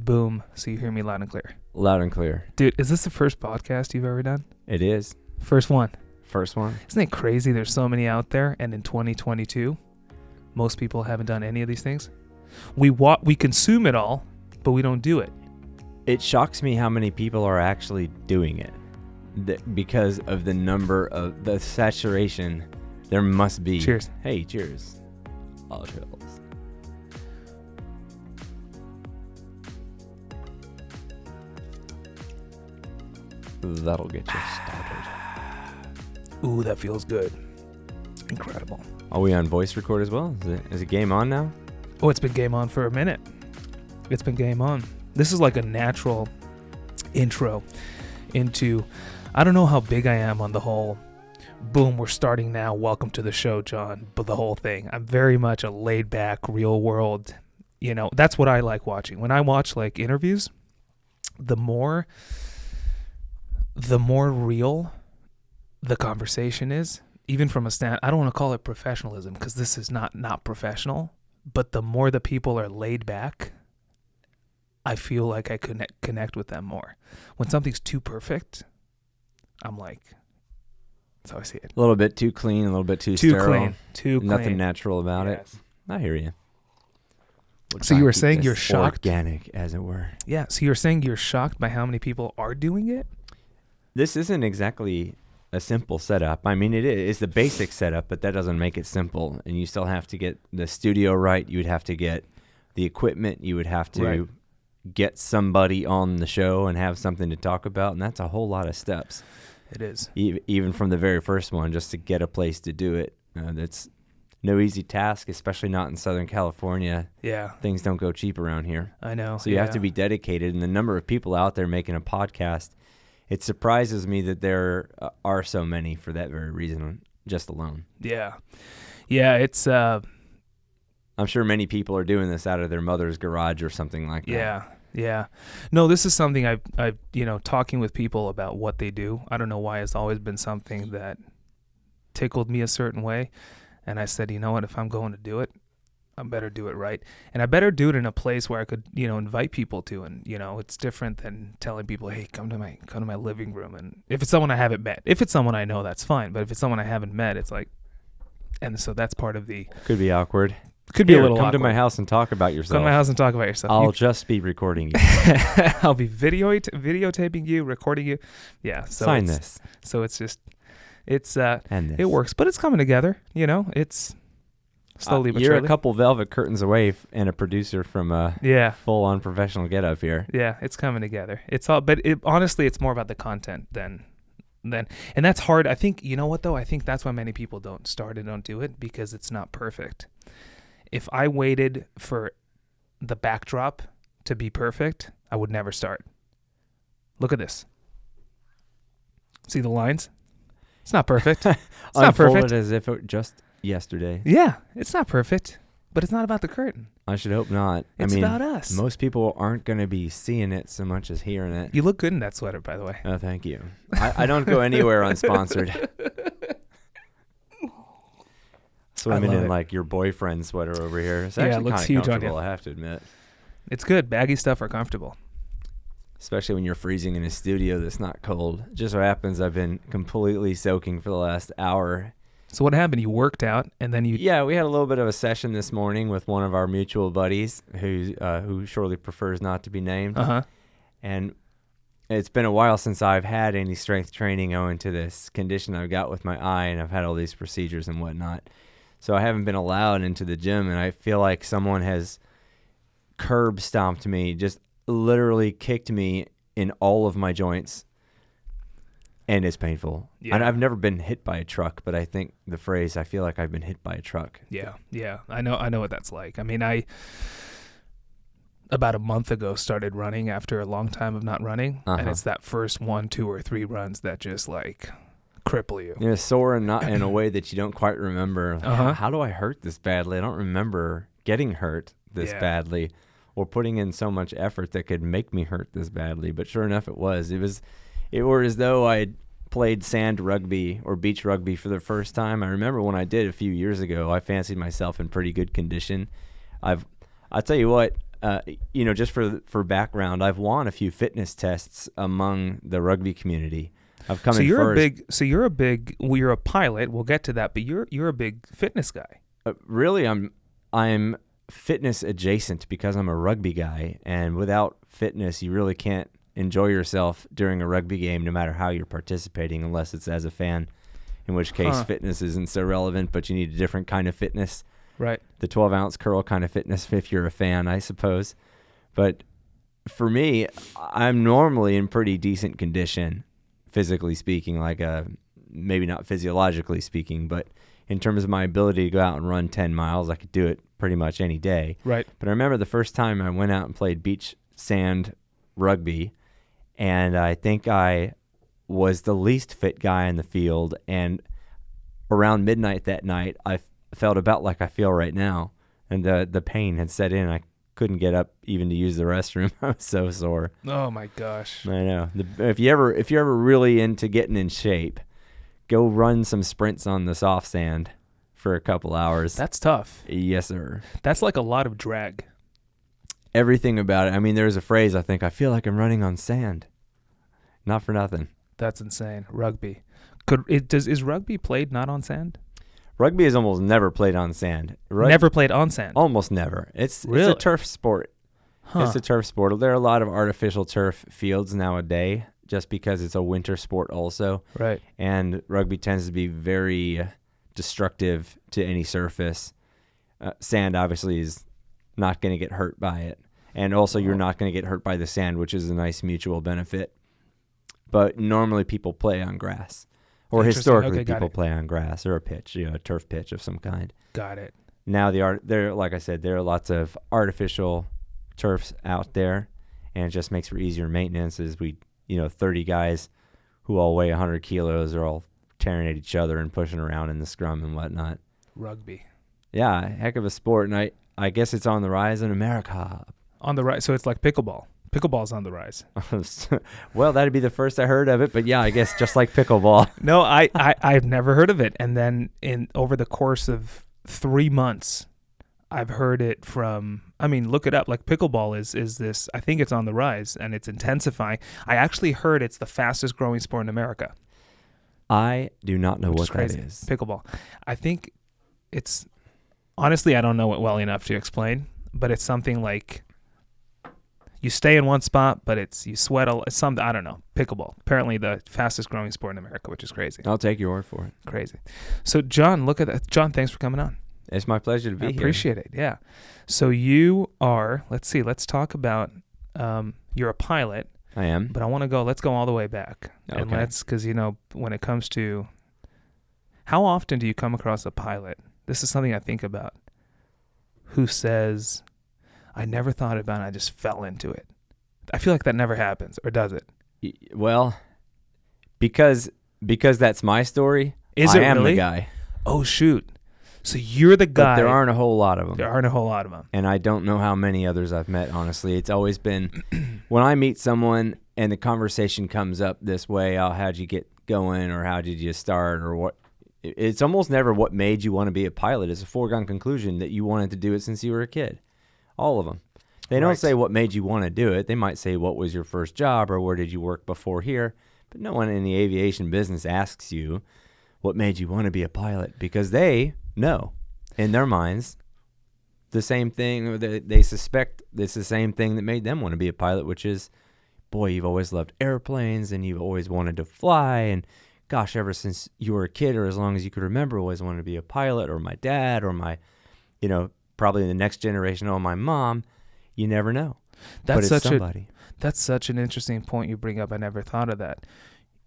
Boom. So you hear me loud and clear. Loud and clear. Dude, is this the first podcast you've ever done? It is. First one. First one. Isn't it crazy? There's so many out there, and in 2022, most people haven't done any of these things. We consume it all, but we don't do it. It shocks me how many people are actually doing it. Because of the number of the saturation, there must be. Cheers. Hey, cheers. All cheers. That'll get you started. Ooh, that feels good. Incredible. Are we on voice record as well? Is it game on now? Oh, it's been game on for a minute. It's been game on. This is like a natural intro into, I don't know how big I am on the whole, boom, we're starting now, welcome to the show, John, but the whole thing. I'm very much a laid back, real world, that's what I like watching. When I watch like interviews, the more real the conversation is, even from I don't want to call it professionalism because this is not professional, but the more the people are laid back, I feel like I connect with them more. When something's too perfect, I'm like, that's how I see it. A little bit too clean, a little bit too sterile. Too clean. Nothing natural about it. I hear you. So you were saying you're shocked? Organic, as it were. Yeah, so you're saying you're shocked by how many people are doing it? This isn't exactly a simple setup. I mean, it is the basic setup, but that doesn't make it simple. And you still have to get the studio right. You would have to get the equipment. You would have to get somebody on the show and have something to talk about. And that's a whole lot of steps. It is. Even from the very first one, just to get a place to do it. That's no easy task, especially not in Southern California. Yeah. Things don't go cheap around here. I know. So you have to be dedicated. And the number of people out there making a podcast, it surprises me that there are so many for that very reason, just alone. Yeah. Yeah, it's... I'm sure many people are doing this out of their mother's garage or something like that. Yeah. No, this is something I've talking with people about what they do. I don't know why it's always been something that tickled me a certain way. And I said, you know what, if I'm going to do it, I better do it right. And I better do it in a place where I could, invite people to. And, it's different than telling people, hey, come to my living room. And if it's someone I haven't met, if it's someone I know, that's fine. But if it's someone I haven't met, it's like, and so that's part of the... Could be awkward. Could be a little come awkward. to my house and talk about yourself. Come to my house and talk about yourself. I'll just be recording you. I'll be videotaping you, recording you. Yeah. So sign this. So it's just, and this. it works, but it's coming together. It's slowly but you're surely. a couple velvet curtains away and a producer from a full-on professional get-up here. Yeah, it's coming together. It's all, but honestly, it's more about the content than, and that's hard. I think, you know what though? I think that's why many people don't start and don't do it, because it's not perfect. If I waited for the backdrop to be perfect, I would never start. Look at this. See the lines? It's not perfect. It's not perfect. As if it just yesterday. Yeah, it's not perfect, but it's not about the curtain. I should hope not. It's about us. Most people aren't going to be seeing it so much as hearing it. You look good in that sweater, by the way. Oh, thank you. I don't go anywhere unsponsored. Swimming in like your boyfriend's sweater over here. It's actually it looks kind huge of comfortable, on you. I have to admit. It's good. Baggy stuff are comfortable. Especially when you're freezing in a studio that's not cold. Just so happens I've been completely soaking for the last hour. So what happened? You worked out and then you... Yeah, we had a little bit of a session this morning with one of our mutual buddies who surely prefers not to be named. Uh-huh. And it's been a while since I've had any strength training owing to this condition I've got with my eye, and I've had all these procedures and whatnot. So I haven't been allowed into the gym, and I feel like someone has curb stomped me, just literally kicked me in all of my joints, and it's painful. Yeah. And I've never been hit by a truck, but I think the phrase, I feel like I've been hit by a truck. Yeah. I know what that's like. I mean, I about a month ago started running after a long time of not running, and it's that first 1, 2, or 3 runs that just like cripple you. You're sore and not in a way that you don't quite remember. How do I hurt this badly? I don't remember getting hurt this badly or putting in so much effort that could make me hurt this badly. But sure enough, it was. It were as though I played sand rugby or beach rugby for the first time. I remember when I did a few years ago, I fancied myself in pretty good condition. I'll tell you what, just for background, I've won a few fitness tests among the rugby community. I've come in first. You're a pilot. We'll get to that, but you're a big fitness guy. Really, I'm fitness adjacent because I'm a rugby guy, and without fitness, you really can't enjoy yourself during a rugby game, no matter how you're participating, unless it's as a fan, in which case fitness isn't so relevant, but you need a different kind of fitness. Right. The 12-ounce curl kind of fitness if you're a fan, I suppose. But for me, I'm normally in pretty decent condition, physically speaking, maybe not physiologically speaking, but in terms of my ability to go out and run 10 miles, I could do it pretty much any day. Right. But I remember the first time I went out and played beach sand rugby, and I think I was the least fit guy in the field, and around midnight that night, I felt about like I feel right now, and the pain had set in. I couldn't get up even to use the restroom. I was so sore. Oh my gosh. I know. If you're ever really into getting in shape, go run some sprints on the soft sand for a couple hours. That's tough. Yes, sir. That's like a lot of drag. Everything about it. I mean, there's a phrase, I think, I feel like I'm running on sand. Not for nothing. That's insane. Rugby. Is rugby played not on sand? Rugby is almost never played on sand. Never played on sand? Almost never. It's Really? a turf sport. Huh. It's a turf sport. There are a lot of artificial turf fields nowadays, just because it's a winter sport also. Right. And rugby tends to be very destructive to any surface. Sand obviously is not going to get hurt by it. And also you're not going to get hurt by the sand, which is a nice mutual benefit. But normally people play on grass. Or historically people play on grass or a pitch, a turf pitch of some kind. Got it. Now like I said, there are lots of artificial turfs out there, and it just makes for easier maintenance as 30 guys who all weigh 100 kilos are all tearing at each other and pushing around in the scrum and whatnot. Rugby. Yeah, heck of a sport, and I guess it's on the rise in America. On the rise, so it's like pickleball. Pickleball's on the rise. Well, that'd be the first I heard of it, but yeah, I guess just like pickleball. No, I've never heard of it, and then over the course of 3 months, I've heard it from. I mean, look it up. Like pickleball is this. I think it's on the rise and it's intensifying. I actually heard it's the fastest growing sport in America. I do not know what that is. Pickleball. I think it's honestly I don't know it well enough to explain, but it's something like. You stay in one spot, but you sweat it's something, I don't know. Pickleball. Apparently the fastest growing sport in America, which is crazy. I'll take your word for it. Crazy. So John, look at that. John, thanks for coming on. It's my pleasure to be here. I appreciate it. Yeah. So you are, let's talk about, you're a pilot. I am. But let's go all the way back. Okay. And because, when it comes to, how often do you come across a pilot? This is something I think about. Who says, I never thought about it. I just fell into it. I feel like that never happens, or does it? Well, because that's my story. I am the guy. Oh shoot! So you're the guy. But there aren't a whole lot of them. There aren't a whole lot of them. And I don't know how many others I've met. Honestly, it's always been when I meet someone and the conversation comes up this way. Oh, how'd you get going, or how did you start, or what? It's almost never what made you want to be a pilot. It's a foregone conclusion that you wanted to do it since you were a kid. All of them. They don't say what made you want to do it. They might say what was your first job or where did you work before here. But no one in the aviation business asks you what made you want to be a pilot, because they know in their minds the same thing. They suspect it's the same thing that made them want to be a pilot, which is, boy, you've always loved airplanes and you've always wanted to fly. And gosh, ever since you were a kid or as long as you could remember, always wanted to be a pilot, or my dad, or my, probably the next generation, or my mom. You never know. That's such an interesting point you bring up. I never thought of that.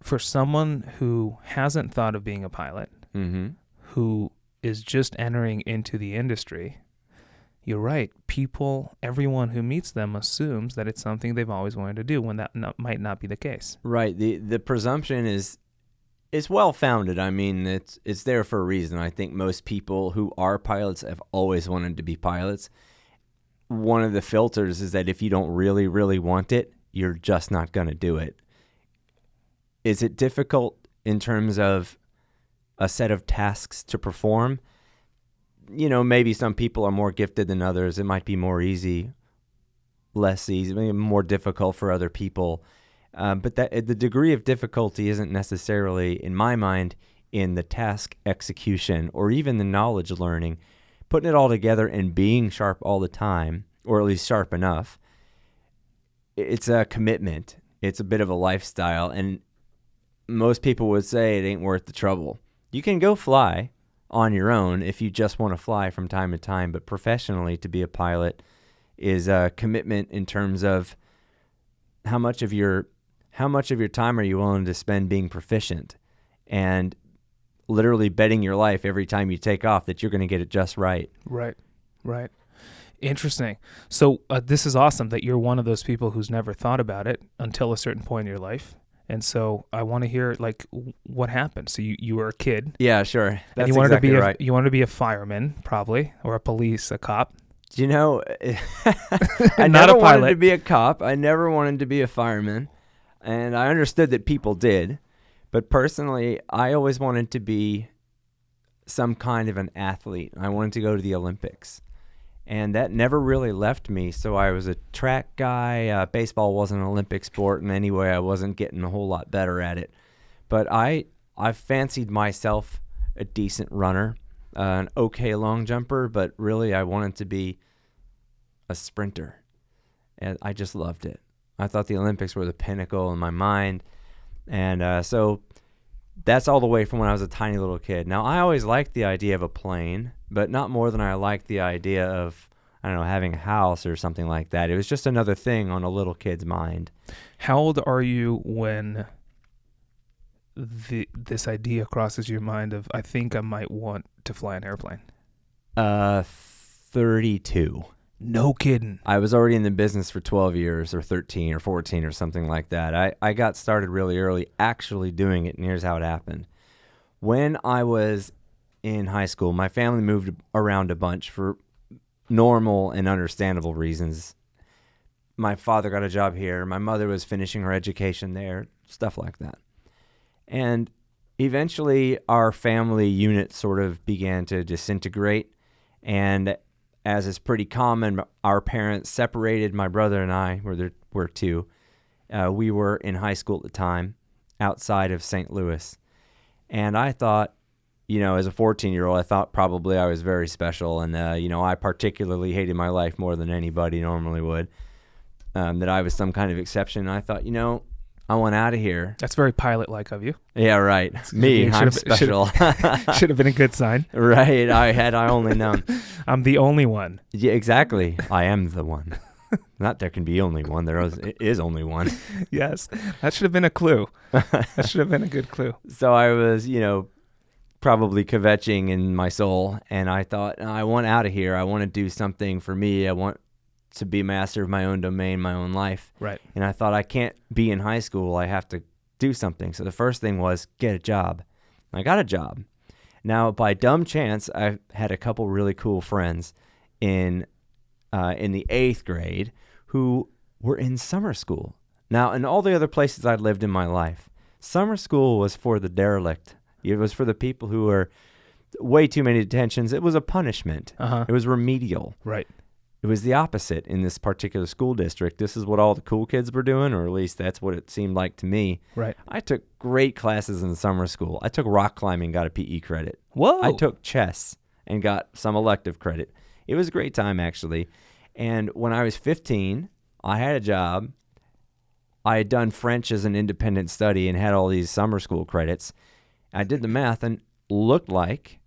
For someone who hasn't thought of being a pilot, who is just entering into the industry, you're right. Everyone who meets them assumes that it's something they've always wanted to do, when that might not be the case. Right. The presumption is well founded. I mean, it's there for a reason. I think most people who are pilots have always wanted to be pilots. One of the filters is that if you don't really, really want it, you're just not going to do it. Is it difficult in terms of a set of tasks to perform? Maybe some people are more gifted than others. It might be more easy less easy, maybe more difficult for other people. But that the degree of difficulty isn't necessarily, in my mind, in the task execution or even the knowledge learning. Putting it all together and being sharp all the time, or at least sharp enough, it's a commitment. It's a bit of a lifestyle, and most people would say it ain't worth the trouble. You can go fly on your own if you just want to fly from time to time, but professionally to be a pilot is a commitment in terms of how much of your time are you willing to spend being proficient, and literally betting your life every time you take off that you're going to get it just right. Right. Interesting. So this is awesome that you're one of those people who's never thought about it until a certain point in your life. And so I want to hear, like, what happened. So you were a kid. Yeah, sure. That's and you wanted exactly to be right. You wanted to be a fireman, probably, or a police, a cop. You know, I Not never a wanted pilot. to be a cop. I never wanted to be a fireman. And I understood that people did. But personally, I always wanted to be some kind of an athlete. I wanted to go to the Olympics. And that never really left me. So I was a track guy. Baseball wasn't an Olympic sport. And anyway, I wasn't getting a whole lot better at it. But I fancied myself a decent runner, an okay long jumper. But really, I wanted to be a sprinter. And I just loved it. I thought the Olympics were the pinnacle in my mind. And so that's all the way from when I was a tiny little kid. Now, I always liked the idea of a plane, but not more than I liked the idea of, I don't know, having a house or something like that. It was just another thing on a little kid's mind. How old are you when this idea crosses your mind of, I think I might want to fly an airplane? 32. No kidding. I was already in the business for 12 years or 13 or 14 or something like that. I got started really early actually doing it, and here's how it happened. When I was in high school, my family moved around a bunch for normal and understandable reasons. My father got a job here. My mother was finishing her education there, stuff like that. And eventually our family unit sort of began to disintegrate, and as is pretty common, our parents separated. My brother and I were two. We were in high school at the time, outside of St. Louis. And I thought, as a 14-year-old, I thought probably I was very special. And, I particularly hated my life more than anybody normally would, that I was some kind of exception. And I thought, I want out of here. That's very pilot-like of you. Yeah, right. Me, I'm special. Should have been a good sign. Right. I only known. I'm the only one. Yeah, exactly. I am the one. Not there can be only one. There is only one. Yes. That should have been a clue. That should have been a good clue. So I was, probably kvetching in my soul. And I thought, I want out of here. I want to do something for me. I want to be master of my own domain, my own life. Right. And I thought, I can't be in high school. I have to do something. So the first thing was get a job. I got a job. Now, by dumb chance, I had a couple really cool friends in the 8th grade who were in summer school. Now, in all the other places I'd lived in my life, summer school was for the derelict. It was for the people who were way too many detentions. It was a punishment. It was remedial. Right. It was the opposite in this particular school district. This is what all the cool kids were doing, or at least that's what it seemed like to me. Right. I took great classes in summer school. I took rock climbing, got a PE credit. Whoa. I took chess and got some elective credit. It was a great time, actually. And when I was 15, I had a job. I had done French as an independent study and had all these summer school credits. I did the math and looked like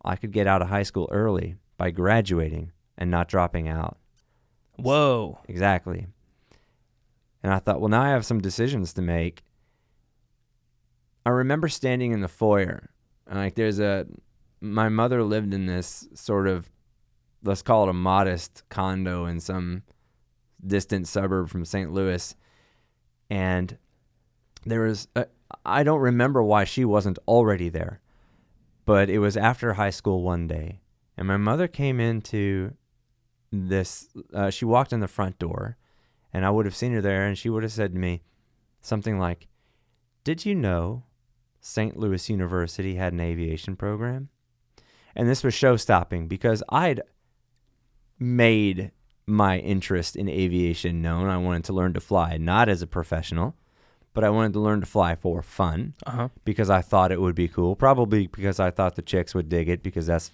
I could get out of high school early by graduating and not dropping out. Whoa. Exactly. And I thought, well, now I have some decisions to make. I remember standing in the foyer. And my mother lived in this sort of, let's call it a modest condo in some distant suburb from St. Louis. And there was, I don't remember why she wasn't already there, but it was after high school one day. And my mother came into this, she walked in the front door, and I would have seen her there, and she would have said to me something like, "Did you know St. Louis University had an aviation program?" And this was show-stopping because I'd made my interest in aviation known. I wanted to learn to fly, not as a professional, but I wanted to learn to fly for fun because I thought it would be cool. Probably because I thought the chicks would dig it, because that's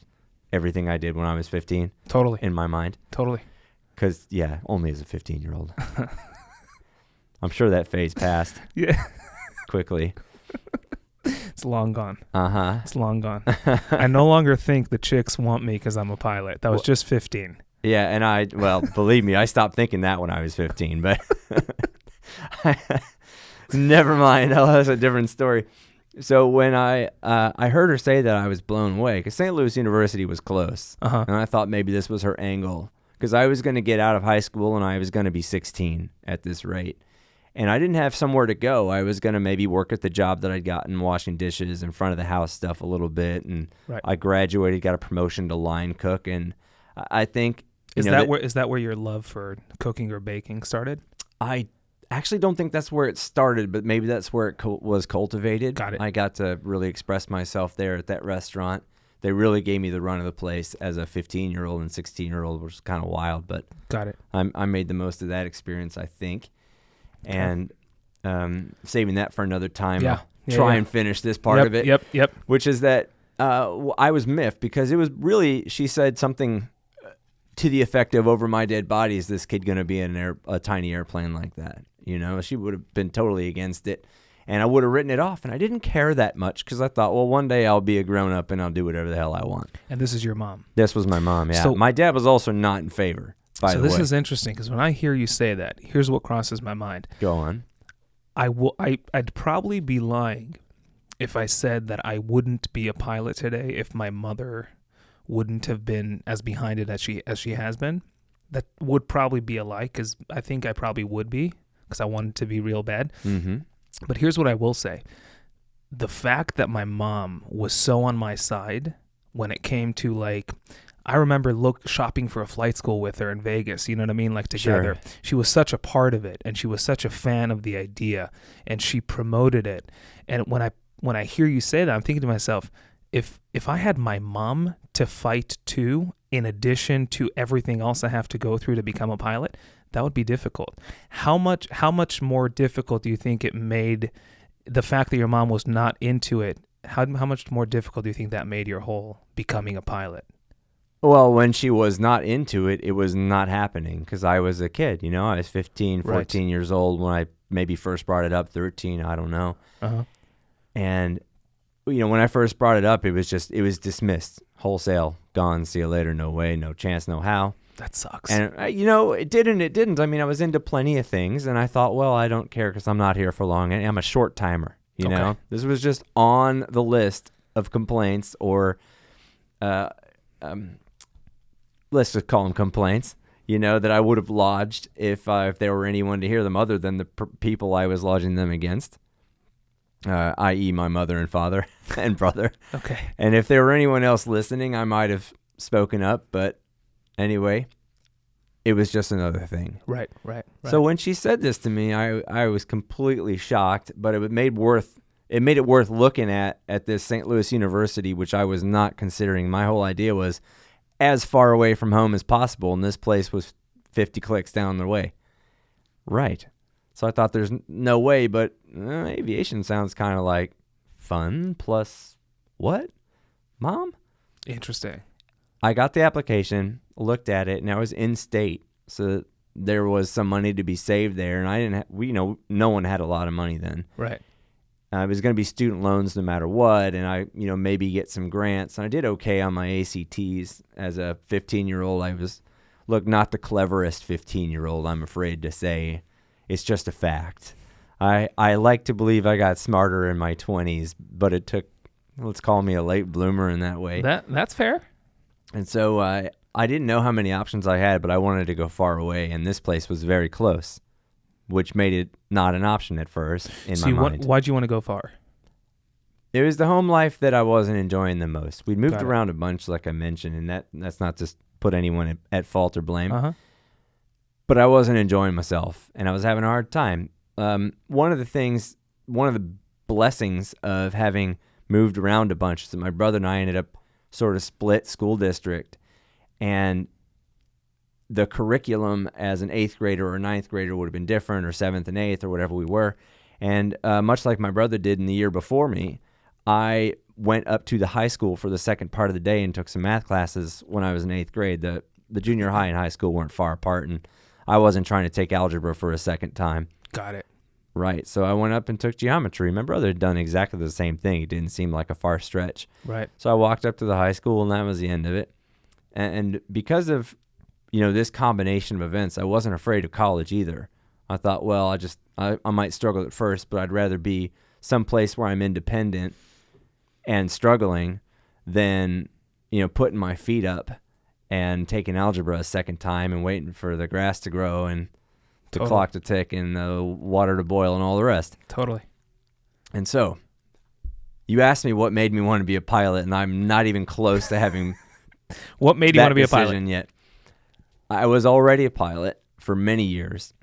everything I did when I was 15. Totally. In my mind. Totally. Because, yeah, only as a 15-year-old. I'm sure that phase passed. Yeah. Quickly. It's long gone. Uh-huh. It's long gone. I no longer think the chicks want me because I'm a pilot. That was just 15. Yeah, and believe me, I stopped thinking that when I was 15, but never mind. That's a different story. So when I heard her say that, I was blown away, because St. Louis University was close, and I thought maybe this was her angle, because I was going to get out of high school and I was going to be 16 at this rate. And I didn't have somewhere to go. I was going to maybe work at the job that I'd gotten, washing dishes, in front of the house stuff a little bit. And I graduated, got a promotion to line cook. And I think... Is that where your love for cooking or baking started? I actually don't think that's where it started, but maybe that's where it was cultivated. Got it. I got to really express myself there at that restaurant. They really gave me the run of the place as a 15-year-old and 16-year-old, which is kind of wild. But got it. I made the most of that experience, I think. And saving that for another time, try and finish this part of it. Yep. Which is that I was miffed, because it was really, she said something to the effect of, over my dead body is this kid going to be in a tiny airplane like that? You know, she would have been totally against it, and I would have written it off. And I didn't care that much, because I thought, well, one day I'll be a grown up and I'll do whatever the hell I want. And this is your mom? This was my mom, yeah. So, my dad was also not in favor. So this is interesting, because when I hear you say that, here's what crosses my mind. Go on. I'd probably be lying if I said that I wouldn't be a pilot today if my mother wouldn't have been as behind it as she has been. That would probably be a lie, because I think I probably would be, because I wanted to be real bad. Mm-hmm. But here's what I will say. The fact that my mom was so on my side when it came to, like, I remember shopping for a flight school with her in Vegas, you know what I mean? Like, together. Sure. She was such a part of it, and she was such a fan of the idea, and she promoted it. And when I hear you say that, I'm thinking to myself, if I had my mom to fight too, in addition to everything else I have to go through to become a pilot, that would be difficult. How much more difficult do you think it made the fact that your mom was not into it? How much more difficult do you think that made your whole becoming a pilot? Well, when she was not into it, it was not happening, because I was a kid, you know. I was 15, 14 years old when I maybe first brought it up, 13, I don't know. Uh-huh. And, you know, when I first brought it up, it was dismissed wholesale. Gone, see you later, no way, no chance, no how. That sucks. And, you know, it didn't. I mean, I was into plenty of things, and I thought, well, I don't care, because I'm not here for long. I'm a short timer, you know. This was just on the list of complaints, or... let's just call them complaints, you know, that I would have lodged if there were anyone to hear them other than the people I was lodging them against, i.e. my mother and father and brother. Okay. And if there were anyone else listening, I might have spoken up. But anyway, it was just another thing. Right. So when she said this to me, I was completely shocked, but it made it worth looking at this St. Louis University, which I was not considering. My whole idea was as far away from home as possible, and this place was 50 clicks down the way. Right. So I thought there's no way, but aviation sounds kind of like fun plus what? Mom? Interesting. I got the application, looked at it, and I was in state, so there was some money to be saved there, and I didn't no one had a lot of money then. Right. It was going to be student loans no matter what, and I, maybe get some grants. And I did okay on my ACTs as a 15-year-old. I was, not the cleverest 15-year-old, I'm afraid to say. It's just a fact. I like to believe I got smarter in my 20s, but it took, let's call me a late bloomer in that way. That's fair. And so I didn't know how many options I had, but I wanted to go far away, and this place was very close, which made it not an option at first in my mind. Why'd you want to go far? It was the home life that I wasn't enjoying the most. We moved around a bunch, like I mentioned, and that's not to put anyone at fault or blame. Uh-huh. But I wasn't enjoying myself, and I was having a hard time. One of the blessings of having moved around a bunch is that my brother and I ended up sort of split school district, and the curriculum as an 8th grader or a 9th grader would have been different, or 7th and 8th or whatever we were. And much like my brother did in the year before me, I went up to the high school for the second part of the day and took some math classes when I was in 8th grade. The junior high and high school weren't far apart, and I wasn't trying to take algebra for a second time. Got it. Right. So I went up and took geometry. My brother had done exactly the same thing. It didn't seem like a far stretch. Right. So I walked up to the high school, and that was the end of it. And because of, this combination of events, I wasn't afraid of college either. I thought, well, I might struggle at first, but I'd rather be someplace where I'm independent and struggling than, putting my feet up and taking algebra a second time and waiting for the grass to grow and the clock to tick and the water to boil and all the rest. Totally. And so you asked me what made me want to be a pilot, and I'm not even close to having what made you want to be a pilot yet. I was already a pilot for many years.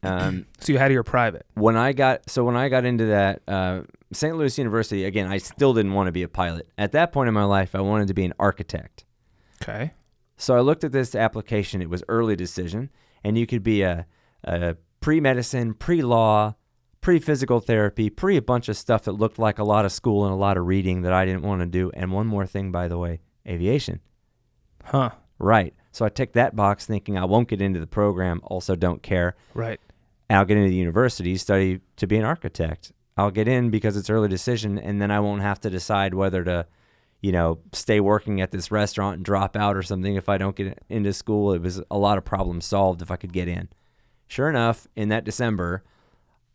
So you had your private. When I got into that St. Louis University, again, I still didn't want to be a pilot. At that point in my life, I wanted to be an architect. Okay. So I looked at this application. It was early decision, and you could be a pre-medicine, pre-law, pre-physical therapy, a bunch of stuff that looked like a lot of school and a lot of reading that I didn't want to do. And one more thing, by the way, aviation. Huh. Right. So I ticked that box thinking I won't get into the program, also don't care. Right. And I'll get into the university, study to be an architect. I'll get in because it's early decision, and then I won't have to decide whether to, stay working at this restaurant and drop out or something if I don't get into school. It was a lot of problems solved if I could get in. Sure enough, in that December,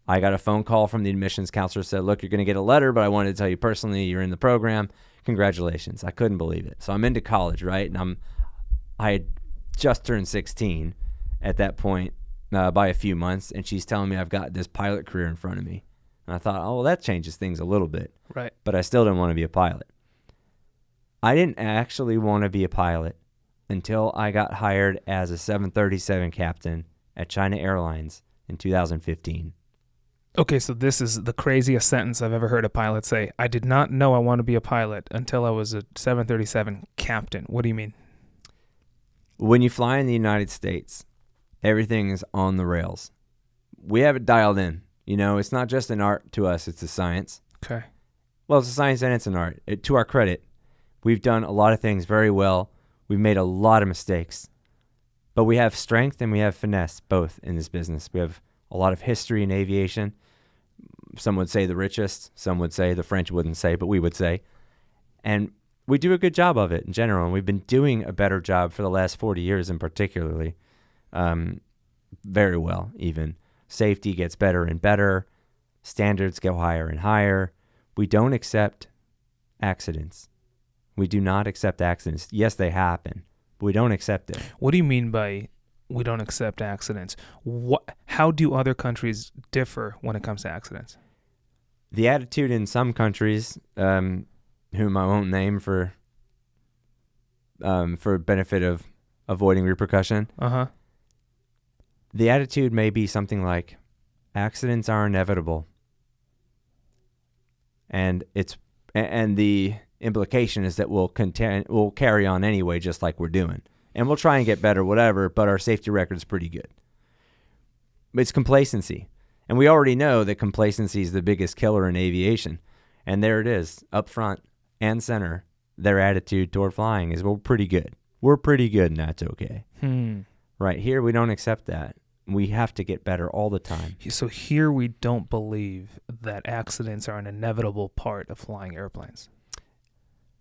I got a phone call from the admissions counselor, said, look, you're going to get a letter, but I wanted to tell you personally you're in the program. Congratulations. I couldn't believe it. So I'm into college, right? And I had just turned 16 at that point by a few months, and she's telling me I've got this pilot career in front of me. And I thought, oh, well, that changes things a little bit. Right. But I still didn't want to be a pilot. I didn't actually want to be a pilot until I got hired as a 737 captain at China Airlines in 2015. Okay, so this is the craziest sentence I've ever heard a pilot say. I did not know I want to be a pilot until I was a 737 captain. What do you mean? When you fly in the United States, everything is on the rails. We have it dialed in. It's not just an art to us, it's a science. Okay. Well, it's a science and it's an art. To our credit, we've done a lot of things very well. We've made a lot of mistakes. But we have strength and we have finesse both in this business. We have a lot of history in aviation. Some would say the richest. Some would say, the French wouldn't say, but we would say. And we do a good job of it in general. And we've been doing a better job for the last 40 years in particularly. Very well, even. Safety gets better and better. Standards go higher and higher. We don't accept accidents. We do not accept accidents. Yes, they happen, but we don't accept it. What do you mean by we don't accept accidents? How do other countries differ when it comes to accidents? The attitude in some countries, whom I won't name for benefit of avoiding repercussion, the attitude may be something like, accidents are inevitable. And the implication is that we'll carry on anyway, just like we're doing. And we'll try and get better, whatever, but our safety record's pretty good. It's complacency. And we already know that complacency is the biggest killer in aviation. And there it is, up front and center. Their attitude toward flying is, we're pretty good. We're pretty good, and that's okay. Right here, we don't accept that. We have to get better all the time. So here we don't believe that accidents are an inevitable part of flying airplanes.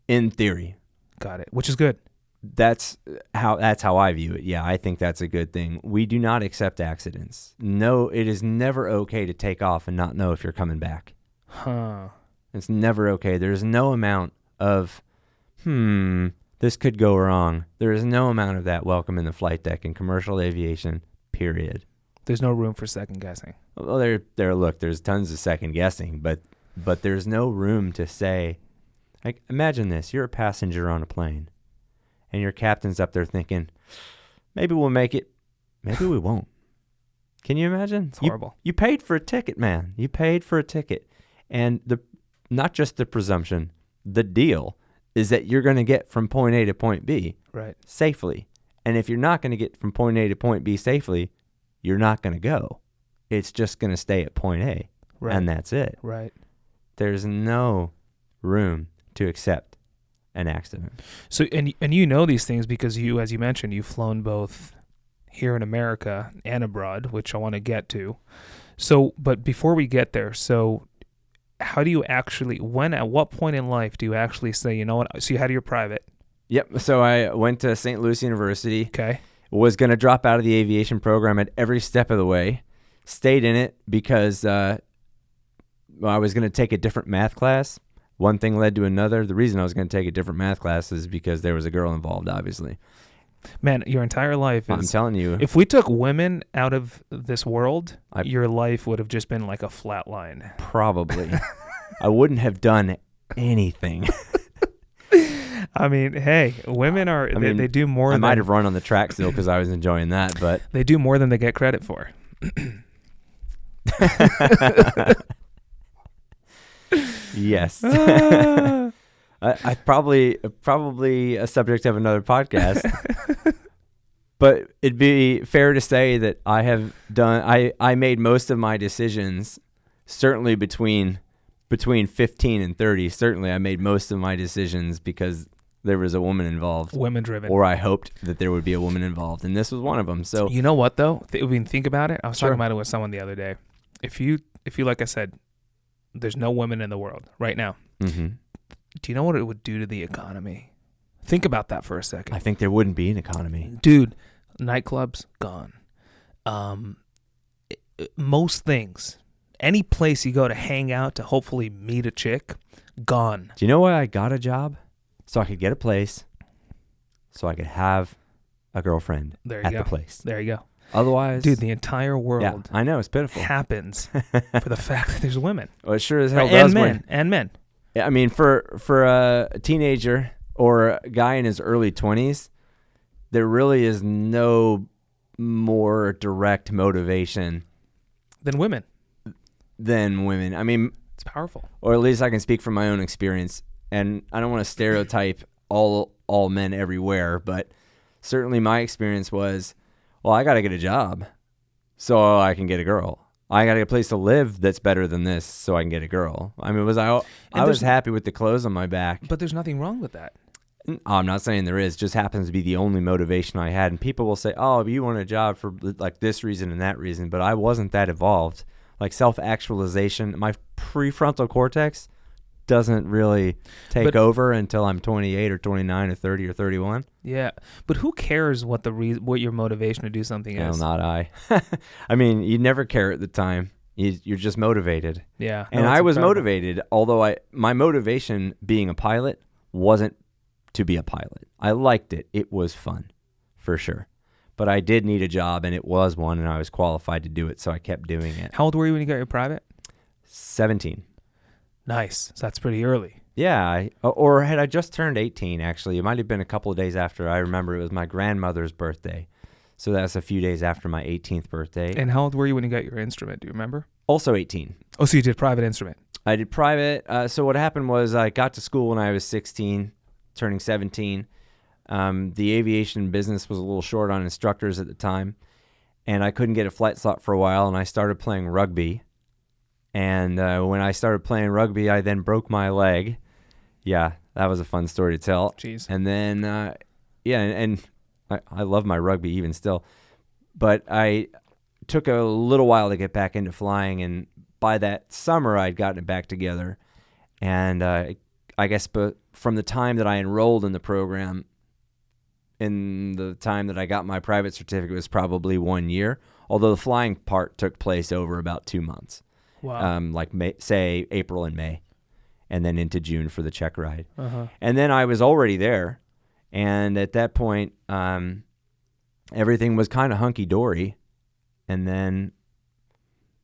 In theory. Got it, which is good. That's how I view it. Yeah, I think that's a good thing. We do not accept accidents. No, it is never okay to take off and not know if you're coming back. It's never okay. There's no amount of, this could go wrong. There is no amount of that welcome in the flight deck in commercial aviation, period. There's no room for second guessing. Well, there's tons of second guessing, but there's no room to say, like, imagine this. You're a passenger on a plane, and your captain's up there thinking, maybe we'll make it, maybe we won't. Can you imagine? It's horrible. You paid for a ticket, man. You paid for a ticket. And not just the presumption, the deal is that you're going to get from point A to point B right, safely. And if you're not going to get from point A to point B safely, you're not going to go. It's just going to stay at point A, Right. and that's it. Right. There's no room to accept an accident. So, and you know these things because you, as you mentioned, you've flown both here in America and abroad, which I want to get to. So, but before we get there, so how do you actually, at what point in life do you actually say, you know what, so you had your private. Yep. So I went to St. Louis University. Okay. Was going to drop out of the aviation program at every step of the way. Stayed in it because I was going to take a different math class. One thing led to another. The reason I was going to take a different math class is because there was a girl involved, obviously. Man, your entire life is... I'm telling you. If we took women out of this world, your life would have just been like a flat line. Probably. I wouldn't have done anything. I mean, hey, women are... they do more I might have run on the track still because I was enjoying that, but... They do more than they get credit for. Yes. I probably a subject of another podcast. But it'd be fair to say that I made most of my decisions certainly between 15 and 30. Certainly I made most of my decisions because there was a woman involved. Women driven. Or I hoped that there would be a woman involved, and this was one of them. So you know what though? Think about it. I was Sure. talking about it with someone the other day. If you like I said, there's no women in the world right now. Mm-hmm. Do you know what it would do to the economy? Think about that for a second. I think there wouldn't be an economy. Dude, nightclubs, gone. Most things, any place you go to hang out to hopefully meet a chick, gone. Do you know why I got a job? So I could get a place, so I could have a girlfriend There you at go. the place. There you go. Otherwise... Dude, the entire yeah, world I know, it's pitiful. happens for the fact that there's women. Well, it sure as hell Right, does. and men. Yeah, I mean, for a teenager or a guy in his early 20s, there really is no more direct motivation Than women. than women. I mean, It's powerful. or at least I can speak from my own experience. And I don't want to stereotype all men everywhere, but certainly my experience was, well, I got to get a job so I can get a girl. I got to get a place to live that's better than this so I can get a girl. I mean, I was happy with the clothes on my back. But there's nothing wrong with that. I'm not saying there is. Just happens to be the only motivation I had. And people will say, oh, you want a job for like this reason and that reason. But I wasn't that evolved. Like self-actualization, my prefrontal cortex doesn't really take over until I'm 28 or 29 or 30 or 31. Yeah, but who cares what what your motivation to do something Well, is? not I. I mean, you never care at the time. You're just motivated. Yeah, And no, I it's was incredible. motivated, although my motivation being a pilot wasn't to be a pilot. I liked it. It was fun, for sure. But I did need a job, and it was one, and I was qualified to do it, so I kept doing it. How old were you when you got your private? 17. Nice. So that's pretty early. Yeah, or had I just turned 18, actually. It might have been a couple of days after. I remember it was my grandmother's birthday. So that's a few days after my 18th birthday. And how old were you when you got your instrument? Do you remember? Also 18. Oh, so you did private instrument. I did private. So what happened was I got to school when I was 16, turning 17. The aviation business was a little short on instructors at the time, and I couldn't get a flight slot for a while, and I started playing rugby. And when I started playing rugby, I then broke my leg. Yeah, that was a fun story to tell. Jeez. And then, and I love my rugby even still. But I took a little while to get back into flying, and by that summer, I'd gotten it back together. And I guess from the time that I enrolled in the program, in the time that I got my private certificate was probably 1 year, although the flying part took place over about 2 months. Wow. Like say April and May, and then into June for the check ride. Uh-huh. And then I was already there, and at that point, everything was kind of hunky-dory. And then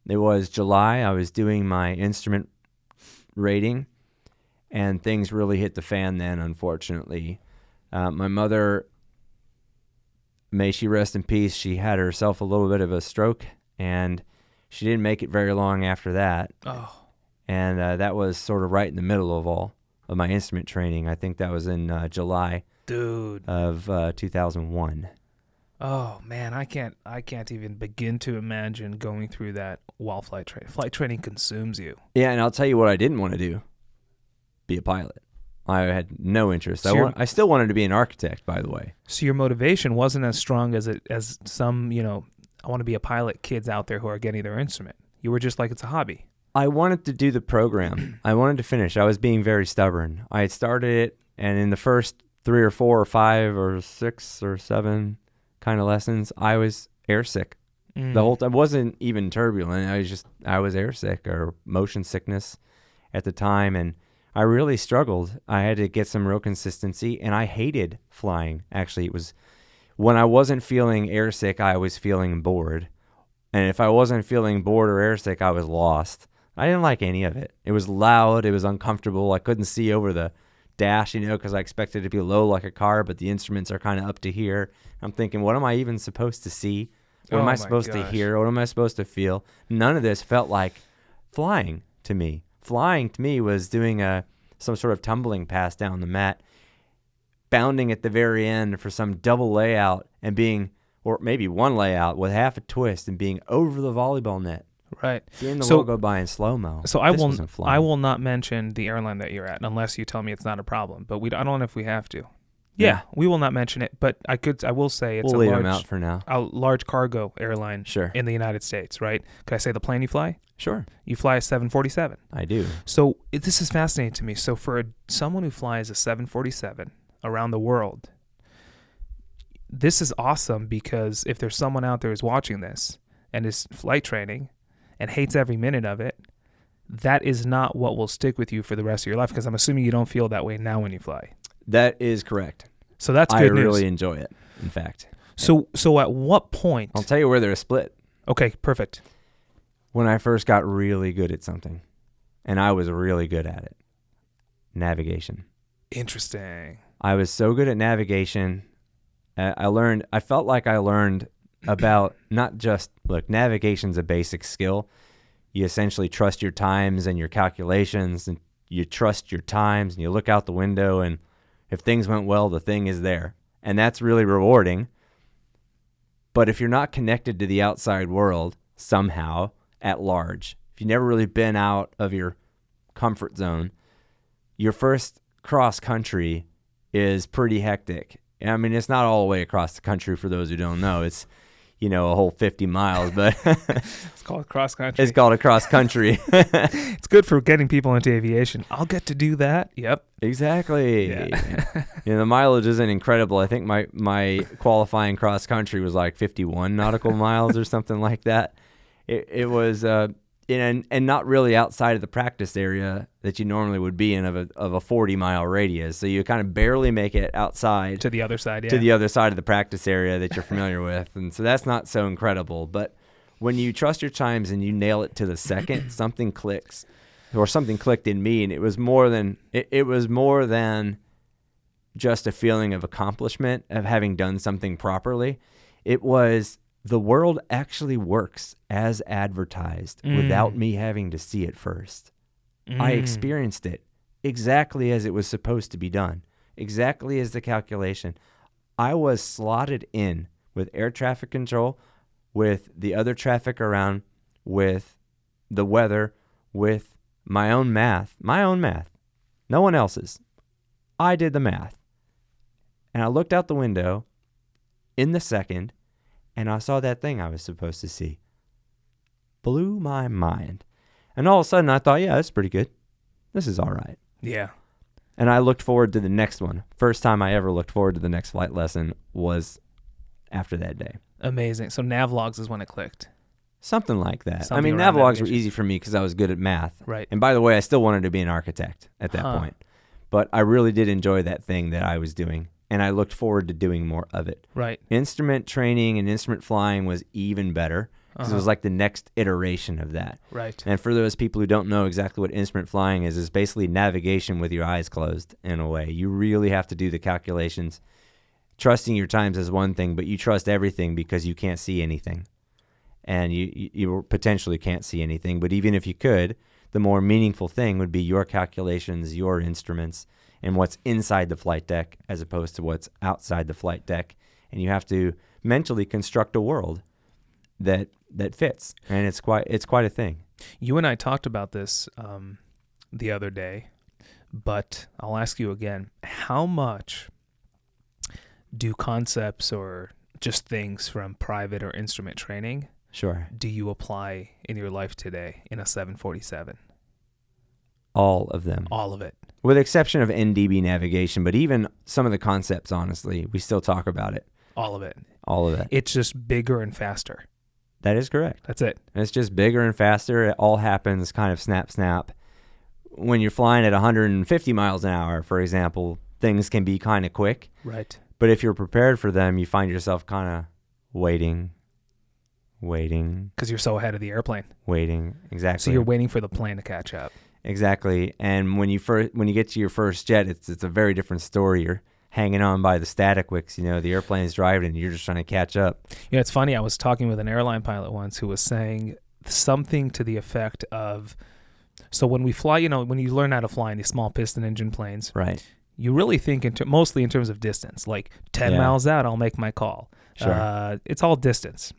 it was July. I was doing my instrument rating, and things really hit the fan then, unfortunately. My mother, may she rest in peace, she had herself a little bit of a stroke, and she didn't make it very long after that. Oh. And that was sort of right in the middle of my instrument training. I think that was in July Dude. of 2001. Oh man, I can't even begin to imagine going through that while flight training. Flight training consumes you. Yeah, and I'll tell you what I didn't want to do. Be a pilot. I had no interest. So I still wanted to be an architect, by the way. So your motivation wasn't as strong as some, I want to be a pilot kids out there who are getting their instrument. You were just like, it's a hobby. I wanted to do the program. I wanted to finish. I was being very stubborn. I had started it, and in the first 3 or 4 or 5 or 6 or 7 kind of lessons, I was airsick. The whole time. I wasn't even turbulent. I was airsick or motion sickness at the time, and I really struggled. I had to get some real consistency, and I hated flying. Actually, it was when I wasn't feeling airsick, I was feeling bored. And if I wasn't feeling bored or airsick, I was lost. I didn't like any of it. It was loud. It was uncomfortable. I couldn't see over the dash, because I expected it to be low like a car, but the instruments are kind of up to here. I'm thinking, what am I even supposed to see? What am I supposed to hear? What am I supposed to feel? None of this felt like flying to me. Flying to me was doing some sort of tumbling pass down the mat, bounding at the very end for some double layout and being, or maybe one layout with half a twist and being over the volleyball net. Right. Seeing the world go by in slow-mo. So I will not mention the airline that you're at unless you tell me it's not a problem. But I don't know if we have to. Yeah, we will not mention it. But I will say it's we'll leave them out for now. A large cargo airline in the United States, right? Could I say the plane you fly? Sure. You fly a 747. I do. So this is fascinating to me. So for someone who flies a 747 around the world, this is awesome because if there's someone out there who's watching this and is flight training and hates every minute of it, that is not what will stick with you for the rest of your life, because I'm assuming you don't feel that way now when you fly. That is correct. So that's good news. I really enjoy it, in fact. So at what point? I'll tell you where they're split. Okay, perfect. When I first got really good at something, and I was really good at it, navigation. Interesting. I was so good at navigation. I felt like I learned about not just, look, navigation's a basic skill. You essentially trust your times and your calculations, and you trust your times, and you look out the window, and if things went well, the thing is there. And that's really rewarding. But if you're not connected to the outside world somehow at large, if you've never really been out of your comfort zone, your first cross country is pretty hectic. I mean, it's not all the way across the country for those who don't know. It's, a whole 50 miles, but it's called cross country. It's called a cross country. It's good for getting people into aviation. I'll get to do that. Yep. Exactly. Yeah. The mileage isn't incredible. I think my qualifying cross country was like 51 nautical miles or something like that. It was and not really outside of the practice area that you normally would be in of a 40-mile radius. So you kind of barely make it outside. To the other side, yeah. To the other side of the practice area that you're familiar with. And so that's not so incredible. But when you trust your times and you nail it to the second, something clicks. Or something clicked in me, and it was more than just a feeling of accomplishment, of having done something properly. It was, the world actually works as advertised without me having to see it first. I experienced it exactly as it was supposed to be done, exactly as the calculation. I was slotted in with air traffic control, with the other traffic around, with the weather, with my own math, no one else's. I did the math. And I looked out the window in the second, and I saw that thing I was supposed to see. Blew my mind. And all of a sudden I thought, yeah, that's pretty good. This is all right. Yeah. And I looked forward to the next one. First time I ever looked forward to the next flight lesson was after that day. Amazing. So Navlogs is when it clicked. Something like that. I mean, Navlogs were easy for me because I was good at math. Right. And by the way, I still wanted to be an architect at that point. But I really did enjoy that thing that I was doing. And I looked forward to doing more of it. Right. Instrument training and instrument flying was even better because it was like the next iteration of that. Right. And for those people who don't know exactly what instrument flying is basically navigation with your eyes closed in a way. You really have to do the calculations. Trusting your times is one thing, but you trust everything because you can't see anything. And you potentially can't see anything. But even if you could, the more meaningful thing would be your calculations, your instruments, and what's inside the flight deck as opposed to what's outside the flight deck. And you have to mentally construct a world that fits, and it's quite a thing. You and I talked about this the other day, but I'll ask you again: how much do concepts or just things from private or instrument training Sure. do you apply in your life today in a 747? All of them. All of it. With the exception of NDB navigation, but even some of the concepts, honestly, we still talk about it. All of it. All of it. It's just bigger and faster. That is correct. That's it. It's just bigger and faster. It all happens kind of snap, snap. When you're flying at 150 miles an hour, for example, things can be kind of quick. Right. But if you're prepared for them, you find yourself kind of waiting. Because you're so ahead of the airplane. Waiting. Exactly. So you're waiting for the plane to catch up. Exactly. And when you get to your first jet, it's a very different story. You're hanging on by the static wicks. The airplane's driving and you're just trying to catch up. It's funny. I was talking with an airline pilot once who was saying something to the effect of, so when we fly, when you learn how to fly in these small piston engine planes, right, you really think mostly in terms of distance, like 10 miles out, I'll make my call. Sure. It's all distance.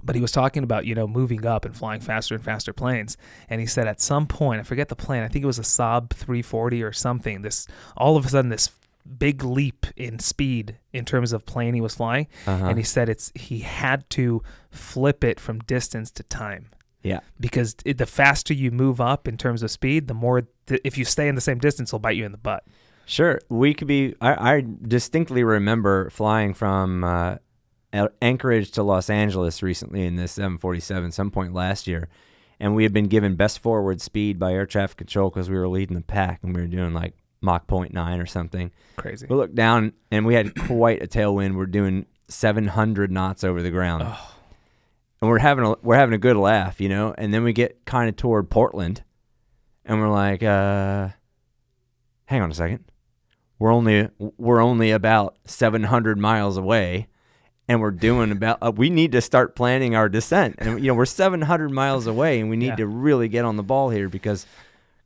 But he was talking about, moving up and flying faster and faster planes. And he said at some point, I forget the plane, I think it was a Saab 340 or something, all of a sudden this big leap in speed in terms of plane he was flying. Uh-huh. And he said he had to flip it from distance to time. Yeah. Because the faster you move up in terms of speed, the more, if you stay in the same distance, it'll bite you in the butt. Sure. I distinctly remember flying from Anchorage to Los Angeles recently in this 747 some point last year, and we had been given best forward speed by air traffic control because we were leading the pack and we were doing like Mach 0.9 or something. Crazy. We looked down and we had quite a tailwind. We're doing 700 knots over the ground. Oh. And we're having a good laugh, and then we get kind of toward Portland and we're like, hang on a second. We're only about 700 miles away. And we're doing we need to start planning our descent. And, we're 700 miles away and we need to really get on the ball here because,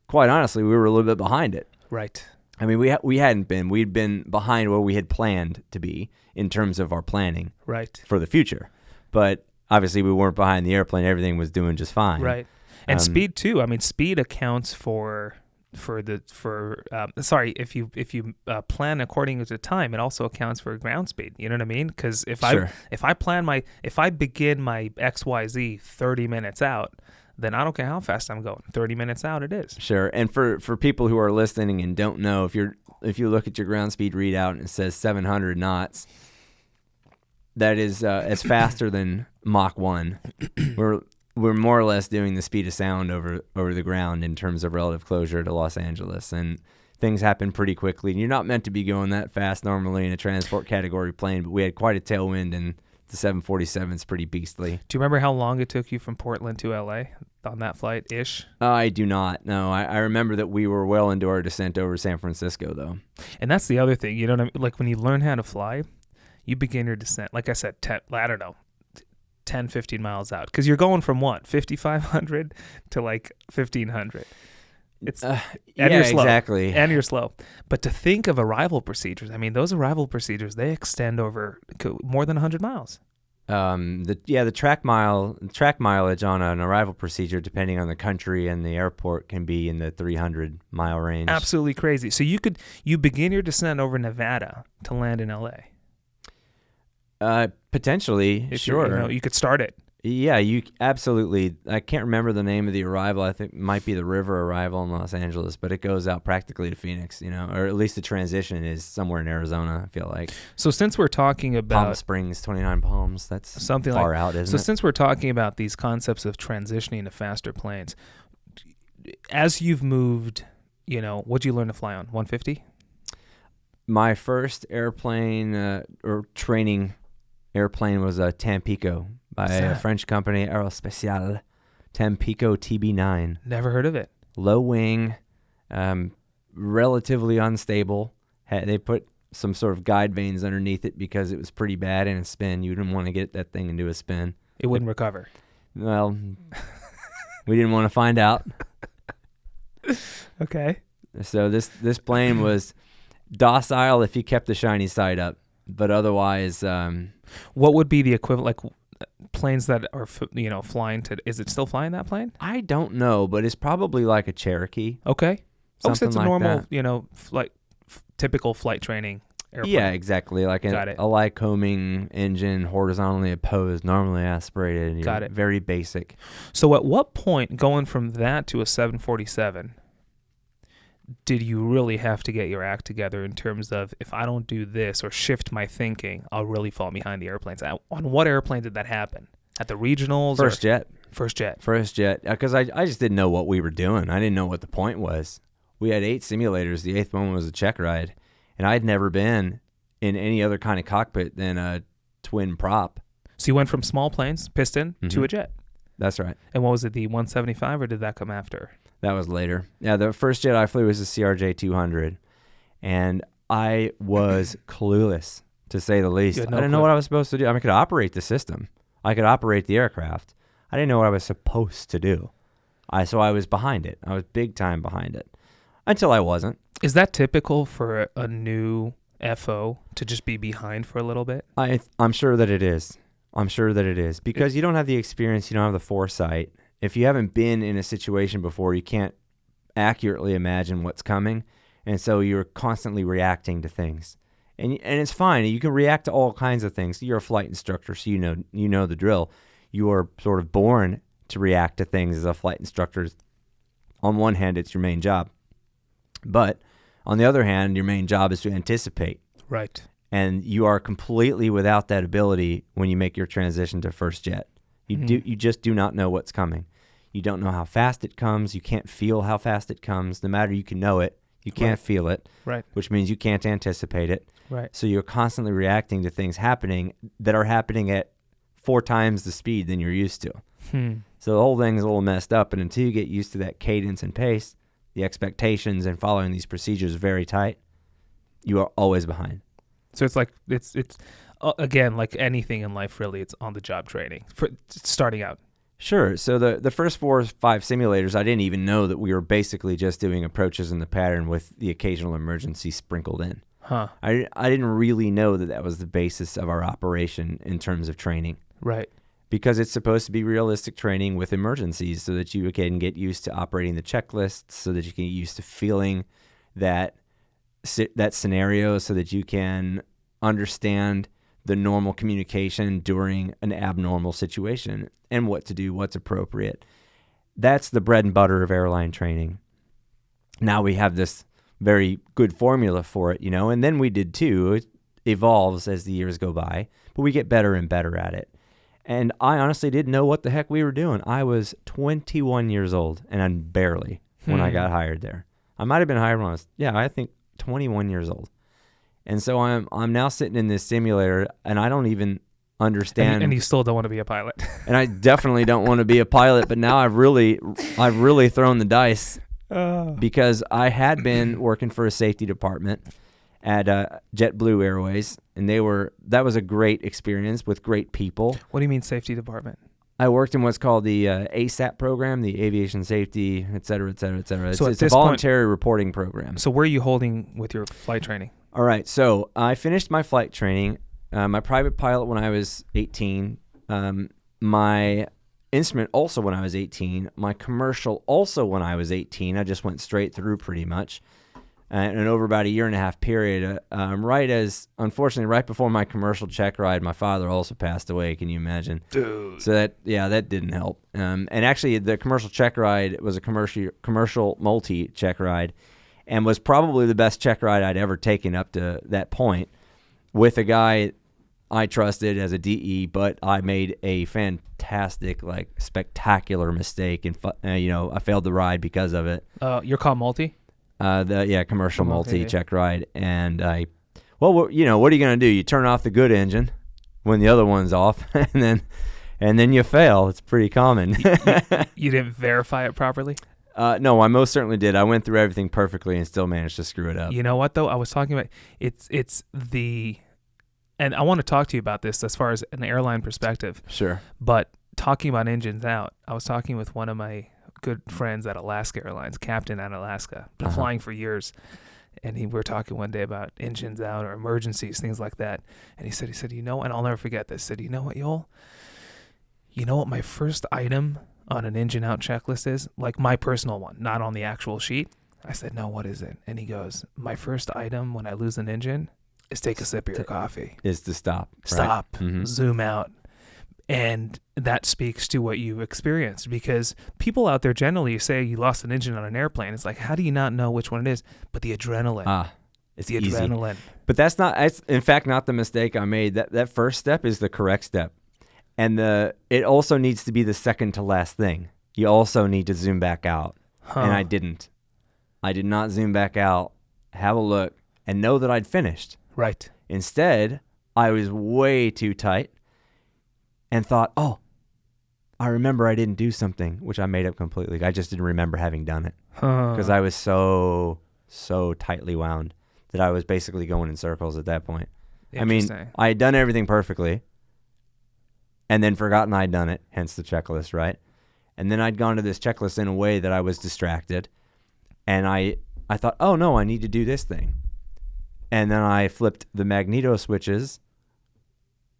quite honestly, we were a little bit behind it. Right. I mean, we hadn't been. We'd been behind where we had planned to be in terms of our planning for the future. But obviously we weren't behind the airplane. Everything was doing just fine. Right. And speed, too. I mean, speed accounts if you plan according to time, it also accounts for ground speed. You know what I mean? Because if I begin my XYZ 30 minutes out, then I don't care how fast I'm going. 30 minutes out, it is. Sure. And for people who are listening and don't know, if you look at your ground speed readout and it says 700 knots, that is it's faster than Mach 1. We're more or less doing the speed of sound over the ground in terms of relative closure to Los Angeles, and things happen pretty quickly. And you're not meant to be going that fast normally in a transport category plane, but we had quite a tailwind, and the 747 is pretty beastly. Do you remember how long it took you from Portland to LA on that flight-ish? I do not. No, I remember that we were well into our descent over San Francisco, though. And that's the other thing. You know what I mean? Like when you learn how to fly, you begin your descent. Like I said, 10, 15 miles out, because you're going from 5,500 to like 1,500. It's you're slow. Exactly. And you're slow. But to think of arrival procedures, I mean, those arrival procedures, they extend over more than 100 miles. The track mileage on an arrival procedure, depending on the country and the airport, can be in the 300-mile range. Absolutely crazy. So you begin your descent over Nevada to land in LA. Potentially, sure. You could start it. Yeah, you absolutely. I can't remember the name of the arrival. I think it might be the river arrival in Los Angeles, but it goes out practically to Phoenix, or at least the transition is somewhere in Arizona, I feel like. So since we're talking about Palm Springs, 29 Palms, that's something far out, isn't it? So since we're talking about these concepts of transitioning to faster planes, as you've moved, what'd you learn to fly on? 150? My first airplane or training airplane was a Tampico by a French company, Aerospatiale. Tampico TB9. Never heard of it. Low wing, relatively unstable. They put some sort of guide vanes underneath it because it was pretty bad in a spin. You didn't want to get that thing into a spin. It wouldn't recover. Well, we didn't want to find out. Okay. So this plane was docile if you kept the shiny side up. But otherwise, What would be the equivalent, like planes that are, flying to, is it still flying that plane? I don't know, but it's probably like a Cherokee. Okay. Oh, so Something it's a like normal, that. typical flight training airplane. Yeah, exactly. Like Got a it. Lycoming engine, horizontally opposed, normally aspirated. Got it. Very basic. So at what point, going from that to a 747, did you really have to get your act together in terms of, if I don't do this or shift my thinking, I'll really fall behind the airplanes? On what airplane did that happen? At the regionals? First jet. First jet. Because I just didn't know what we were doing. I didn't know what the point was. We had 8 simulators. The 8th one was a check ride. And I'd never been in any other kind of cockpit than a twin prop. So you went from small planes, piston, to a jet. That's right. And what was it, the 175, or did that come after? That was later. Yeah, the first jet I flew was the CRJ 200. And I was clueless, to say the least. You had no I didn't know clue. what I was supposed to do. I could operate the system. I could operate the aircraft. I didn't know what I was supposed to do. So I was behind it. I was big time behind it. Until I wasn't. Is that typical for a new FO to just be behind for a little bit? I'm sure that it is. Because you don't have the experience, you don't have the foresight. If you haven't been in a situation before, you can't accurately imagine what's coming, and so you're constantly reacting to things. And it's fine. You can react to all kinds of things. You're a flight instructor, so you know the drill. You are sort of born to react to things as a flight instructor. On one hand, it's your main job. But on the other hand, your main job is to anticipate. Right. And you are completely without that ability when you make your transition to first jet. You just do not know what's coming. You don't know how fast it comes. You can't feel how fast it comes. No matter you can know it, you can't feel it. Right. Which means you can't anticipate it. Right. So you're constantly reacting to things happening that are happening at 4 times the speed than you're used to. So the whole thing's a little messed up. And until you get used to that cadence and pace, the expectations and following these procedures very tight, you are always behind. So it's like, it's again, like anything in life, really, it's on the job training for starting out. Sure. So the first 4 or 5 simulators, I didn't even know that we were basically just doing approaches in the pattern with the occasional emergency sprinkled in. Huh. I didn't really know that was the basis of our operation in terms of training. Right. Because it's supposed to be realistic training with emergencies so that you can get used to operating the checklists, so that you can get used to feeling that scenario, so that you can understand the normal communication during an abnormal situation and what to do, what's appropriate. That's the bread and butter of airline training. Now we have this very good formula for it, and then we did too. It evolves as the years go by, but we get better and better at it. And I honestly didn't know what the heck we were doing. I was 21 years old, and I'm barely when I got hired there. I might have been hired when I was, I think 21 years old. And so I'm now sitting in this simulator, and I don't even understand. And you still don't want to be a pilot. And I definitely don't want to be a pilot, but now I've really thrown the dice because I had been working for a safety department at JetBlue Airways, and that was a great experience with great people. What do you mean safety department? I worked in what's called the ASAP program, the Aviation Safety, et cetera, et cetera, et cetera. So it's a voluntary reporting program. So where are you holding with your flight training? All right, so I finished my flight training, my private pilot when I was 18, my instrument also when I was 18, my commercial also when I was 18. I just went straight through pretty much. And over about a 1.5 year period, unfortunately, right before my commercial check ride, my father also passed away. Can you imagine? Dude. So that didn't help. And actually, the commercial check ride was a commercial multi-check ride, and was probably the best check ride I'd ever taken up to that point, with a guy I trusted as a DE, but I made a fantastic, spectacular mistake, and I failed the ride because of it. You're called multi? Commercial multi-check ride. And what are you going to do? You turn off the good engine when the other one's off, and then you fail. It's pretty common. You didn't verify it properly? No, I most certainly did. I went through everything perfectly and still managed to screw it up. You know what, though? I was talking about, and I want to talk to you about this as far as an airline perspective. Sure. But talking about engines out, I was talking with one of my good friends at Alaska Airlines, captain at Alaska, been flying for years. And we were talking one day about engines out or emergencies, things like that. And he said, you know, and I'll never forget this. He said, you know what, Yoel? You know what my first item on an engine out checklist is? Like my personal one, not on the actual sheet. I said, no, what is it? And he goes, my first item when I lose an engine is take a sip of your coffee. Is to stop. Stop, Right? Mm-hmm. Zoom out. And that speaks to what you've experienced, because people out there generally say you lost an engine on an airplane. It's like, how do you not know which one it is? But the adrenaline. It's the easy. adrenaline. But that's in fact, not the mistake I made. That first step is the correct step. And it also needs to be the second to last thing. You also need to zoom back out. And I didn't. I did not zoom back out, have a look, and know that I'd finished. Right. Instead, I was way too tight and thought, oh, I remember I didn't do something, which I made up completely. I just didn't remember having done it because I was so tightly wound that I was basically going in circles at that point. I mean, I had done everything perfectly and then forgotten I'd done it, hence the checklist, right? And then I'd gone to this checklist in a way that I was distracted, and I thought, oh, no, I need to do this thing. And then I flipped the magneto switches,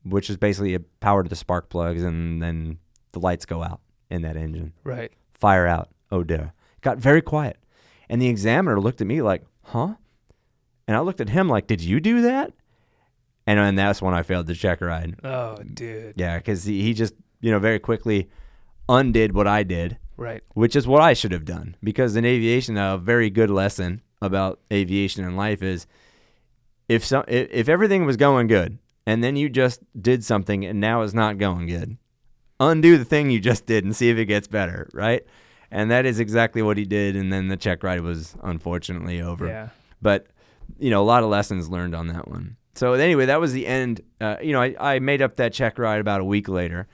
which is basically a power to the spark plugs, and then the lights go out in that engine. Right. Fire out. Oh, dear. Got very quiet. And the examiner looked at me like, huh? And I looked at him like, did you do that? And that's when I failed the check ride. Oh, dude. Yeah, because he just, very quickly undid what I did. Right. Which is what I should have done. Because in aviation, a very good lesson about aviation and life is if everything was going good, and then you just did something and now it's not going good, undo the thing you just did and see if it gets better, right? And that is exactly what he did, and then the check ride was unfortunately over. Yeah. But, a lot of lessons learned on that one. So anyway, that was the end. I made up that check ride about a week later,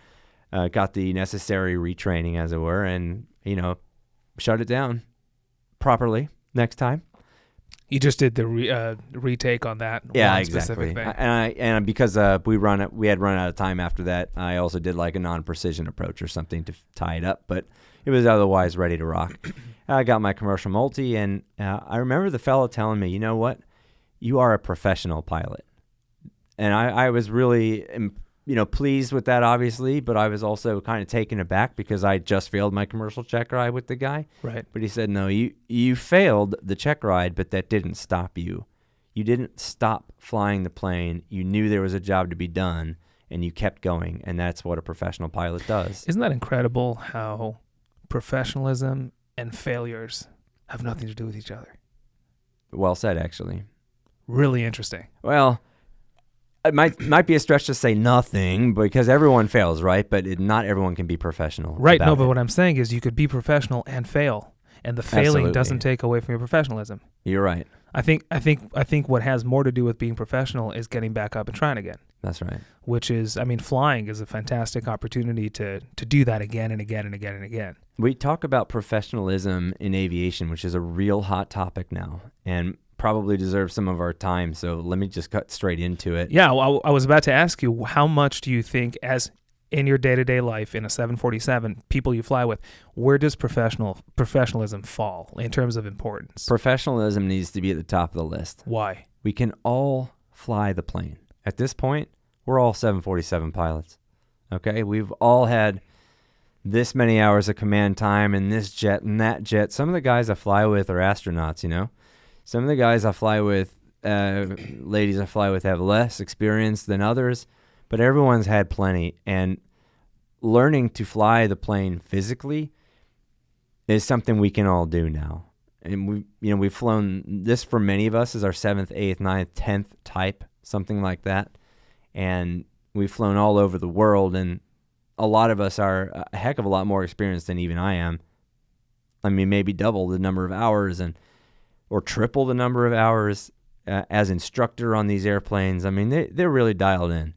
got the necessary retraining, as it were, and, shut it down properly next time. You just did the retake on that. Yeah, one exactly. Specific thing. And because we had run out of time after that, I also did like a non-precision approach or something to tie it up, but it was otherwise ready to rock. I got my commercial multi, and I remember the fellow telling me, you know what, you are a professional pilot. And I was really, pleased with that, obviously, but I was also kind of taken aback because I just failed my commercial check ride with the guy. Right. But he said, no, you failed the check ride, but that didn't stop you. You didn't stop flying the plane. You knew there was a job to be done, and you kept going, and that's what a professional pilot does. Isn't that incredible how professionalism and failures have nothing to do with each other? Well said, actually. Really interesting. Well, it might be a stretch to say nothing because everyone fails, right? But not everyone can be professional. Right. No, but what I'm saying is you could be professional and fail, and the failing Absolutely. doesn't take away from your professionalism. You're right. I think what has more to do with being professional is getting back up and trying again. That's right. Which is, flying is a fantastic opportunity to do that again and again and again and again. We talk about professionalism in aviation, which is a real hot topic now, and probably deserves some of our time. So let me just cut straight into it. Yeah, well, I was about to ask you, how much do you think, as in your day-to-day life in a 747, people you fly with, where does professionalism fall in terms of importance? Professionalism needs to be at the top of the list. Why? We can all fly the plane. At this point, we're all 747 pilots. Okay? We've all had this many hours of command time in this jet and that jet. Some of the guys I fly with are astronauts, Some of the guys I fly with, ladies I fly with, have less experience than others, but everyone's had plenty. And learning to fly the plane physically is something we can all do now. And we've flown, this for many of us is our 7th, 8th, 9th, 10th type, something like that. And we've flown all over the world, and a lot of us are a heck of a lot more experienced than even I am. Maybe double the number of hours or triple the number of hours as instructor on these airplanes. They're really dialed in.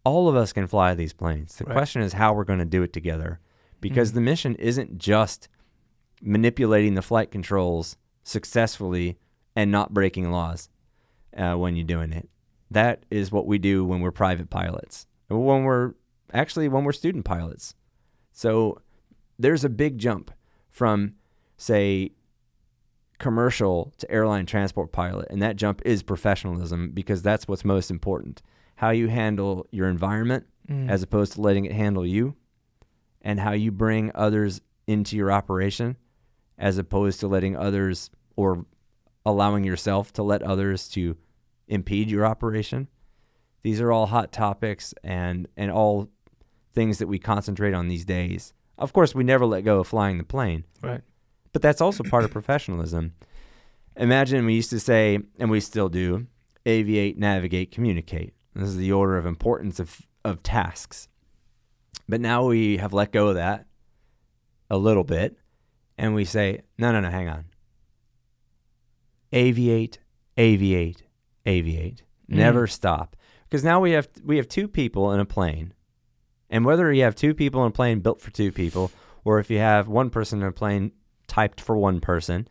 All of us can fly these planes. The question is how we're going to do it together, because the mission isn't just manipulating the flight controls successfully and not breaking laws when you're doing it. That is what we do when we're private pilots, when we're student pilots. So there's a big jump from, say, commercial to airline transport pilot, and that jump is professionalism, because that's what's most important. How you handle your environment as opposed to letting it handle you, and how you bring others into your operation as opposed to letting others or allowing yourself to let others to impede your operation. These are all hot topics and all things that we concentrate on these days. Of course, we never let go of flying the plane. Right. But that's also part of professionalism. Imagine we used to say, and we still do, aviate, navigate, communicate. This is the order of importance of tasks. But now we have let go of that a little bit, and we say, no, hang on. Aviate, aviate, aviate. Never stop. Because now we have two people in a plane. And whether you have two people in a plane built for two people, or if you have one person in a plane typed for one person,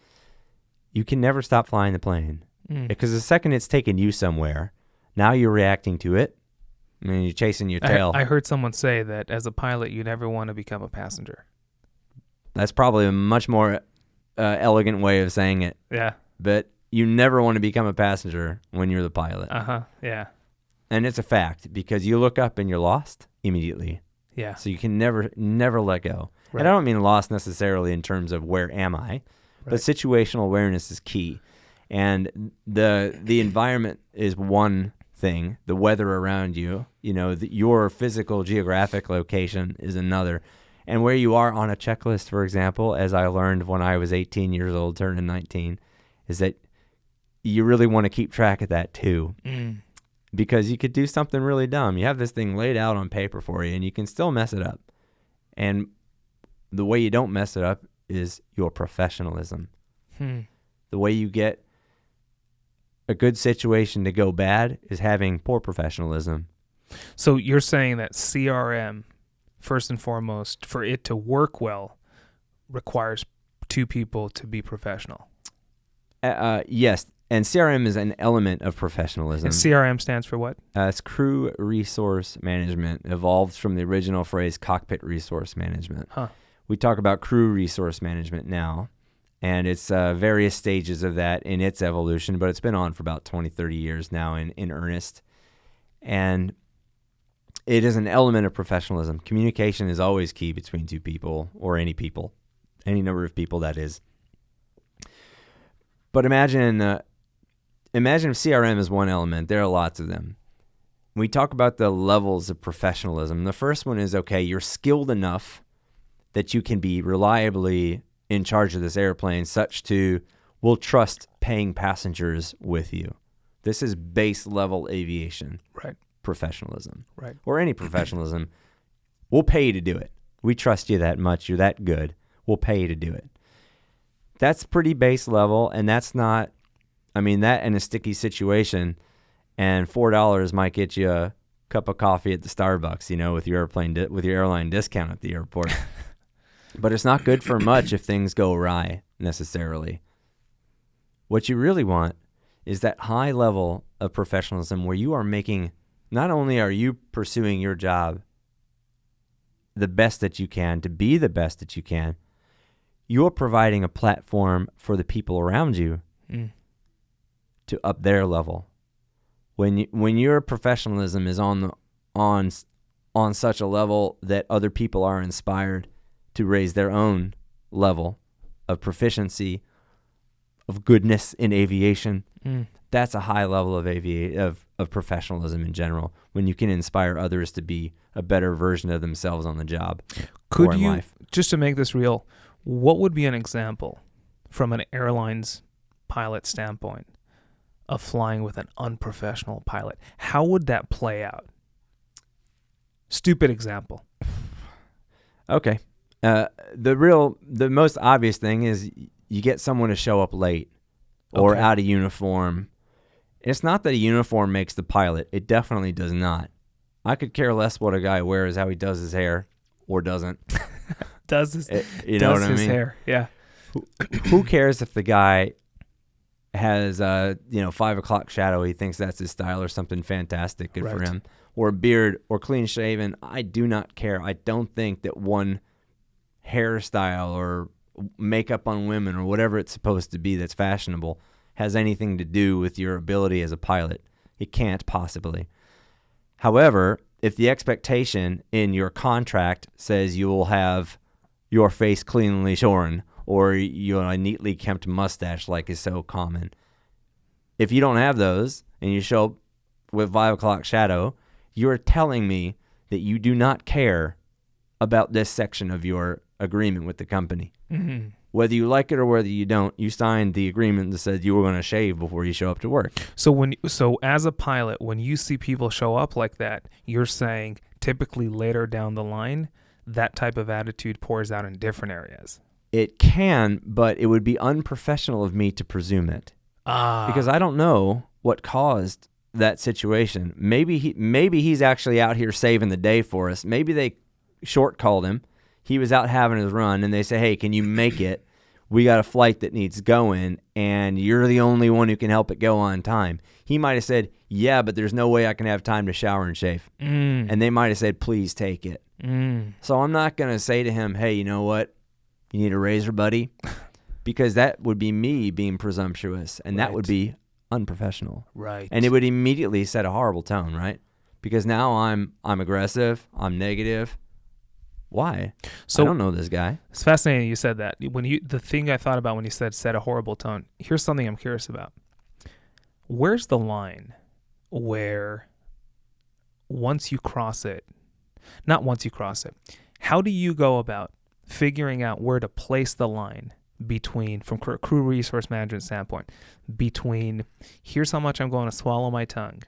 you can never stop flying the plane. Because the second it's taken you somewhere, now you're reacting to it. I mean, you're chasing your tail. I heard someone say that as a pilot, you never want to become a passenger. That's probably a much more elegant way of saying it. Yeah. But you never want to become a passenger when you're the pilot. Yeah. And it's a fact, because you look up and you're lost immediately. Yeah. So you can never let go. Right. And I don't mean lost necessarily in terms of where am I, but situational awareness is key. And the environment is one thing. The weather around you, your physical geographic location is another. And where you are on a checklist, for example, as I learned when I was 18 years old, turning 19, is that you really want to keep track of that too. Because you could do something really dumb. You have this thing laid out on paper for you, and you can still mess it up. And the way you don't mess it up is your professionalism. The way you get a good situation to go bad is having poor professionalism. So you're saying that CRM, first and foremost, for it to work well, requires two people to be professional. Yes. And CRM is an element of professionalism. And CRM stands for what? It's Crew Resource Management, evolved from the original phrase Cockpit Resource Management. We talk about Crew Resource Management now, and it's various stages of that in its evolution, but it's been on for about 20, 30 years now in earnest. And it is an element of professionalism. Communication is always key between two people, or any number of people, that is. But imagine if CRM is one element. There are lots of them. We talk about the levels of professionalism. The first one is, okay, you're skilled enough that you can be reliably in charge of this airplane, such to will trust paying passengers with you. This is base level aviation. Right. Professionalism. Right. Or any professionalism. We'll pay you to do it. We trust you that much. You're that good. We'll pay you to do it. That's pretty base level, and that's not, that in a sticky situation, and $4 might get you a cup of coffee at the Starbucks, with your airline discount at the airport. But it's not good for much if things go awry, necessarily. What you really want is that high level of professionalism where you are making, not only are you pursuing your job the best that you can, to be the best that you can, you're providing a platform for the people around you to up their level. When your professionalism is on such a level that other people are inspired to raise their own level of proficiency, of goodness in aviation, that's a high level of professionalism in general. When you can inspire others to be a better version of themselves on the job or in life. Just to make this real, what would be an example from an airline's pilot standpoint of flying with an unprofessional pilot? How would that play out? Stupid example. Okay. The most obvious thing is you get someone to show up late or out of uniform. It's not that a uniform makes the pilot. It definitely does not. I could care less what a guy wears, how he does his hair or doesn't. Does his hair, yeah. Who cares if the guy has 5 o'clock shadow, he thinks that's his style or something fantastic, good for him, or a beard or clean shaven? I do not care. I don't think that one hairstyle makeup on women or whatever it's supposed to be that's fashionable has anything to do with your ability as a pilot. It can't possibly. However, if the expectation in your contract says you will have your face cleanly shorn or a neatly kept mustache like is so common, if you don't have those and you show up with 5 o'clock shadow, you're telling me that you do not care about this section of your agreement with the company. Mm-hmm. Whether you like it or whether you don't, you signed the agreement that said you were going to shave before you show up to work. So as a pilot, when you see people show up like that, you're saying typically later down the line, that type of attitude pours out in different areas. It can, but it would be unprofessional of me to presume it. Because I don't know what caused that situation. Maybe he's actually out here saving the day for us. Maybe they short called him. He was out having his run, and they say, hey, can you make it? We got a flight that needs going, and you're the only one who can help it go on time. He might have said, yeah, but there's no way I can have time to shower and shave. And they might have said, please take it. So I'm not going to say to him, hey, you know what? You need a razor, buddy? Because that would be me being presumptuous, and that would be unprofessional. Right. And it would immediately set a horrible tone, right? Because now I'm aggressive, I'm negative. Why? So I don't know this guy. It's fascinating you said that. The thing I thought about when you said set a horrible tone, here's something I'm curious about. Where's the line where once you cross it, not once you cross it, how do you go about figuring out where to place the line between, from crew resource management standpoint, between here's how much I'm going to swallow my tongue,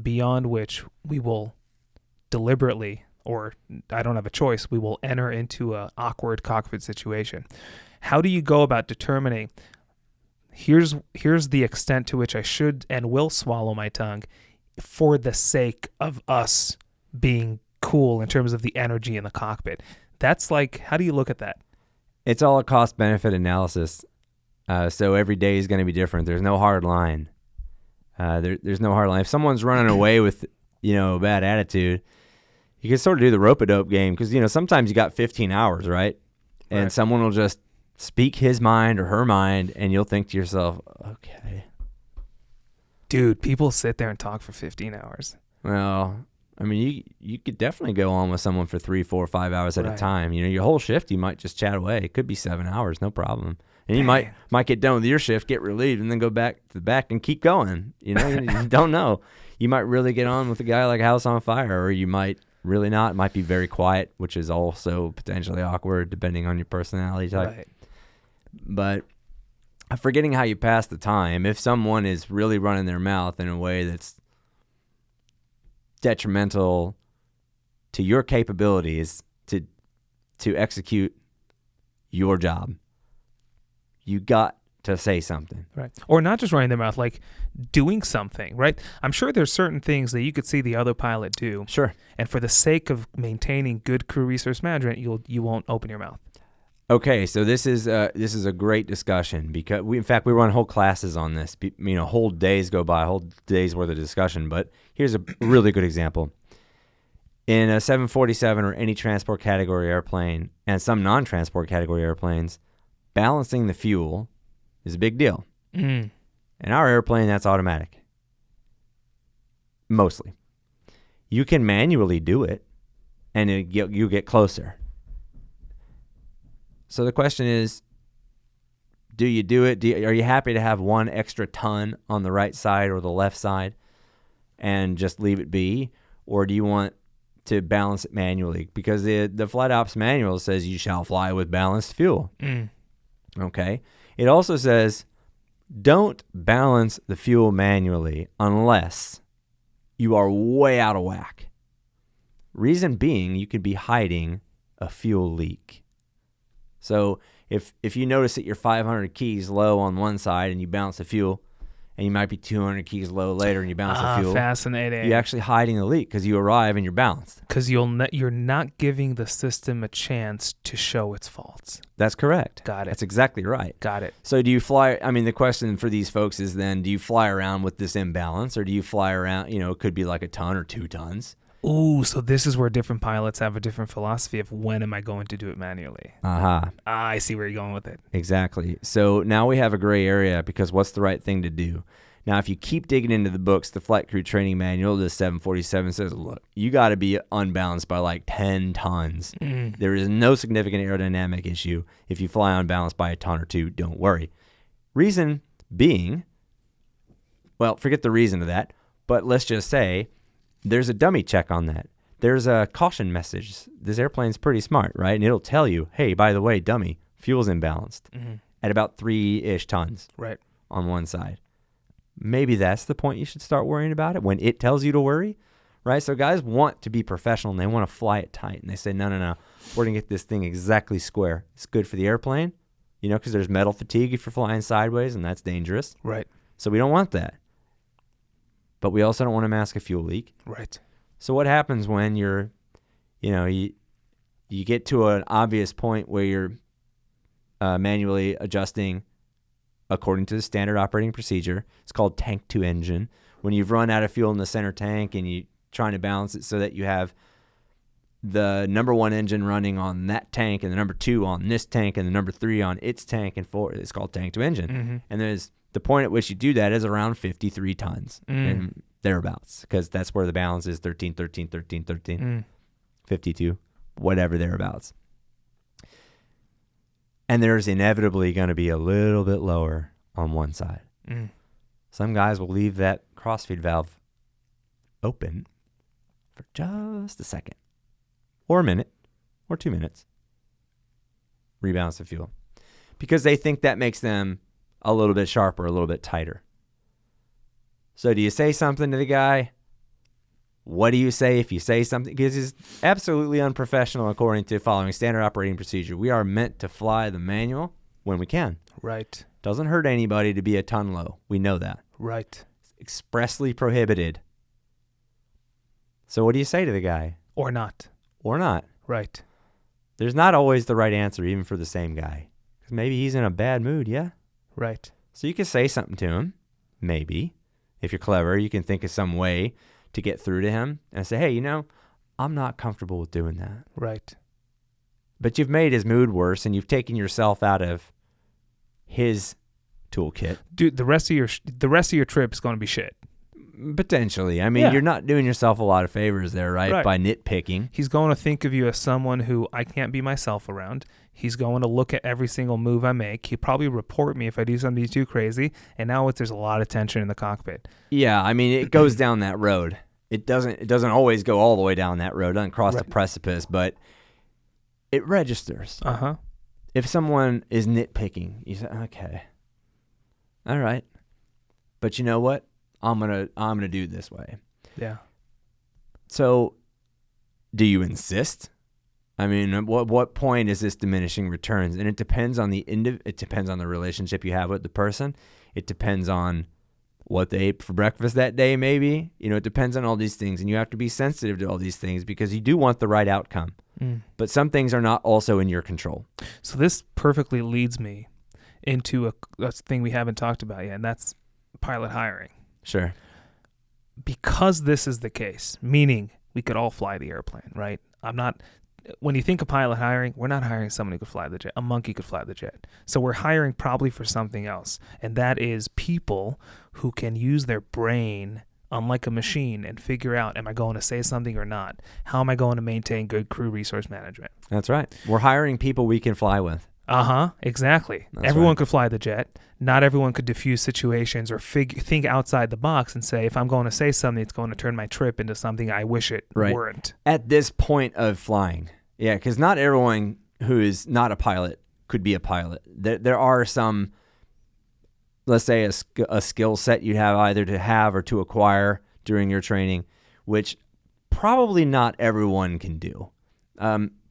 beyond which we will deliberately, or I don't have a choice, we will enter into an awkward cockpit situation. How do you go about determining here's the extent to which I should and will swallow my tongue for the sake of us being cool in terms of the energy in the cockpit? That's like, how do you look at that? It's all a cost-benefit analysis. So every day is going to be different. There's no hard line. There's no hard line. If someone's running away with, a bad attitude, you can sort of do the rope-a-dope game because, sometimes you got 15 hours, right? And someone will just speak his mind or her mind, and you'll think to yourself, okay. Dude, people sit there and talk for 15 hours. Well, I mean, you could definitely go on with someone for 3, 4, 5 hours at a time. Your whole shift, you might just chat away. It could be 7 hours, no problem. And you might get done with your shift, get relieved, and then go back to the back and keep going. You don't know. You might really get on with a guy like House on Fire, or you might really not. It might be very quiet, which is also potentially awkward depending on your personality type. Right. But forgetting how you pass the time, if someone is really running their mouth in a way that's detrimental to your capabilities to execute your job, you got to say something. Right. Or not just running their mouth, like doing something, right? I'm sure there's certain things that you could see the other pilot do. Sure. And for the sake of maintaining good crew resource management, you won't open your mouth. Okay, so this is a great discussion because we run whole classes on this. Whole days go by, whole days worth of discussion. But here's a really good example. In a 747 or any transport category airplane, and some non-transport category airplanes, balancing the fuel is a big deal. In our airplane, that's automatic. Mostly. You can manually do it, and you get closer. So the question is, do you do it? Are you happy to have one extra ton on the right side or the left side and just leave it be? Or do you want to balance it manually? Because the flight ops manual says you shall fly with balanced fuel. Okay. It also says don't balance the fuel manually unless you are way out of whack. Reason being, you could be hiding a fuel leak. So if you notice that you're 500 keys low on one side and you balance the fuel, and you might be 200 keys low later and you balance the fuel, fascinating. you're actually hiding the leak because you arrive and you're balanced. Because you're not giving the system a chance to show its faults. That's correct. Got it. That's exactly right. Got it. So do you fly? I mean, the question for these folks is then, do you fly around with this imbalance, or do you fly around? It could be like a ton or 2 tons. Ooh, so this is where different pilots have a different philosophy of when am I going to do it manually. I see where you're going with it. Exactly. So now we have a gray area because what's the right thing to do? Now, if you keep digging into the books, the Flight Crew Training Manual, the 747 says, look, you got to be unbalanced by like 10 tons. There is no significant aerodynamic issue. If you fly unbalanced by a ton or two, don't worry. Reason being, well, forget the reason of that, but let's just say there's a dummy check on that. There's a caution message. This airplane's pretty smart, right? And it'll tell you, hey, by the way, dummy, fuel's imbalanced at about 3-ish tons on one side. Maybe that's the point you should start worrying about it, when it tells you to worry, right? So guys want to be professional, and they want to fly it tight. And they say, no, we're going to get this thing exactly square. It's good for the airplane, because there's metal fatigue if you're flying sideways, and that's dangerous. Right. So we don't want that. But we also don't want to mask a fuel leak. Right. So what happens when you're, you get to an obvious point where you're manually adjusting according to the standard operating procedure? It's called tank to engine. When you've run out of fuel in the center tank and you're trying to balance it so that you have the number 1 engine running on that tank and the number 2 on this tank and the number 3 on its tank and 4, it's called tank to engine. And there's the point at which you do that is around 53 tons and thereabouts, because that's where the balance is 13, 52, whatever thereabouts. And there's inevitably going to be a little bit lower on one side. Some guys will leave that crossfeed valve open for just a second or a minute or 2 minutes. Rebalance the fuel because they think that makes them a little bit sharper, a little bit tighter. So do you say something to the guy? What do you say if you say something? Because it's absolutely unprofessional according to following standard operating procedure. We are meant to fly the manual when we can. Right. Doesn't hurt anybody to be a ton low. We know that. Right. It's expressly prohibited. So what do you say to the guy? Or not. Or not. Right. There's not always the right answer, even for the same guy. Because maybe he's in a bad mood, yeah? Right. So you can say something to him, maybe. If you're clever, you can think of some way to get through to him and say, hey, I'm not comfortable with doing that. Right. But you've made his mood worse and you've taken yourself out of his toolkit. Dude, the rest of your trip is going to be shit. Potentially. I mean, You're not doing yourself a lot of favors there, right? By nitpicking. He's going to think of you as someone who I can't be myself around. He's going to look at every single move I make. He'll probably report me if I do something too crazy. And now there's a lot of tension in the cockpit. Yeah, I mean, it goes down that road. It doesn't always go all the way down that road. It doesn't cross the precipice, but it registers. If someone is nitpicking, you say, okay, all right. But you know what? I'm gonna do it this way. Yeah. So, do you insist? I mean, what point is this diminishing returns? And it depends on it depends on the relationship you have with the person. It depends on what they ate for breakfast that day, maybe. It depends on all these things, and you have to be sensitive to all these things because you do want the right outcome. But some things are not also in your control. So this perfectly leads me into a thing we haven't talked about yet, and that's pilot hiring. Sure. Because this is the case, meaning we could all fly the airplane, right? When you think of pilot hiring, we're not hiring someone who could fly the jet. A monkey could fly the jet. So we're hiring probably for something else. And that is people who can use their brain unlike a machine and figure out, am I going to say something or not? How am I going to maintain good crew resource management? That's right. We're hiring people we can fly with. Exactly. Everyone could fly the jet. Not everyone could diffuse situations or think outside the box and say, if I'm going to say something, it's going to turn my trip into something I wish it weren't. At this point of flying. Yeah, because not everyone who is not a pilot could be a pilot. There are some, let's say, a skill set you have either to have or to acquire during your training, which probably not everyone can do.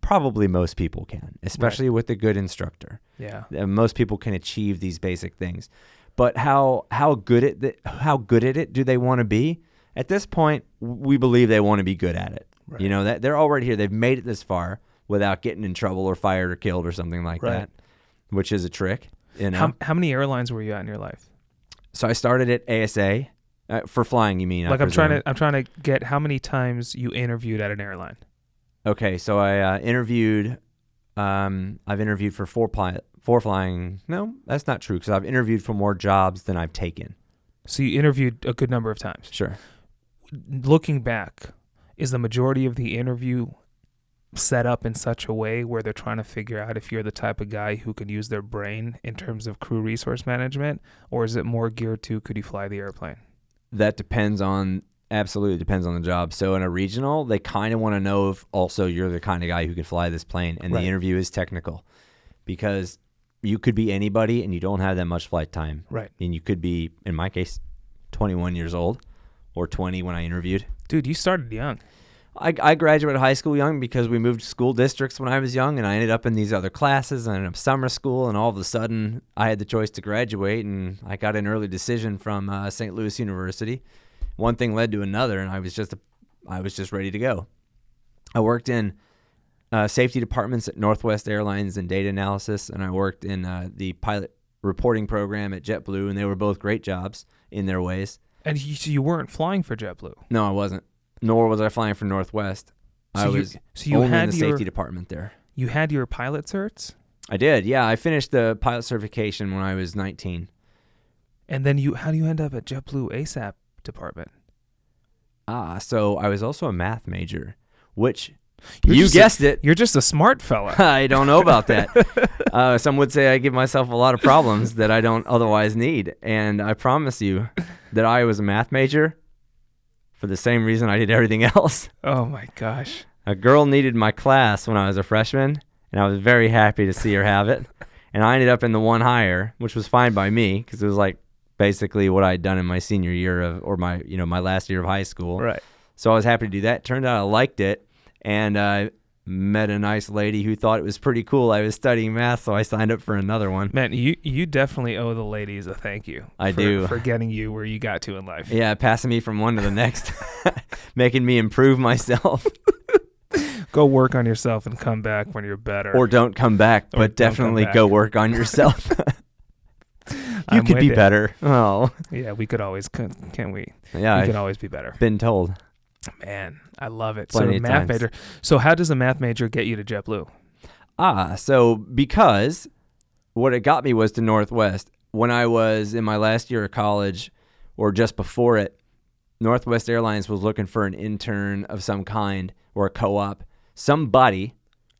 Probably most people can, especially with a good instructor. Yeah, most people can achieve these basic things, but how good at it do they want to be? At this point, we believe they want to be good at it. Right. That they're already here. They've made it this far without getting in trouble or fired or killed or something like that, which is a trick. How many airlines were you at in your life? So I started at ASA, For flying, you mean? Like I'm trying to get how many times you interviewed at an airline. Okay, so I interviewed. I've interviewed for four flying. No, that's not true because I've interviewed for more jobs than I've taken. So you interviewed a good number of times. Sure. Looking back, is the majority of the interview set up in such a way where they're trying to figure out if you're the type of guy who can use their brain in terms of crew resource management, or is it more geared to could you fly the airplane? That absolutely depends on the job. So in a regional, they kind of want to know if also you're the kind of guy who can fly this plane, and Right. the interview is technical because you could be anybody and you don't have that much flight time. Right. And you could be, in my case, 21 years old or 20 when I interviewed. Dude, you started young. I graduated high school young because we moved to school districts when I was young, and I ended up in these other classes and I ended up summer school, and all of a sudden I had the choice to graduate, and I got an early decision from St. Louis University. One thing led to another, and I was just ready to go. I worked in safety departments at Northwest Airlines and data analysis, and I worked in the pilot reporting program at Jetblue, and they were both great jobs in their ways. And you weren't flying for JetBlue. No, I wasn't. Nor was I flying for Northwest. I was only in the safety department there. You had your pilot certs? I did, yeah. I finished the pilot certification when I was 19. And then how do you end up at JetBlue ASAP department? So I was also a math major, which you guessed it. You're just a smart fella. I don't know about that. Some would say I give myself a lot of problems that I don't otherwise need. And I promise you that I was a math major for the same reason I did everything else. Oh my gosh. A girl needed my class when I was a freshman, and I was very happy to see her have it. And I ended up in the one higher, which was fine by me because it was like basically what I'd done in my senior year my last year of high school. Right. So I was happy to do that. Turned out I liked it, and I met a nice lady who thought it was pretty cool. I was studying math, so I signed up for another one. Man, you definitely owe the ladies a thank you. I do. For getting you where you got to in life. Yeah, passing me from one to the next, making me improve myself. Go work on yourself and come back when you're better. Or don't come back, but definitely go work on yourself. You could be better. Oh. Yeah, we could always, can't we? Yeah. We can always be better. Been told. Man, I love it. Plenty so of math times. major. So how does a math major get you to JetBlue? So because what it got me was to Northwest. When I was in my last year of college, or just before it, Northwest Airlines was looking for an intern of some kind or a co-op, somebody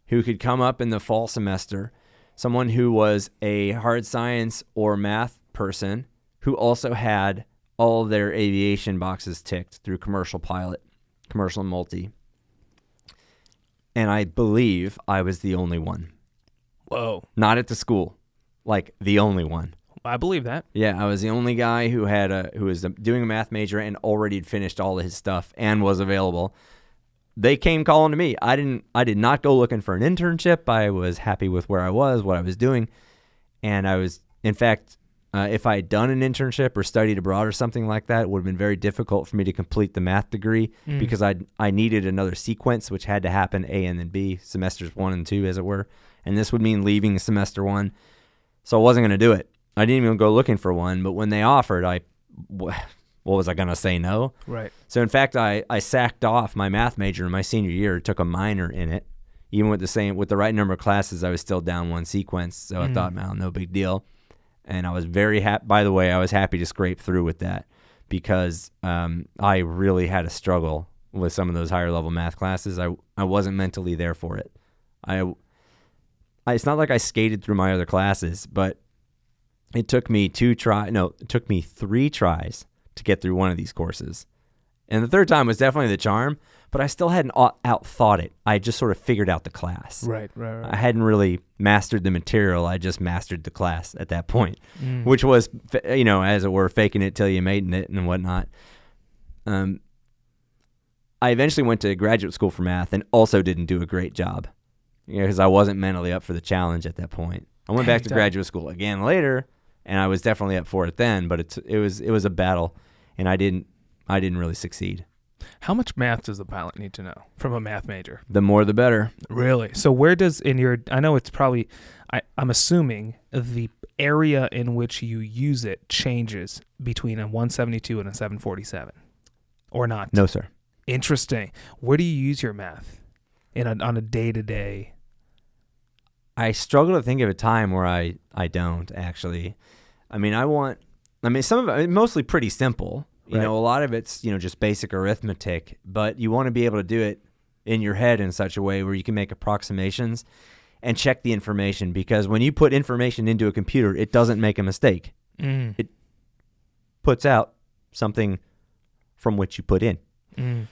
who could come up in the fall semester, someone who was a hard science or math person who also had all of their aviation boxes ticked through commercial pilot, commercial and multi. And I believe I was the only one. Whoa. Not at the school, like the only one. I believe that. Yeah, I was the only guy who was doing a math major and already had finished all of his stuff and was available. They came calling to me. I did not go looking for an internship. I was happy with where I was, what I was doing. And I was, in fact, if I had done an internship or studied abroad or something like that, it would have been very difficult for me to complete the math degree because I needed another sequence, which had to happen A and then B, semesters 1 and 2, as it were. And this would mean leaving semester 1. So I wasn't going to do it. I didn't even go looking for one. But when they offered, what was I going to say no? Right. So, in fact, I sacked off my math major in my senior year, took a minor in it. Even with the right number of classes, I was still down one sequence. So I thought, man, no big deal. And I was very happy. By the way, I was happy to scrape through with that because I really had a struggle with some of those higher level math classes. I wasn't mentally there for it. It's not like I skated through my other classes, but it took me 3 tries to get through one of these courses. And the third time was definitely the charm, but I still hadn't out-thought it. I just sort of figured out the class. Right. I hadn't really mastered the material. I just mastered the class at that point, which was, as it were, faking it till you made it and whatnot. I eventually went to graduate school for math and also didn't do a great job because I wasn't mentally up for the challenge at that point. I went back to graduate school again later, and I was definitely up for it then, but it was a battle, and I didn't really succeed. How much math does a pilot need to know from a math major? The more the better. Really? So where does I know it's probably, I'm assuming the area in which you use it changes between a 172 and a 747, or not? No, sir. Interesting. Where do you use your math on a day-to-day? I struggle to think of a time where I don't actually. Some of it mostly pretty simple. You Right. know, a lot of it's, just basic arithmetic, but you want to be able to do it in your head in such a way where you can make approximations and check the information, because when you put information into a computer, it doesn't make a mistake. It puts out something from which you put in.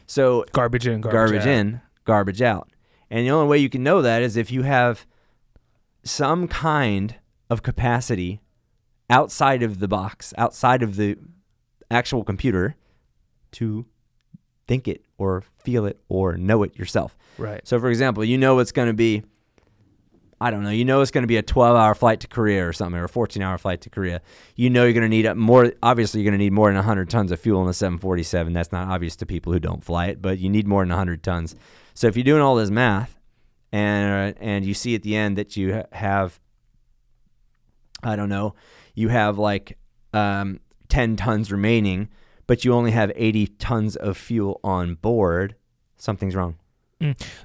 So Garbage in, garbage out. in, garbage out. And the only way you can know that is if you have some kind of capacity outside of the box, outside of the actual computer, to think it or feel it or know it yourself. Right. So, for example, it's going to be, it's going to be a 12-hour flight to Korea or something, or a 14-hour flight to Korea. You're going to need obviously you're going to need more than 100 tons of fuel in a 747. That's not obvious to people who don't fly it, but you need more than 100 tons. So if you're doing all this math and you see at the end that you have, you have like 10 tons remaining, but you only have 80 tons of fuel on board, something's wrong.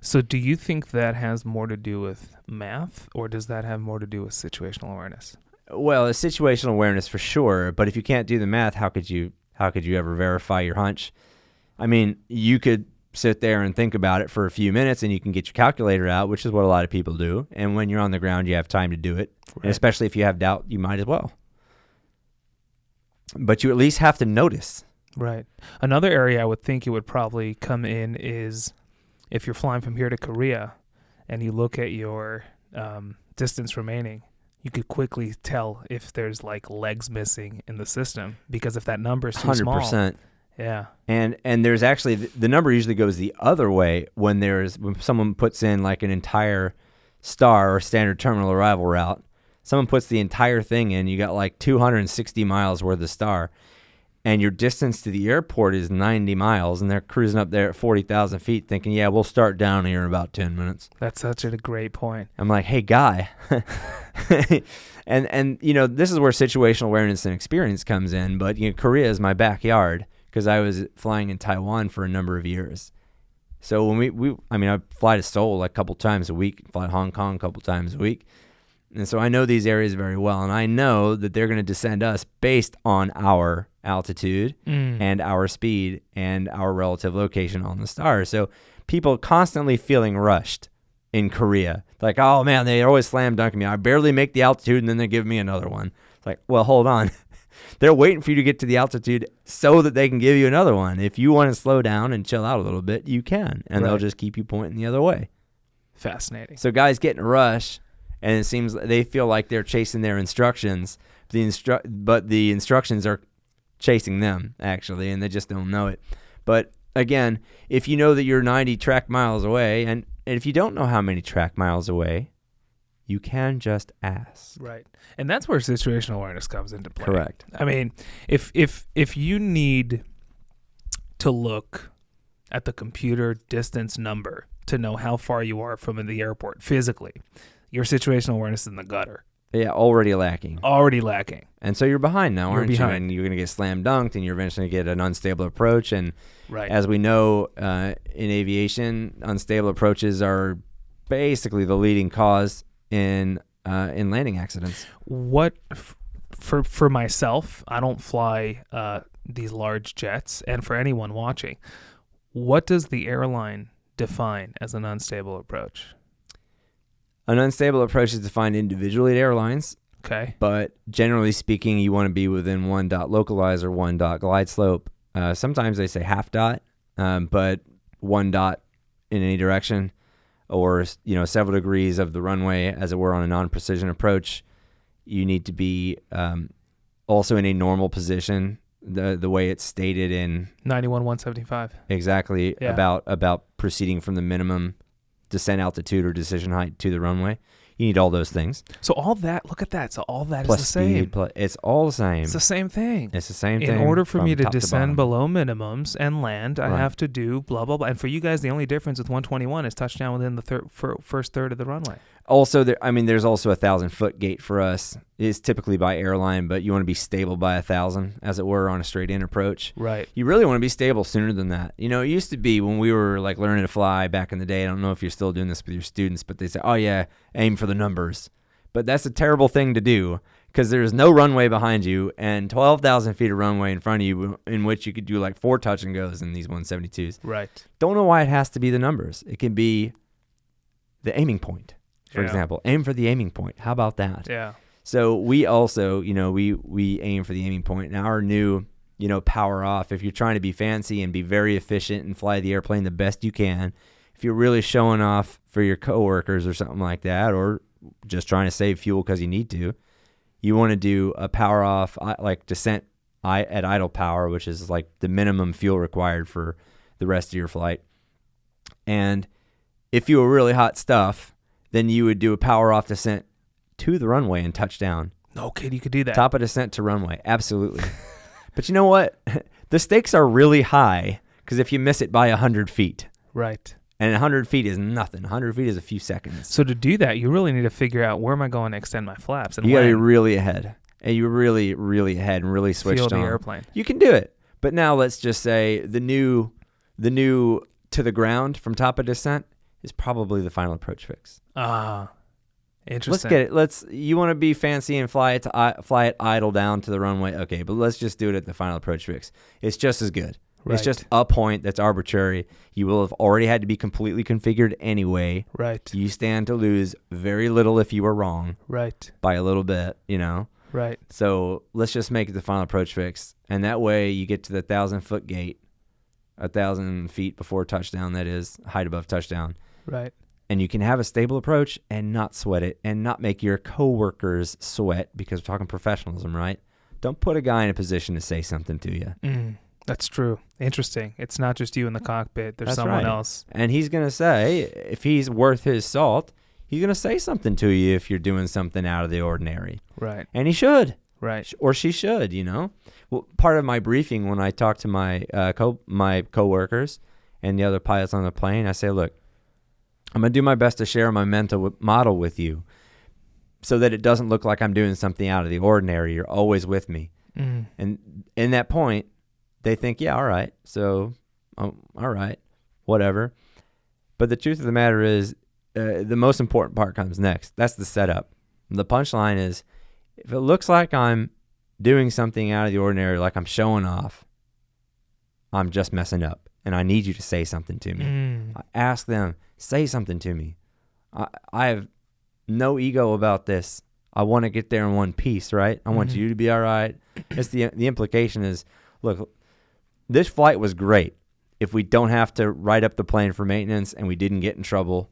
So do you think that has more to do with math, or does that have more to do with situational awareness? Well, it's situational awareness for sure, but if you can't do the math, how could you ever verify your hunch? I mean, you could sit there and think about it for a few minutes and you can get your calculator out, which is what a lot of people do. And when you're on the ground, you have time to do it. Right. And especially if you have doubt, you might as well. But you at least have to notice. Right. Another area I would think it would probably come in is if you're flying from here to Korea and you look at your distance remaining, you could quickly tell if there's like legs missing in the system, because if that number is too 100%. small. Yeah. And there's actually, the number usually goes the other way when someone puts in like an entire star or standard terminal arrival route. Someone puts the entire thing in, you got like 260 miles worth of star, and your distance to the airport is 90 miles, and they're cruising up there at 40,000 feet thinking, yeah, we'll start down here in about 10 minutes. That's such a great point. I'm like, hey, guy. and this is where situational awareness and experience comes in, but Korea is my backyard because I was flying in Taiwan for a number of years. So when I fly to Seoul a couple times a week, fly to Hong Kong a couple times a week. And so I know these areas very well, and I know that they're going to descend us based on our altitude and our speed and our relative location on the stars. So people constantly feeling rushed in Korea. Like, oh man, they always slam dunking me. I barely make the altitude, and then they give me another one. It's like, well, hold on. They're waiting for you to get to the altitude so that they can give you another one. If you want to slow down and chill out a little bit, you can, and they'll just keep you pointing the other way. Fascinating. So guys get in a rush, and it seems they feel like they're chasing their instructions, but the instructions are chasing them, actually, and they just don't know it. But again, if you know that you're 90 track miles away, and if you don't know how many track miles away, you can just ask. Right. And that's where situational awareness comes into play. Correct. I mean, if you need to look at the computer distance number to know how far you are from the airport physically, your situational awareness is in the gutter. Yeah, already lacking. And so you're behind now, aren't you? And you're going to get slam dunked, and you're eventually going to get an unstable approach. And as we know, in aviation, unstable approaches are basically the leading cause in landing accidents. What for myself, I don't fly these large jets, and for anyone watching, what does the airline define as an unstable approach? An unstable approach is defined individually at airlines. Okay. But generally speaking, you want to be within 1 dot localize or 1 dot glide slope. Sometimes they say half dot, but 1 dot in any direction, or several degrees of the runway, as it were, on a non-precision approach. You need to be also in a normal position, the way it's stated in 91-175. Exactly. Yeah. About proceeding from the minimum descent altitude or decision height to the runway. You need all those things. So all that, look at that. So all that plus is the same. It's all the same. It's the same thing. It's the same thing. In order for me to descend below minimums and land, I have to do blah, blah, blah. And for you guys, the only difference with 121 is touchdown within the first third of the runway. Also, there's also 1,000-foot gate for us. is typically by airline, but you want to be stable by 1,000, as it were, on a straight in approach. Right. You really want to be stable sooner than that. You know, it used to be when we were like learning to fly back in the day. I don't know if you're still doing this with your students, but they say, oh yeah, aim for the numbers. But that's a terrible thing to do because there's no runway behind you and 12,000 feet of runway in front of you in which you could do like 4 touch and goes in these 172s. Right. Don't know why it has to be the numbers. It can be the aiming point, for example. Aim for the aiming point. How about that? Yeah. So we also, you know, we aim for the aiming point. Now our new, you know, power off, if you're trying to be fancy and be very efficient and fly the airplane the best you can, if you're really showing off for your coworkers or something like that, or just trying to save fuel because you need to, you want to do a power off, like descent at idle power, which is like the minimum fuel required for the rest of your flight. And if you were really hot stuff, then you would do a power off descent to the runway and touchdown. No kid, you could do that. Top of descent to runway. Absolutely. But you know what? The stakes are really high because if you miss it by 100 feet. Right. And 100 feet is nothing. 100 feet is a few seconds. So to do that, you really need to figure out where am I going to extend my flaps and you got to be when. really ahead. And you're really, really ahead and really switched Feel on. the airplane. You can do it. But now let's just say the new to the ground from top of descent is probably the final approach fix. Interesting. Let's get it. You want to be fancy and fly it idle down to the runway. Okay, but let's just do it at the final approach fix. It's just as good. Right. It's just a point that's arbitrary. You will have already had to be completely configured anyway. Right. You stand to lose very little if you were wrong. Right. By a little bit, you know. Right. So let's just make it the final approach fix, and that way you get to the 1,000-foot gate, 1,000 feet before touchdown. That is height above touchdown. Right. And you can have a stable approach and not sweat it and not make your coworkers sweat because we're talking professionalism, right? Don't put a guy in a position to say something to you. That's true. Interesting. It's not just you in the cockpit. There's someone else. And he's going to say, if he's worth his salt, he's going to say something to you if you're doing something out of the ordinary. Right. And he should. Right. Or she should, you know. Well, part of my briefing when I talk to my my coworkers and the other pilots on the plane, I say, look, I'm going to do my best to share my mental model with you so that it doesn't look like I'm doing something out of the ordinary. You're always with me. And in that point, they think, yeah, all right. So, all right, whatever. But the truth of the matter is the most important part comes next. That's the setup. The punchline is if it looks like I'm doing something out of the ordinary, like I'm showing off, I'm just messing up. And I need you to say something to me. I ask them, say something to me. I have no ego about this. I want to get there in one piece, right? I want you to be all right. It's the implication is, look, this flight was great. If we don't have to write up the plane for maintenance and we didn't get in trouble,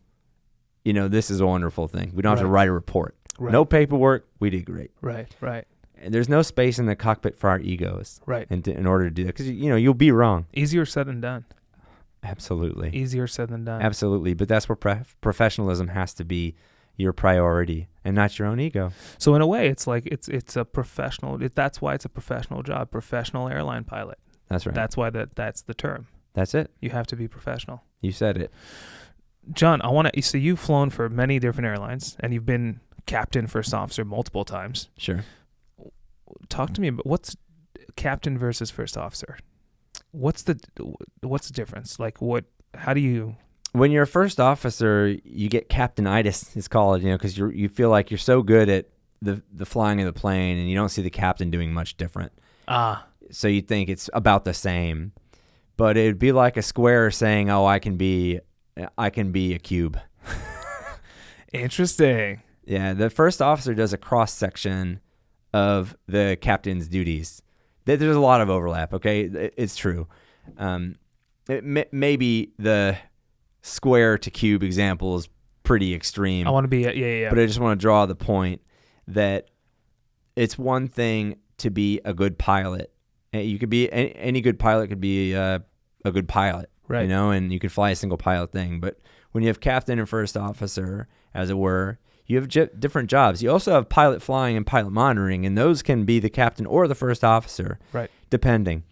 you know, this is a wonderful thing. We don't have to write a report. Right. No paperwork. We did great. Right. And there's no space in the cockpit for our egos. Right. In order to do that. Because, you know, you'll be wrong. Easier said than done. Absolutely. Easier said than done. Absolutely. But that's where professionalism has to be your priority and not your own ego. So in a way, it's like it's a professional. That's why it's a professional job, professional airline pilot. That's right. That's why that's the term. That's it. You have to be professional. You said it. John, I want to. So you've flown for many different airlines, and you've been captain, first officer multiple times. Sure. Talk to me about what's captain versus first officer. What's the difference? Like what? How do you? When you're a first officer, you get captainitis, it's called, you know, because you feel like you're so good at the flying of the plane, and you don't see the captain doing much different. So you think it's about the same, but it'd be like a square saying, "Oh, I can be a cube." Interesting. Yeah, the first officer does a cross section of the captain's duties. There's a lot of overlap. Okay, it's true. Maybe the square to cube example is pretty extreme. I want to be yeah. But I just want to draw the point that it's one thing to be a good pilot. You could be any good pilot could be a good pilot, right? You know, and you could fly a single pilot thing. But when you have captain and first officer, as it were, you have different jobs. You also have pilot flying and pilot monitoring, and those can be the captain or the first officer, right? Depending.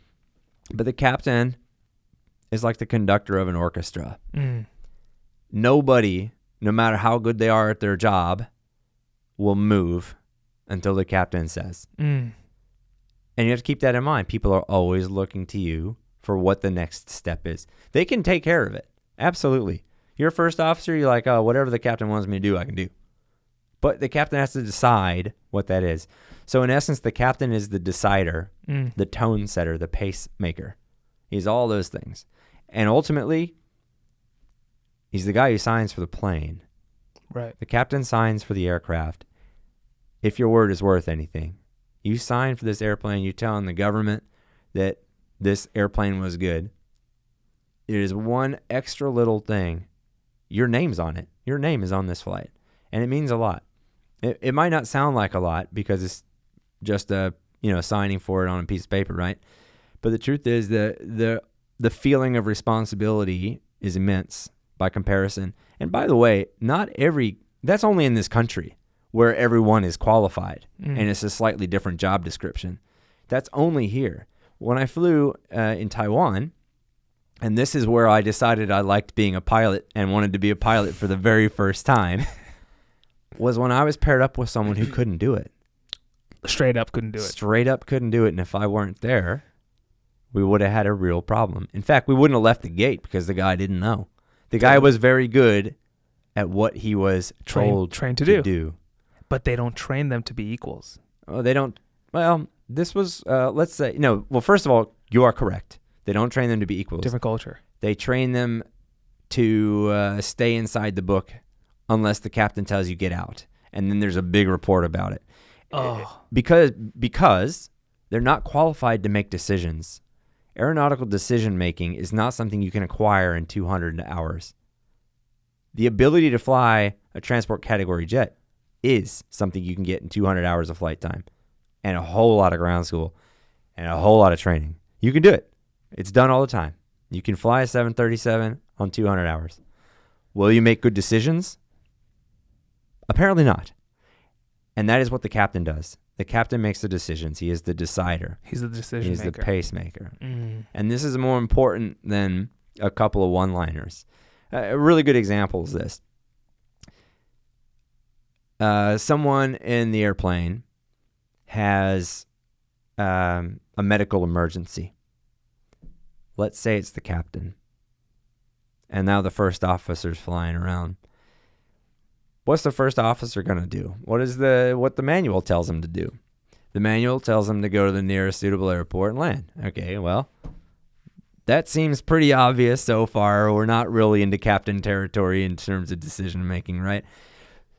But the captain is like the conductor of an orchestra. Nobody, no matter how good they are at their job, will move until the captain says. Mm. And you have to keep that in mind. People are always looking to you for what the next step is. They can take care of it. Absolutely. You're a first officer, you're like, oh, whatever the captain wants me to do, I can do. But the captain has to decide what that is. So in essence, the captain is the decider, the tone setter, the pacemaker. He's all those things. And ultimately, he's the guy who signs for the plane. Right. The captain signs for the aircraft. If your word is worth anything, you sign for this airplane, you're telling the government that this airplane was good. It is one extra little thing. Your name's on it. Your name is on this flight. And it means a lot. It might not sound like a lot because it's just signing for it on a piece of paper, right? But the truth is the feeling of responsibility is immense by comparison. And by the way, that's only in this country where everyone is qualified and it's a slightly different job description. That's only here. When I flew in Taiwan, and this is where I decided I liked being a pilot and wanted to be a pilot for the very first time, was when I was paired up with someone who couldn't do it. Straight up couldn't do it. Straight up couldn't do it. And if I weren't there, we would have had a real problem. In fact, we wouldn't have left the gate because the guy didn't know. The guy was very good at what he was trained to do. But they don't train them to be equals. Oh, they don't. Well, this was, let's say, no. Well, first of all, you are correct. They don't train them to be equals. Different culture. They train them to stay inside the book unless the captain tells you get out. And then there's a big report about it. Oh. Because they're not qualified to make decisions. Aeronautical decision making is not something you can acquire in 200 hours. The ability to fly a transport category jet is something you can get in 200 hours of flight time and a whole lot of ground school and a whole lot of training. You can do it. It's done all the time. You can fly a 737 on 200 hours. Will you make good decisions? Apparently not. And that is what the captain does. The captain makes the decisions. He is the decider. He's the decision maker. He's the pacemaker. And this is more important than a couple of one-liners. A really good example is this. Someone in the airplane has a medical emergency. Let's say it's the captain. And now the first officer's flying around. What's the first officer going to do? What the manual tells him to do? The manual tells him to go to the nearest suitable airport and land. Okay, well, that seems pretty obvious so far. We're not really into captain territory in terms of decision making, right?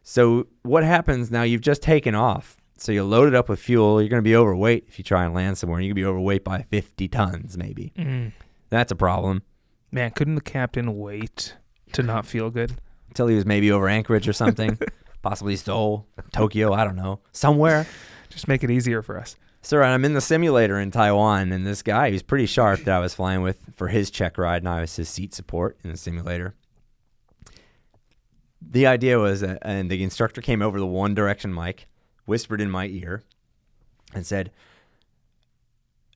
So what happens now? You've just taken off. So you load it up with fuel. You're going to be overweight if you try and land somewhere. You're going to be overweight by 50 tons maybe. That's a problem. Man, couldn't the captain wait to not feel good? Until he was maybe over Anchorage or something. Possibly Seoul, Tokyo, I don't know. Somewhere. Just make it easier for us. So I'm in the simulator in Taiwan, and this guy, who's pretty sharp that I was flying with for his check ride, and I was his seat support in the simulator. The idea was, and the instructor came over the one direction mic, whispered in my ear, and said,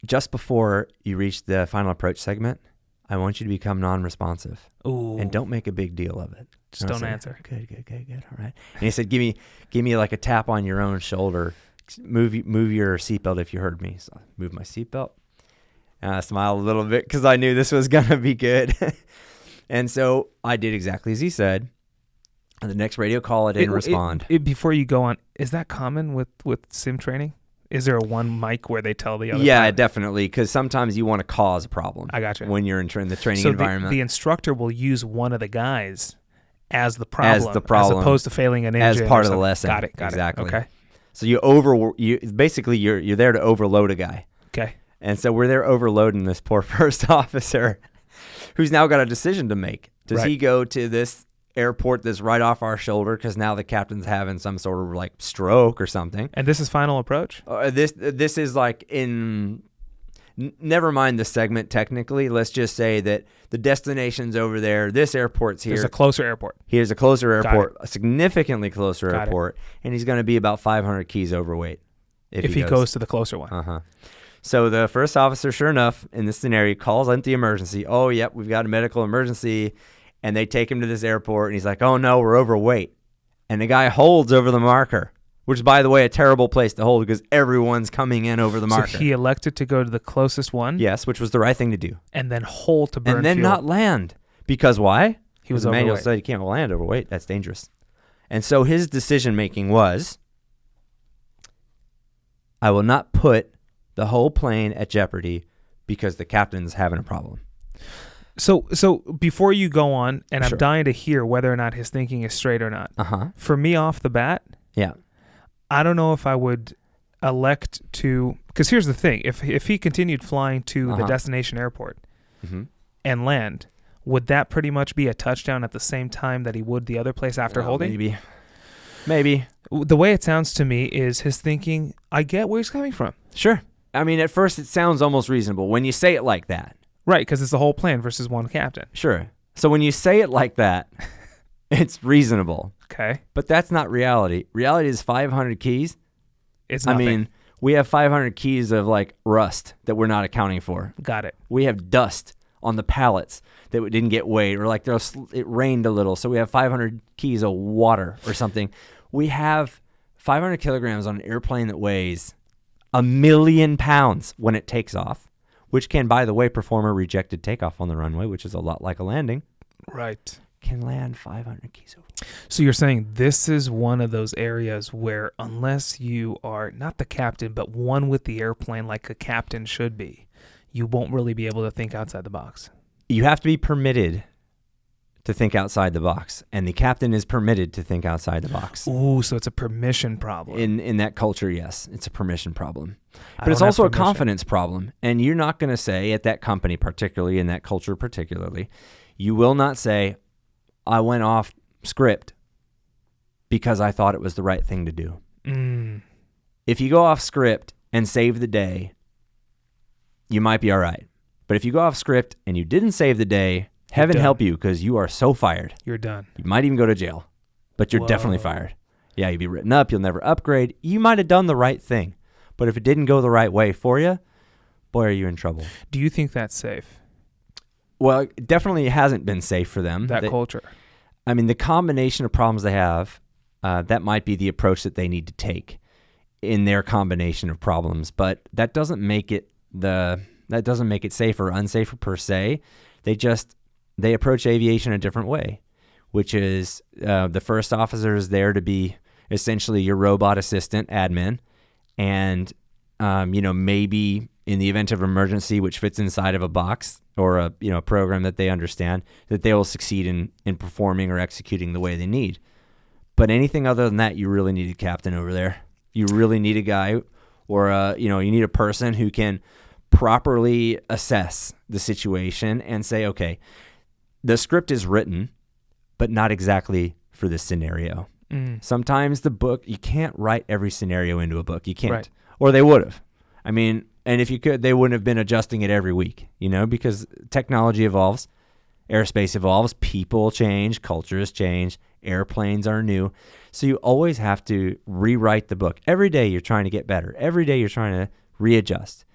just before you reach the final approach segment, I want you to become non-responsive. Ooh. And don't make a big deal of it. Just don't answer. Good. All right. And he said, give me like a tap on your own shoulder. Move your seatbelt if you heard me. So I moved my seatbelt. And I smiled a little bit because I knew this was going to be good. And so I did exactly as he said. And the next radio call, I didn't respond. Before you go on, is that common with sim training? Is there a one mic where they tell the other? Yeah, definitely, because sometimes you want to cause a problem. I got you. When you're in the training environment. The instructor will use one of the guys as the problem, as opposed to failing an engine. As part of the lesson. Got it. Exactly. Okay. So you're there to overload a guy. Okay. And so we're there overloading this poor first officer who's now got a decision to make. Does he go to this airport that's right off our shoulder because now the captain's having some sort of like stroke or something? And this is final approach? This is like never mind the segment technically. Let's just say that the destination's over there. This airport's here. There's a closer airport. Here's a closer airport, a significantly closer airport, and he's going to be about 500 keys overweight if he goes to the closer one. So the first officer, sure enough, in this scenario, calls out the emergency. Oh, yep, we've got a medical emergency. And they take him to this airport, and he's like, oh, no, we're overweight. And the guy holds over the marker which is, by the way, a terrible place to hold because everyone's coming in over the marker. So he elected to go to the closest one. Yes, which was the right thing to do. And then hold to burn and then fuel. not land. Because why? He was the manual overweight. said you can't land overweight. That's dangerous. And so his decision-making was, I will not put the whole plane at jeopardy because the captain's having a problem. So before you go on, and Sure. I'm dying to hear whether or not his thinking is straight or not. Uh-huh. For me off the bat, Yeah. I don't know if I would elect to, because here's the thing. If he continued flying to the Uh-huh. destination airport Mm-hmm. and land, would that pretty much be a touchdown at the same time that he would the other place after holding? Maybe. The way it sounds to me is his thinking, I get where he's coming from. Sure. I mean, at first it sounds almost reasonable when you say it like that. Right, because it's the whole plane versus one captain. Sure. So when you say it like that, it's reasonable. Okay. But that's not reality. Reality is 500 keys. It's nothing. I mean, we have 500 keys of like rust that we're not accounting for. Got it. We have dust on the pallets that didn't get weighed, or like it rained a little, so we have 500 keys of water or something. We have 500 kilograms on an airplane that weighs 1,000,000 pounds when it takes off, which can, by the way, perform a rejected takeoff on the runway, which is a lot like a landing. Right. Can land 500 keys over. So you're saying this is one of those areas where unless you are not the captain, but one with the airplane like a captain should be, you won't really be able to think outside the box. You have to be permitted to think outside the box, and the captain is permitted to think outside the box. Ooh, so it's a permission problem. In that culture, yes, it's a permission problem. I But it's don't have also a permission. confidence problem. And you're not going to say at that company particularly, in that culture particularly, you will not say, I went off script because I thought it was the right thing to do. If you go off script and save the day, you might be all right. But if you go off script and you didn't save the day, heaven done. help you, because you are so fired. You're done. You might even go to jail, but you're definitely fired. Yeah, you'll be written up. You'll never upgrade. You might have done the right thing, but if it didn't go the right way for you, boy, are you in trouble. Do you think that's safe, Well, it definitely hasn't been safe for them. that culture? I mean, the combination of problems they have, that might be the approach that they need to take in their combination of problems. But that doesn't make it safe or unsafe per se. They approach aviation a different way, which is the first officer is there to be essentially your robot assistant, admin, and maybe in the event of emergency, which fits inside of a box or a program that they understand, that they will succeed in performing or executing the way they need. But anything other than that, you really need a captain over there. You really need a guy, or you need a person who can properly assess the situation and say, okay, the script is written, but not exactly for this scenario. Sometimes the book, you can't write every scenario into a book. You can't. Right. Or they would have. I mean, and if you could, they wouldn't have been adjusting it every week, because technology evolves, airspace evolves, people change, cultures change, airplanes are new. So you always have to rewrite the book. Every day you're trying to get better. Every day you're trying to readjust.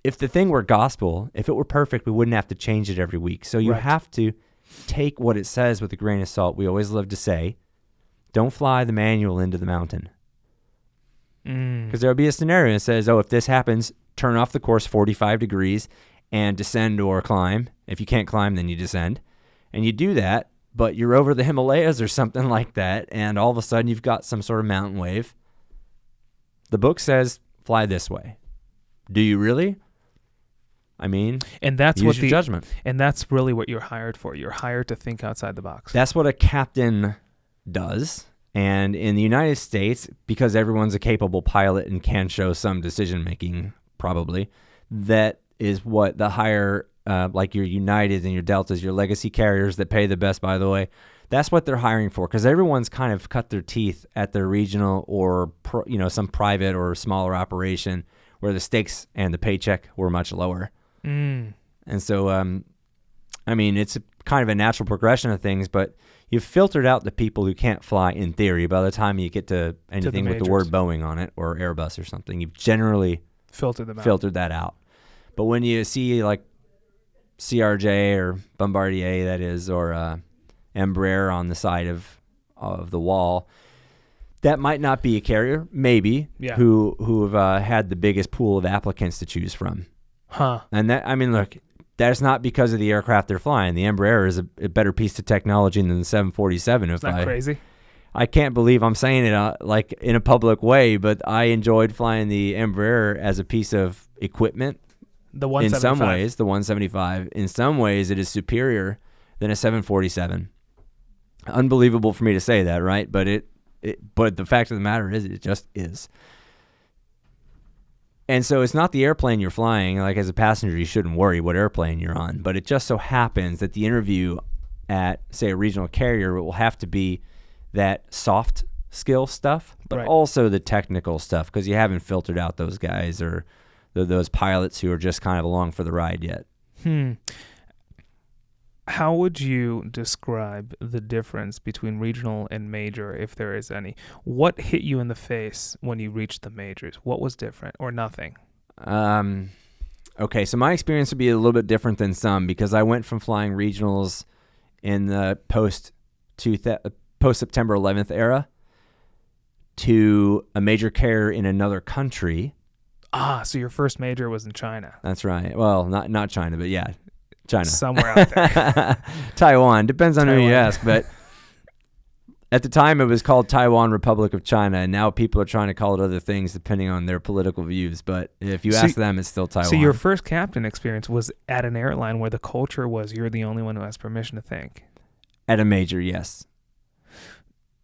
If the thing were gospel, if it were perfect, we wouldn't have to change it every week. So you have to take what it says with a grain of salt. We always love to say, don't fly the manual into the mountain. Because there'll be a scenario that says, if this happens, turn off the course 45 degrees and descend or climb. If you can't climb, then you descend. And you do that, but you're over the Himalayas or something like that, and all of a sudden you've got some sort of mountain wave. The book says, fly this way. Do you really? I mean, And that's use what your judgment. And that's really what you're hired for. You're hired to think outside the box. That's what a captain does. And in the United States, because everyone's a capable pilot and can show some decision-making, probably, that is what the higher, like your Uniteds and your Deltas, your legacy carriers that pay the best, by the way, that's what they're hiring for, because everyone's kind of cut their teeth at their regional or, some private or smaller operation where the stakes and the paycheck were much lower. And so, it's kind of a natural progression of things, but you've filtered out the people who can't fly in theory. By the time you get to anything with the word Boeing on it or Airbus or something, you've generally filtered them out. Filtered that out. But when you see like CRJ or Bombardier, that is, or Embraer on the side of the wall, That might not be a carrier, maybe, Yeah. who have had the biggest pool of applicants to choose from. Huh. And that, I mean, look, that's not because of the aircraft they're flying. The Embraer is a better piece of technology than the 747. Isn't that crazy? I can't believe I'm saying it like in a public way, but I enjoyed flying the Embraer as a piece of equipment. The 175. In some ways, the 175. In some ways, it is superior than a 747. Unbelievable for me to say that, right? But but the fact of the matter is, it just is. And so it's not the airplane you're flying. Like as a passenger, you shouldn't worry what airplane you're on. But it just so happens that the interview at, say, a regional carrier will have to be that soft skill stuff, but Right. also the technical stuff, because you haven't filtered out those guys or those pilots who are just kind of along for the ride yet. How would you describe the difference between regional and major, if there is any? What hit you in the face when you reached the majors? What was different, or nothing? Okay, so my experience would be a little bit different than some, because I went from flying regionals in the post-September 11th era to a major carrier in another country. So your first major was in China. That's right. Well, not China, but yeah, China. Somewhere out there. Taiwan. Depends on who you Taiwan. ask, but at the time it was called Taiwan Republic of China, and now people are trying to call it other things depending on their political views, but if you ask them, it's still Taiwan. So your first captain experience was at an airline where the culture was you're the only one who has permission to think. At a major, yes.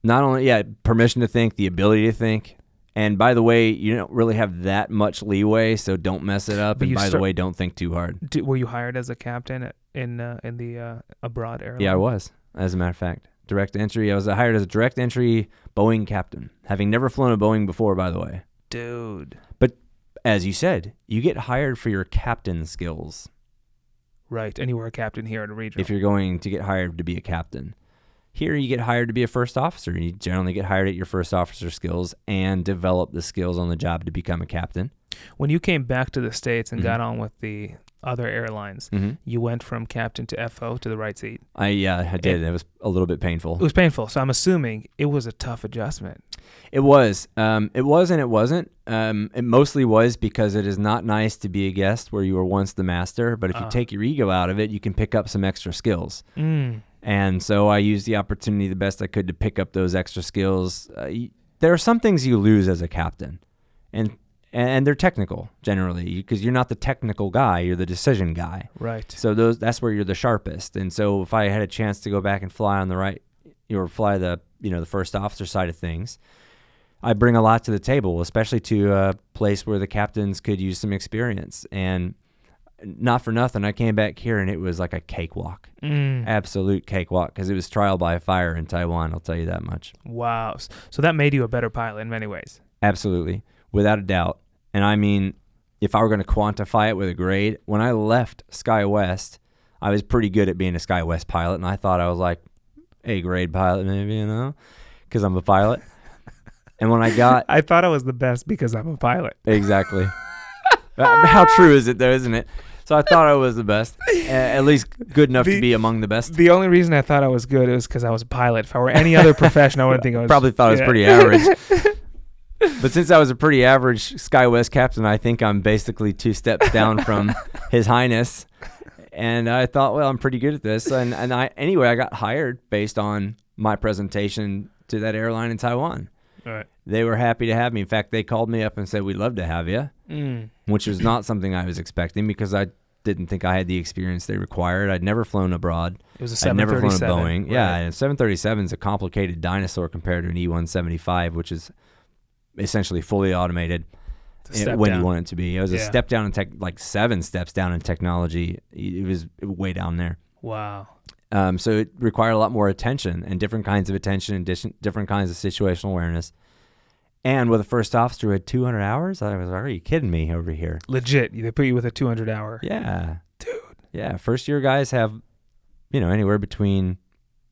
Not only, permission to think, the ability to think. And by the way, you don't really have that much leeway, so don't mess it up. But And by the way, don't think too hard. Were you hired as a captain in the abroad airline? Yeah, I was, as a matter of fact. Direct entry. I was hired as a direct entry Boeing captain, having never flown a Boeing before, by the way. Dude. But as you said, you get hired for your captain skills. Right, and you were a captain here at a regional. If you're going to get hired to be a captain. Here, you get hired to be a first officer. You generally get hired at your first officer skills and develop the skills on the job to become a captain. When you came back to the States and got on with the other airlines, you went from captain to FO to the right seat. I did. It was a little bit painful. It was painful, so I'm assuming it was a tough adjustment. It was. It was and it wasn't. It mostly was because it is not nice to be a guest where you were once the master, but if you take your ego out of it, you can pick up some extra skills. And so I used the opportunity the best I could to pick up those extra skills. There are some things you lose as a captain, and they're technical generally, because you're not the technical guy, you're the decision guy. Right. So that's where you're the sharpest. And so if I had a chance to go back and fly on the right, or fly the first officer side of things, I bring a lot to the table, especially to a place where the captains could use some experience. And not for nothing, I came back here and it was like a cakewalk, absolute cakewalk, because it was trial by fire in Taiwan. I'll tell you that much. Wow. So that made you a better pilot in many ways. Absolutely, without a doubt. And I mean, if I were going to quantify it with a grade, when I left SkyWest, I was pretty good at being a SkyWest pilot, and I thought I was like A grade pilot, maybe, because I'm a pilot. And when I thought I was the best because I'm a pilot. Exactly. How true is it, though, isn't it? So I thought I was the best, at least good enough to be among the best. The only reason I thought I was good was because I was a pilot. If I were any other profession, I wouldn't think I was. Probably thought I was pretty average. But since I was a pretty average SkyWest captain, I think I'm basically 2 steps down from His Highness. And I thought, well, I'm pretty good at this. And I got hired based on my presentation to that airline in Taiwan. All right. They were happy to have me. In fact, they called me up and said, we'd love to have you, which was not something I was expecting, because I didn't think I had the experience they required. I'd never flown abroad. It was a I'd never flown a 737. Boeing. Right. Yeah, and 737 is a complicated dinosaur compared to an E-175, which is essentially fully automated when you want it to be. It was a step down in tech, like 7 steps down in technology. It was way down there. Wow. So it required a lot more attention, and different kinds of attention, and different kinds of situational awareness. And with a first officer who had 200 hours, I was like, are you kidding me over here? Legit. They put you with a 200-hour. Yeah. Dude. Yeah. First-year guys have, anywhere between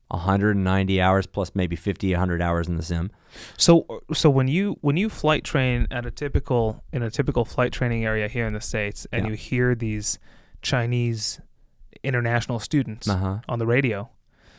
190 hours plus maybe 50, 100 hours in the sim. So when you flight train in a typical flight training area here in the States, and you hear these Chinese international students on the radio,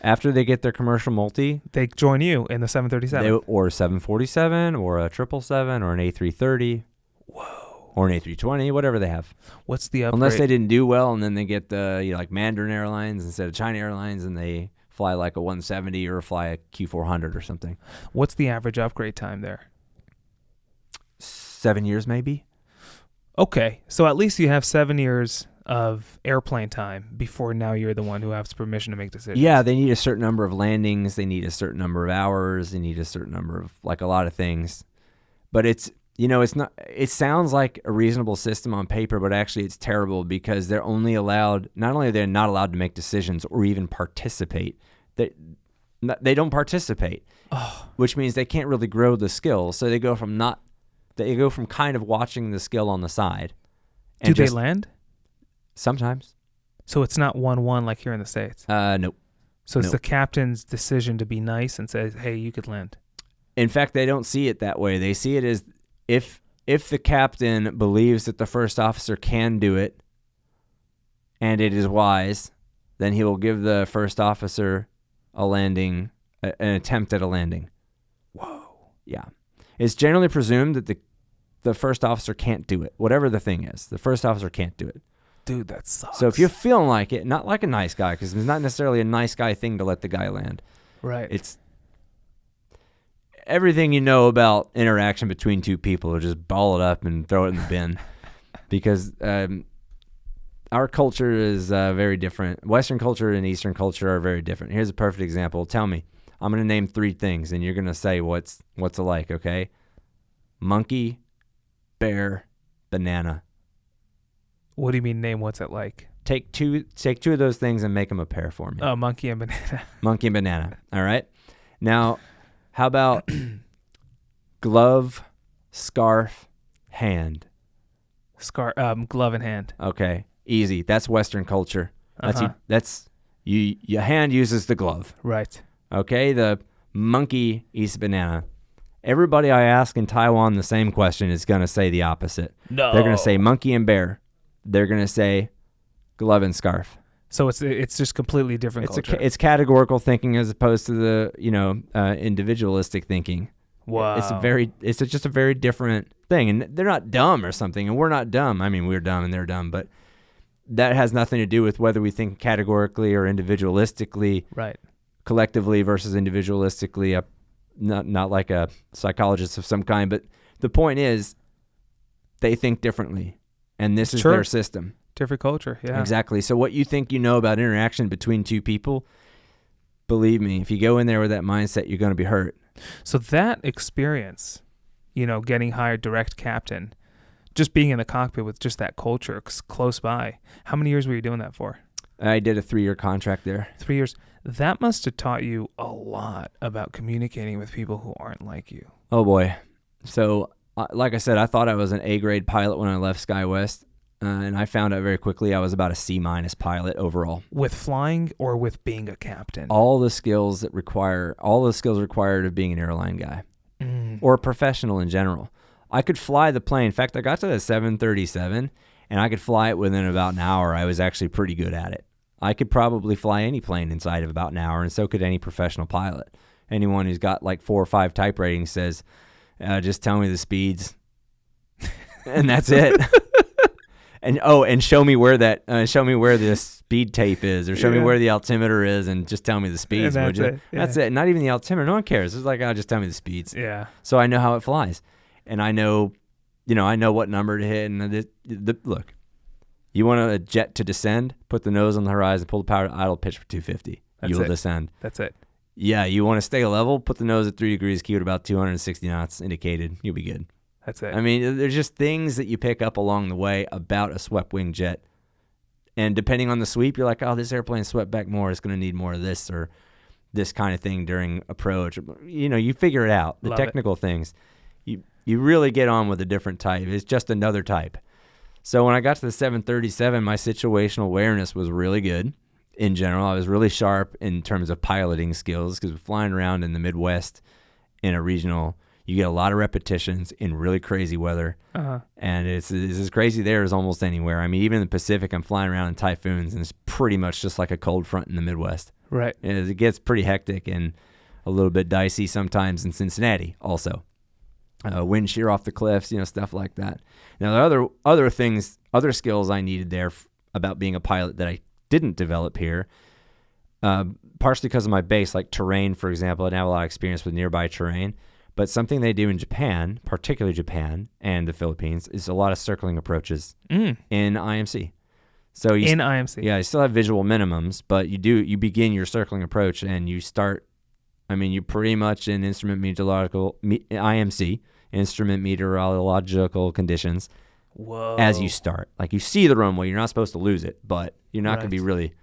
After they get their commercial multi, They join you in the 737. or 747 or a 777 or an A330. Whoa. Or an A320, whatever they have. What's the upgrade? Unless they didn't do well, and then they get the like Mandarin Airlines instead of China Airlines, and they fly like a 170 or fly a Q400 or something. What's the average upgrade time there? 7 years maybe. Okay, so at least you have 7 years of airplane time before now you're the one who has permission to make decisions. Yeah, they need a certain number of landings. They need a certain number of hours. They need a certain number of like a lot of things. But it's not. It sounds like a reasonable system on paper, but actually it's terrible because they're only allowed. Not only are they not allowed to make decisions or even participate, they don't participate, which means they can't really grow the skill. So they go from kind of watching the skill on the side. Do they land? Sometimes. So it's not 1-1 like here in the States? Nope. So it's the captain's decision to be nice and say, hey, you could land. In fact, they don't see it that way. They see it as if the captain believes that the first officer can do it and it is wise, then he will give the first officer a landing, an attempt at a landing. Whoa. Yeah. It's generally presumed that the first officer can't do it. Whatever the thing is, the first officer can't do it. Dude, that sucks. So if you're feeling like it, not like a nice guy, because it's not necessarily a nice guy thing to let the guy land. Right. It's everything you know about interaction between two people, or just ball it up and throw it in the bin. Because our culture is very different. Western culture and Eastern culture are very different. Here's a perfect example. Tell me. I'm going to name 3 things, and you're going to say what's alike, okay? Monkey, bear, banana. What do you mean name what's it like? Take two of those things and make them a pair for me. Oh, monkey and banana. Monkey and banana. All right. Now, how about glove, scarf, hand? Glove in hand. Okay. Easy. That's Western culture. Uh-huh. Your hand uses the glove. Right. Okay. The monkey eats banana. Everybody I ask in Taiwan the same question is going to say the opposite. No. They're going to say monkey and bear. They're going to say glove and scarf. So it's just completely different culture. It's categorical thinking as opposed to the individualistic thinking. Wow. It's just a very different thing, and they're not dumb or something, and we're not dumb. I mean, we're dumb and they're dumb, but that has nothing to do with whether we think categorically or individualistically, right? Collectively versus individualistically. Not like a psychologist of some kind, but the point is, they think differently, and this is their system. Different culture, yeah. Exactly. So what you think you know about interaction between two people, believe me, if you go in there with that mindset, you're going to be hurt. So that experience, getting hired direct captain, just being in the cockpit with just that culture close by, how many years were you doing that for? I did a 3-year contract there. 3 years. That must have taught you a lot about communicating with people who aren't like you. Oh, boy. So, like I said, I thought I was an A-grade pilot when I left SkyWest. And I found out very quickly I was about a C- pilot overall. With flying or with being a captain? All the skills required of being an airline guy or a professional in general. I could fly the plane. In fact, I got to the 737 and I could fly it within about an hour. I was actually pretty good at it. I could probably fly any plane inside of about an hour, and so could any professional pilot. Anyone who's got like 4 or 5 type ratings says, just tell me the speeds. And that's it. And show me where the speed tape is, or show me where the altimeter is, and just tell me the speeds, would you? Yeah. That's it. Not even the altimeter. No one cares. It's like, just tell me the speeds. Yeah. So I know how it flies, and I know what number to hit. And look, you want a jet to descend? Put the nose on the horizon, pull the power to idle, pitch for 250. You will descend. That's it. Yeah. You want to stay level? Put the nose at 3 degrees, keep it about 260 knots indicated. You'll be good. That's it. I mean, there's just things that you pick up along the way about a swept wing jet. And depending on the sweep, you're like, oh, this airplane swept back more. It's going to need more of this or this kind of thing during approach. You figure it out. The technical things. You really get on with a different type. It's just another type. So when I got to the 737, my situational awareness was really good in general. I was really sharp in terms of piloting skills because we're flying around in the Midwest in a regional. You get a lot of repetitions in really crazy weather, and it's as crazy there as almost anywhere. I mean, even in the Pacific, I'm flying around in typhoons, and it's pretty much just like a cold front in the Midwest. Right. It gets pretty hectic and a little bit dicey sometimes in Cincinnati also. Wind shear off the cliffs, stuff like that. Now, there are other things, other skills I needed there about being a pilot that I didn't develop here, partially because of my base, like terrain, for example. I didn't have a lot of experience with nearby terrain, but something they do in Japan, particularly Japan and the Philippines, is a lot of circling approaches in IMC. So in IMC. Yeah, you still have visual minimums, but you begin your circling approach and you start, you're pretty much in IMC, instrument meteorological conditions. Whoa. As you start. Like, you see the runway, you're not supposed to lose it, but you're not going to be really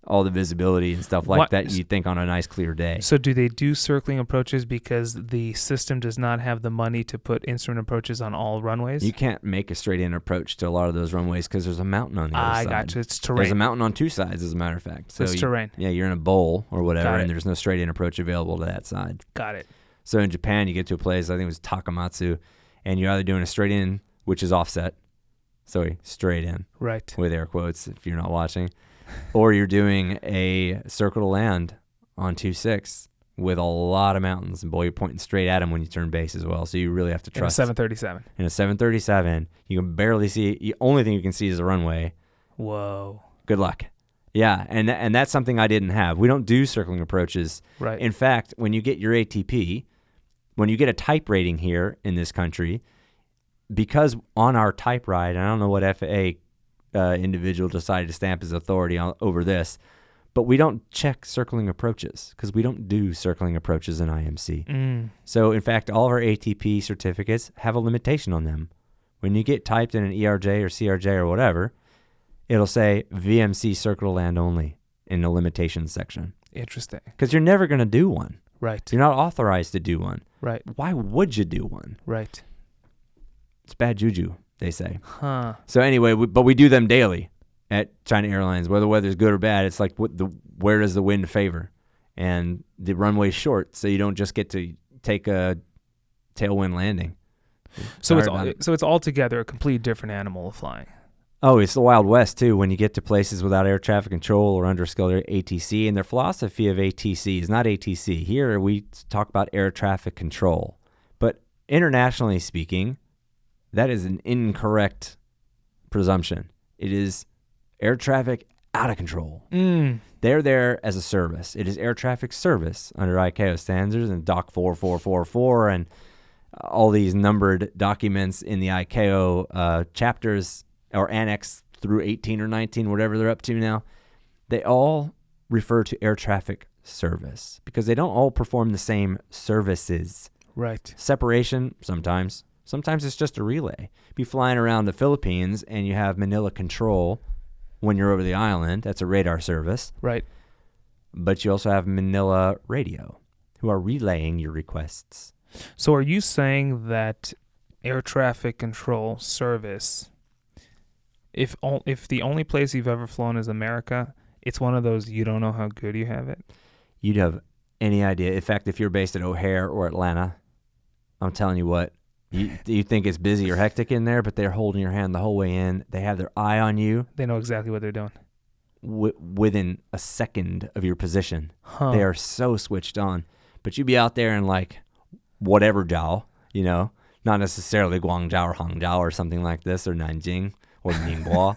all the visibility and stuff like that you think on a nice clear day. So do they do circling approaches because the system does not have the money to put instrument approaches on all runways? You can't make a straight in approach to a lot of those runways because there's a mountain on the other side. I got you. It's terrain. There's a mountain on two sides, as a matter of fact. So it's terrain. Yeah, you're in a bowl or whatever, and there's no straight in approach available to that side. Got it. So in Japan, you get to a place, I think it was Takamatsu, and you're either doing a straight in, which is offset. Sorry, straight in. Right. With air quotes if you're not watching. Or you're doing a circle to land on 2.6 with a lot of mountains. And boy, you're pointing straight at them when you turn base as well. So you really have to trust. In a 737. In a 737, you can barely see. The only thing you can see is the runway. Whoa. Good luck. Yeah, and that's something I didn't have. We don't do circling approaches. Right. In fact, when you get your ATP, when you get a type rating here in this country, because on our type ride, I don't know what FAA individual decided to stamp his authority over this, but we don't check circling approaches because we don't do circling approaches in IMC. So, in fact, all of our ATP certificates have a limitation on them. When you get typed in an ERJ or CRJ or whatever, it'll say VMC circle to land only in the limitations section. Interesting. Because you're never going to do one. Right. You're not authorized to do one. Right. Why would you do one? Right. It's bad juju, they say. Huh. So anyway, but we do them daily at China Airlines. Whether the weather's good or bad, it's like where does the wind favor? And the runway's short, so you don't just get to take a tailwind landing. So it's altogether a completely different animal of flying. Oh, it's the Wild West, too, when you get to places without air traffic control or under-skilled ATC. And their philosophy of ATC is not ATC. Here we talk about air traffic control. But internationally speaking, that is an incorrect presumption. It is air traffic out of control. They're there as a service. It is air traffic service under ICAO standards and Doc 4444 and all these numbered documents in the ICAO chapters or annex through 18 or 19, whatever they're up to now. They all refer to air traffic service because they don't all perform the same services. Right. Separation, sometimes. Sometimes it's just a relay. Be flying around the Philippines and you have Manila control when you're over the island. That's a radar service. Right. But you also have Manila radio who are relaying your requests. So are you saying that air traffic control service, if the only place you've ever flown is America, it's one of those you don't know how good you have it? You'd have any idea. In fact, if you're based at O'Hare or Atlanta, I'm telling you what, you think it's busy or hectic in there, but they're holding your hand the whole way in. They have their eye on you. They know exactly what they're doing. Within a second of your position. Huh. They are so switched on. But you'd be out there in like whatever Jiao, not necessarily Guangzhou or Hangzhou or something like this, or Nanjing or Ningbo,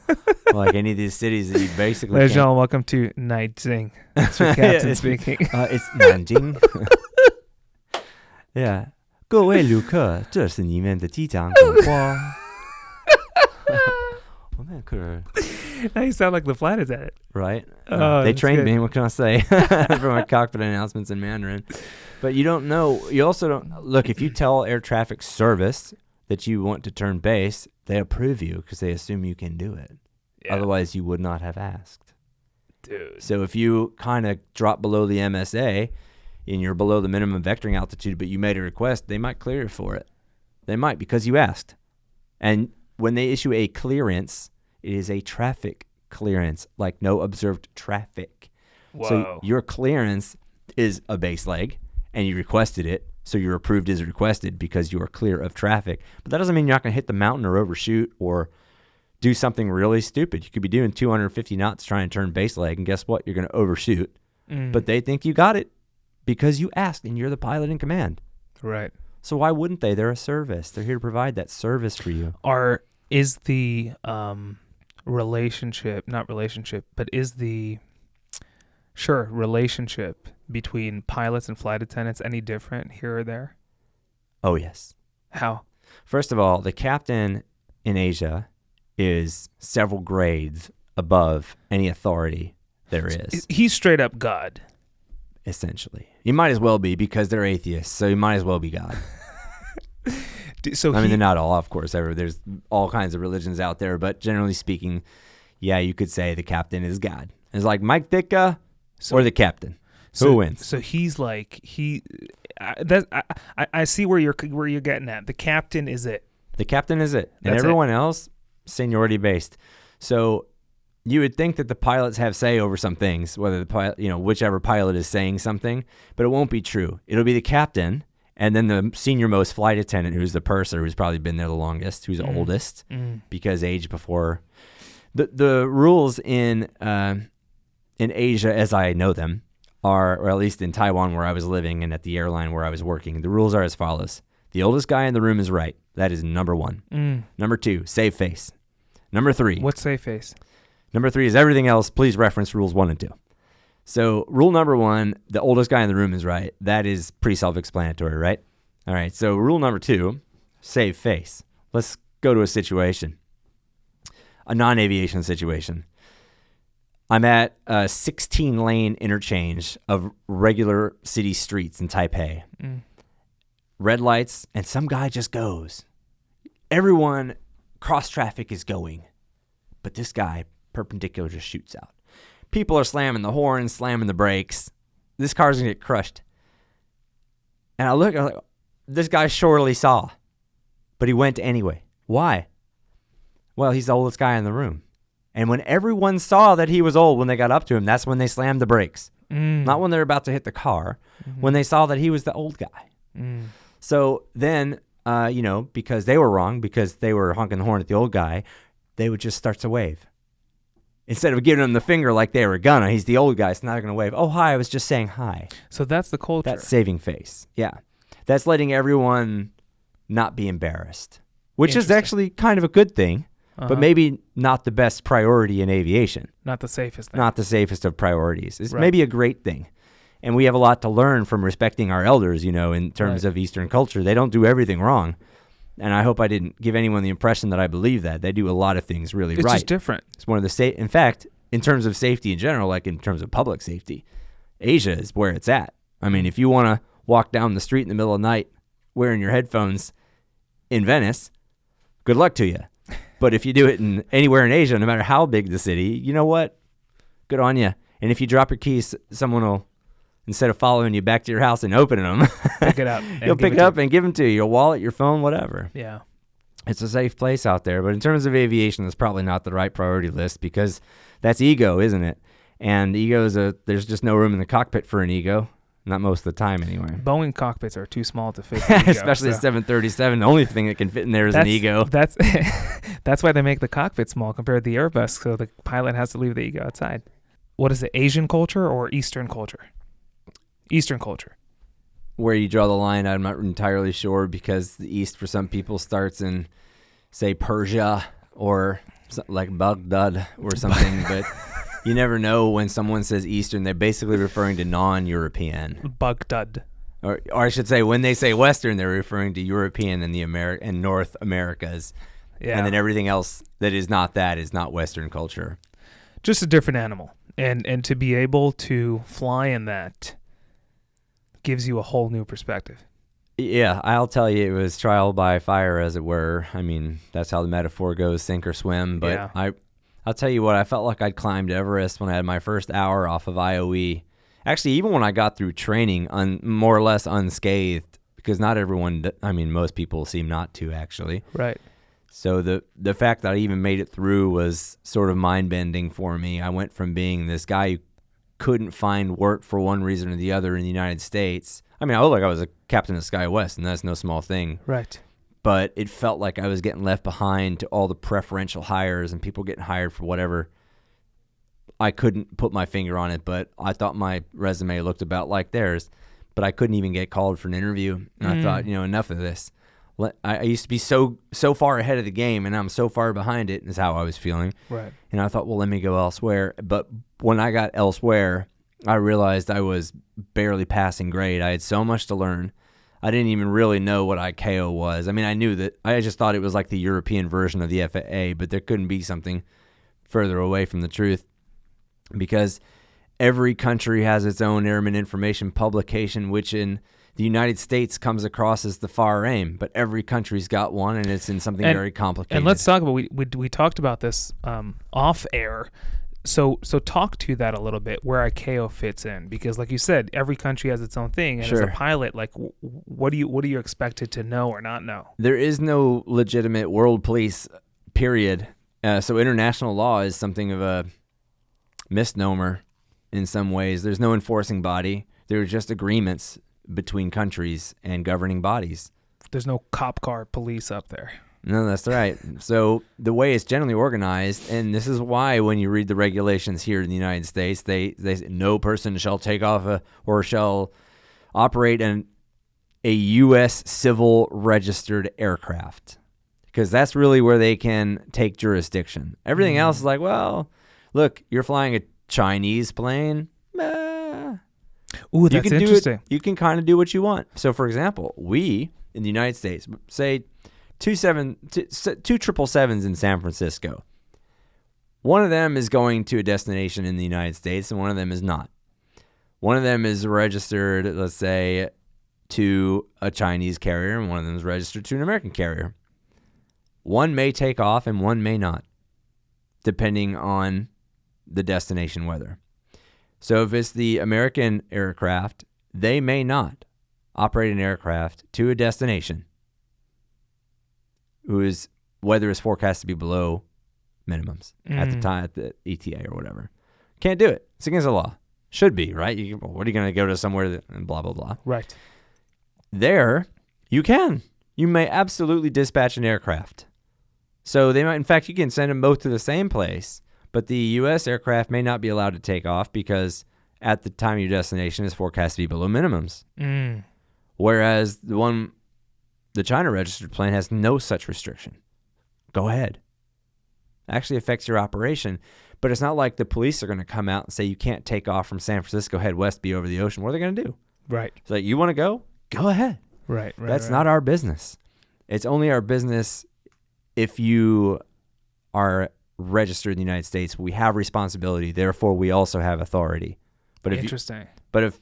like any of these cities that you basically Ladies and gentlemen, welcome to Nanjing. That's your captain speaking. It's Nanjing. Yeah. 各位旅客，这是你们的机长广播。Now you sound like the flight attendant. Right? Oh, they trained good. me. What can I say? For my cockpit announcements in Mandarin. But you don't know. You also don't. Look, if you tell air traffic service that you want to turn base, they approve you because they assume you can do it. Yeah. Otherwise, you would not have asked. Dude. So if you kind of drop below the MSA and you're below the minimum vectoring altitude, but you made a request, they might clear you for it. They might because you asked. And when they issue a clearance, it is a traffic clearance, like no observed traffic. Whoa. So your clearance is a base leg, and you requested it, so you're approved as requested because you are clear of traffic. But that doesn't mean you're not going to hit the mountain or overshoot or do something really stupid. You could be doing 250 knots trying to turn base leg, and guess what? You're going to overshoot but they think you got it because you asked and you're the pilot in command. Right. So why wouldn't they? They're a service. They're here to provide that service for you. Is the relationship between pilots and flight attendants any different here or there? Oh, yes. How? First of all, the captain in Asia is several grades above any authority there is. He's straight up God. Essentially. You might as well be because they're atheists, so you might as well be God. So I mean, they're not all, of course. There's all kinds of religions out there, but generally speaking, yeah, you could say the captain is God. It's like Mike Ditka or the captain. Who wins? So he's like I see where you're getting at. The captain is it. The captain is it, and That's everyone else seniority based. So you would think that the pilots have say over some things, whether the pilot, whichever pilot is saying something, but it won't be true. It'll be the captain, and then the senior most flight attendant, who's the purser, who's probably been there the longest, who's the oldest, because age before. The rules in Asia, as I know them, or at least in Taiwan where I was living and at the airline where I was working, the rules are as follows. The oldest guy in the room is right. That is number one. Number two, save face. Number three. What's save face? Number three is everything else. Please reference rules 1 and 2. So rule number 1, the oldest guy in the room is right. That is pretty self-explanatory, right? All right. So rule number 2, save face. Let's go to a situation, a non-aviation situation. I'm at a 16-lane interchange of regular city streets in Taipei. Red lights, and some guy just goes. Everyone cross traffic is going, but this guy perpendicular just shoots out. People are slamming the horns, slamming the brakes. This car's gonna get crushed. And I'm like, this guy surely saw, but he went anyway. Why? Well, he's the oldest guy in the room. And when everyone saw that he was old, when they got up to him, that's when they slammed the brakes. Not when they're about to hit the car, when they saw that he was the old guy. So then, because they were wrong, because they were honking the horn at the old guy, they would just start to wave. Instead of giving him the finger like they were gonna, he's the old guy, so now they're gonna wave. Oh, hi, I was just saying hi. So that's the culture. That's saving face. Yeah. That's letting everyone not be embarrassed, which is actually kind of a good thing, but maybe not the best priority in aviation. Not the safest thing. Not the safest of priorities. It's maybe a great thing. And we have a lot to learn from respecting our elders, in terms of Eastern culture. They don't do everything wrong. And I hope I didn't give anyone the impression that I believe that. They do a lot of things really right. It's just different. It's one of the in fact, in terms of safety in general, like in terms of public safety, Asia is where it's at. I mean, if you want to walk down the street in the middle of the night wearing your headphones in Venice, good luck to you. But if you do it anywhere in Asia, no matter how big the city, you know what? Good on you. And if you drop your keys, someone will, instead of following you back to your house and opening them, pick it up. You'll pick it up and give them to you. Your wallet, your phone, whatever. Yeah. It's a safe place out there. But in terms of aviation, it's probably not the right priority list because that's ego, isn't it? And ego is there's just no room in the cockpit for an ego. Not most of the time, anyway. Boeing cockpits are too small to fit an ego, especially the 737. The only thing that can fit in there is an ego. That's why they make the cockpit small compared to the Airbus, so the pilot has to leave the ego outside. What is it, Asian culture or Eastern culture? Eastern culture. Where you draw the line, I'm not entirely sure because the East for some people starts in, say, Persia or like Baghdad or something, but you never know when someone says Eastern, they're basically referring to non-European. Baghdad. Or I should say, when they say Western, they're referring to European and and North Americas. Yeah. And then everything else that is not Western culture. Just a different animal. And to be able to fly in that gives you a whole new perspective. Yeah, I'll tell you, it was trial by fire, as it were. I mean, that's how the metaphor goes, sink or swim. But yeah. I'll tell you what, I felt like I'd climbed Everest when I had my first hour off of IOE. Actually, even when I got through training, more or less unscathed, because not everyone, most people seem not to, actually. Right. So the fact that I even made it through was sort of mind-bending for me. I went from being this guy who couldn't find work for one reason or the other in the United States. I mean, I looked like I was a captain of SkyWest, and that's no small thing. Right. But it felt like I was getting left behind to all the preferential hires and people getting hired for whatever I couldn't put my finger on it, but I thought my resume looked about like theirs, but I couldn't even get called for an interview. And I thought, enough of this. I used to be so far ahead of the game, and I'm so far behind it, is how I was feeling. Right. And I thought, well, let me go elsewhere. But when I got elsewhere, I realized I was barely passing grade. I had so much to learn. I didn't even really know what ICAO was. I mean, I knew that. I just thought it was like the European version of the FAA, but there couldn't be something further away from the truth, because every country has its own airman information publication, which in the United States comes across as the FAR AIM, but every country's got one, and it's in something very complicated. And let's talk about, we talked about this off air. So talk to that a little bit, where ICAO fits in, because like you said, every country has its own thing, and Sure. as a pilot, like what are you expected to know or not know? There is no legitimate world police, period. So international law is something of a misnomer in some ways. There's no enforcing body. There are just agreements between countries and governing bodies. There's no cop car police up there. No, that's right. So the way it's generally organized, and this is why when you read the regulations here in the United States, they say no person shall take off or shall operate a U.S. civil registered aircraft, because that's really where they can take jurisdiction. Everything else is like, well, look, you're flying a Chinese plane. Ooh, that's interesting. You can kind of do what you want. So, for example, we in the United States, say two 777s in San Francisco. One of them is going to a destination in the United States, and one of them is not. One of them is registered, let's say, to a Chinese carrier, and one of them is registered to an American carrier. One may take off and one may not, depending on the destination weather. So if it's the American aircraft, they may not operate an aircraft to a destination whose weather is forecast to be below minimums at the time, at the ETA or whatever. Can't do it. It's against the law. Should be, right? What are you going to go to somewhere and blah, blah, blah. Right. There, you can. You may absolutely dispatch an aircraft. So they might, in fact, you can send them both to the same place, but the U.S. aircraft may not be allowed to take off because at the time of your destination is forecast to be below minimums. Whereas the China registered plane has no such restriction. Go ahead. Actually affects your operation, but it's not like the police are going to come out and say you can't take off from San Francisco, head west, be over the ocean. What are they going to do? Right. It's like, you want to go? Go ahead. Right. That's not our business. It's only our business if you are registered in the United States. We have responsibility, therefore we also have authority. But if Interesting. if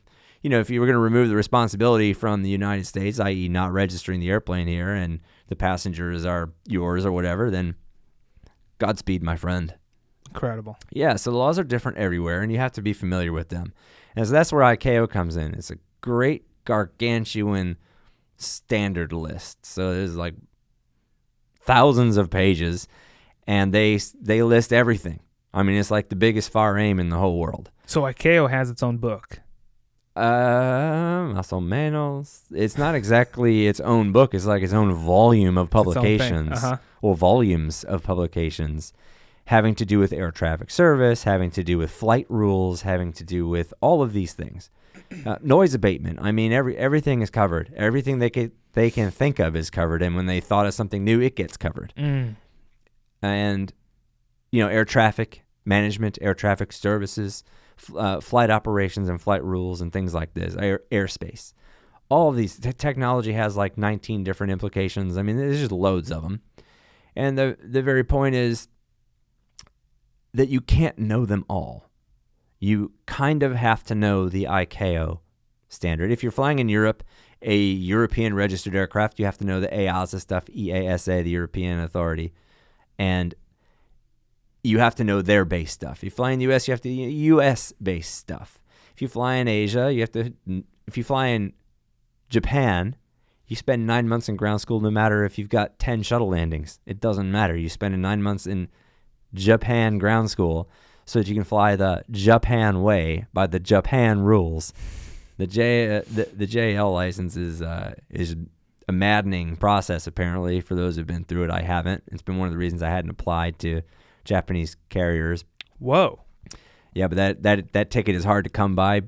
you were going to remove the responsibility from the United States, i.e. not registering the airplane here, and the passengers are yours or whatever, then Godspeed, my friend. Incredible. Yeah, so the laws are different everywhere, and you have to be familiar with them. And so that's where ICAO comes in. It's a great gargantuan standard list. So there's like thousands of pages, and they list everything. I mean, it's like the biggest FAR AIM in the whole world. So ICAO has its own book. Más o menos. It's not exactly its own book. It's like its own volume of publications, or volumes of publications, having to do with air traffic service, having to do with flight rules, having to do with all of these things. Noise abatement. I mean, everything is covered. Everything they can think of is covered, and when they thought of something new, it gets covered. And air traffic management, air traffic services, flight operations and flight rules and things like this, airspace. All of these, technology has like 19 different implications. I mean, there's just loads of them. And the very point is that you can't know them all. You kind of have to know the ICAO standard. If you're flying in Europe, a European registered aircraft, you have to know the EASA stuff, EASA, the European Authority. And you have to know their base stuff. If you fly in the U.S., you have to U.S. based stuff. If you fly in Asia, if you fly in Japan, you spend 9 months in ground school no matter if you've got 10 shuttle landings. It doesn't matter. You spend 9 months in Japan ground school so that you can fly the Japan way by the Japan rules. The JL license is a maddening process, apparently, for those who've been through it. I haven't. It's been one of the reasons I hadn't applied to Japanese carriers. Whoa. Yeah, but that ticket is hard to come by.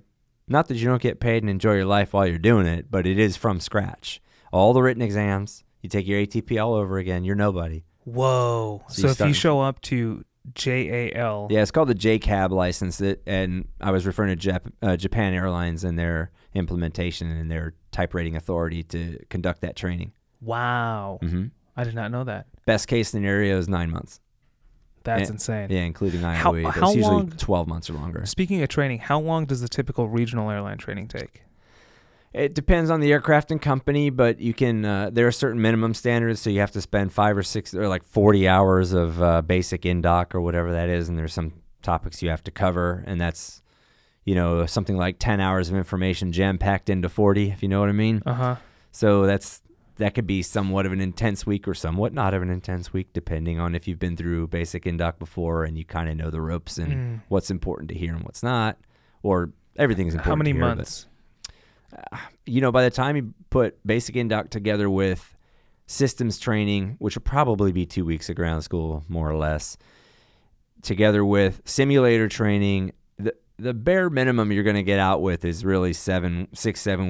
Not that you don't get paid and enjoy your life while you're doing it, but it is from scratch. All the written exams, you take your ATP all over again, you're nobody. Whoa. So if you show up to JAL. Yeah, it's called the JCAB license, and I was referring to Japan Airlines and their implementation and their type rating authority to conduct that training. Wow. Mm-hmm. I did not know that. Best case scenario is 9 months. That's insane. Yeah, including IOE. But it's usually 12 months or longer. Speaking of training, how long does the typical regional airline training take? It depends on the aircraft and company, but you can. There are certain minimum standards, so you have to spend 5 or 6 or like 40 hours of basic in-doc or whatever that is, and there's some topics you have to cover, and that's, something like 10 hours of information jam-packed into 40, if you know what I mean. Uh-huh. So that could be somewhat of an intense week or somewhat not of an intense week, depending on if you've been through basic in-doc before and you kind of know the ropes and what's important to hear and what's not, or everything's important. How many to hear, months? By the time you put basic in-doc together with systems training, which will probably be 2 weeks of ground school, more or less, together with simulator training, the bare minimum you're going to get out with is really 7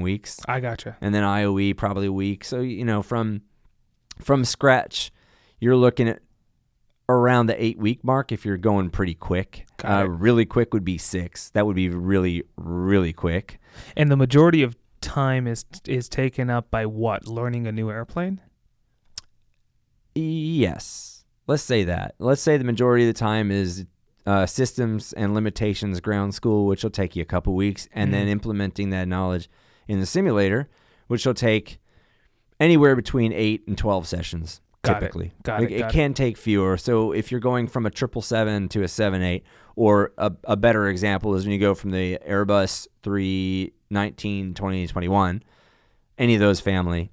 weeks. I gotcha. And then IOE probably a week. So, from scratch, you're looking at around the 8-week mark if you're going pretty quick. Really quick would be 6. That would be really, really quick. And the majority of time is taken up by what? Learning a new airplane? Yes. Let's say that. Let's say the majority of the time is systems and limitations ground school, which will take you a couple weeks, and then implementing that knowledge in the simulator, which will take anywhere between 8 and 12 sessions. Typically. Got it. It can take fewer. So if you're going from a 777 to a 78, or a better example is when you go from the Airbus 319, 20, 21, any of those family,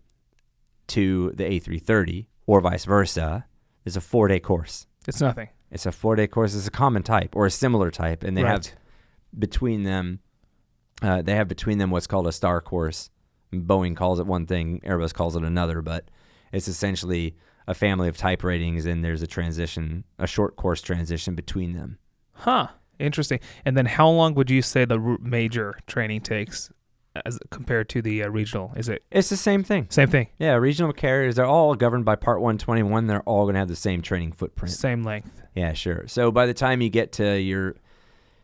to the A330, or vice versa, is a 4-day course. It's nothing. It's a 4-day course. It's a common type or a similar type, and they have between them what's called a star course. Boeing calls it one thing, Airbus calls it another, but it's essentially a family of type ratings, and there's a short course transition between them. Huh. Interesting. And then how long would you say the major training takes as compared to the regional? It's the same thing. Same thing. Yeah, regional carriers, they're all governed by Part 121. They're all going to have the same training footprint. Same length. Yeah, sure. So by the time you get to your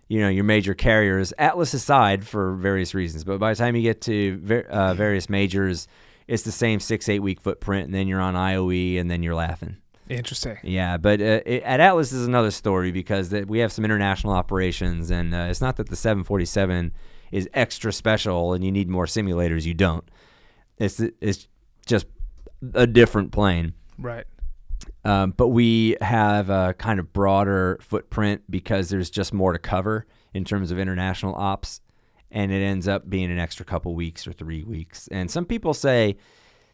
major carriers, Atlas aside for various reasons, but by the time you get to various majors, it's the same 6-8 week footprint, and then you're on IOE, and then you're laughing. Interesting. Yeah, but at Atlas is another story because we have some international operations, and it's not that the 747 is extra special and you need more simulators. You don't. It's just a different plane. Right. But we have a kind of broader footprint because there's just more to cover in terms of international ops, and it ends up being an extra couple weeks or 3 weeks. And some people say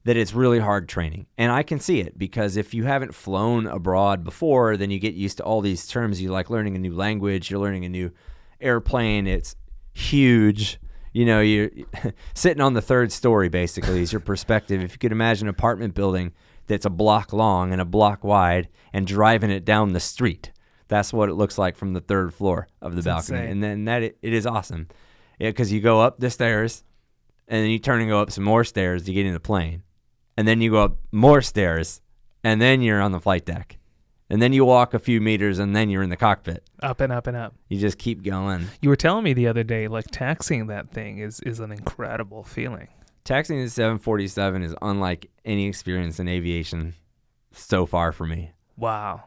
that it's really hard training, and I can see it because if you haven't flown abroad before, then you get used to all these terms. You like learning a new language, you're learning a new airplane. It's huge. You're sitting on the third story, basically, is your perspective. If you could imagine an apartment building that's a block long and a block wide and driving it down the street, that's what it looks like from the third floor of the balcony. Insane. And then it is awesome. Yeah, because you go up the stairs, and then you turn and go up some more stairs to get in the plane. And then you go up more stairs, and then you're on the flight deck. And then you walk a few meters, and then you're in the cockpit. Up and up and up. You just keep going. You were telling me the other day, like taxiing that thing is an incredible feeling. Taxiing the 747 is unlike any experience in aviation so far for me. Wow.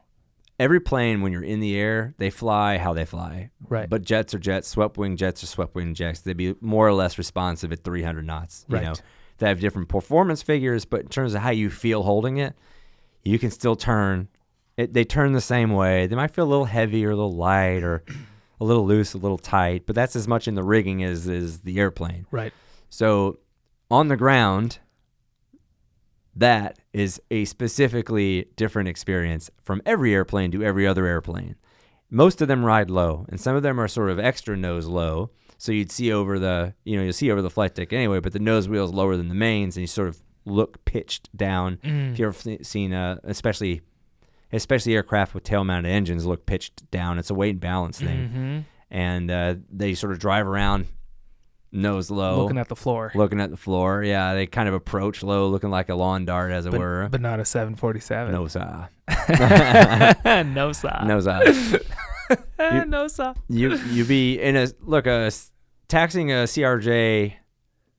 Every plane, when you're in the air, they fly how they fly. Right. But jets are jets, swept-wing jets are swept-wing jets. They'd be more or less responsive at 300 knots. Right. They have different performance figures, but in terms of how you feel holding it, you can still turn. They turn the same way. They might feel a little heavy or a little light or a little loose, a little tight, but that's as much in the rigging as the airplane. Right. So on the ground, that is a specifically different experience from every airplane to every other airplane. Most of them ride low, and some of them are sort of extra nose low. So you'd see over you'll see over the flight deck anyway, but the nose wheel is lower than the mains, and you sort of look pitched down. If you've ever seen, especially aircraft with tail-mounted engines look pitched down, it's a weight and balance thing. and they sort of drive around nose low. Looking at the floor. Yeah, they kind of approach low, looking like a lawn dart, as it were. But not a 747. No, sir. No, sir. No, sir. No, sir. You be in taxiing a CRJ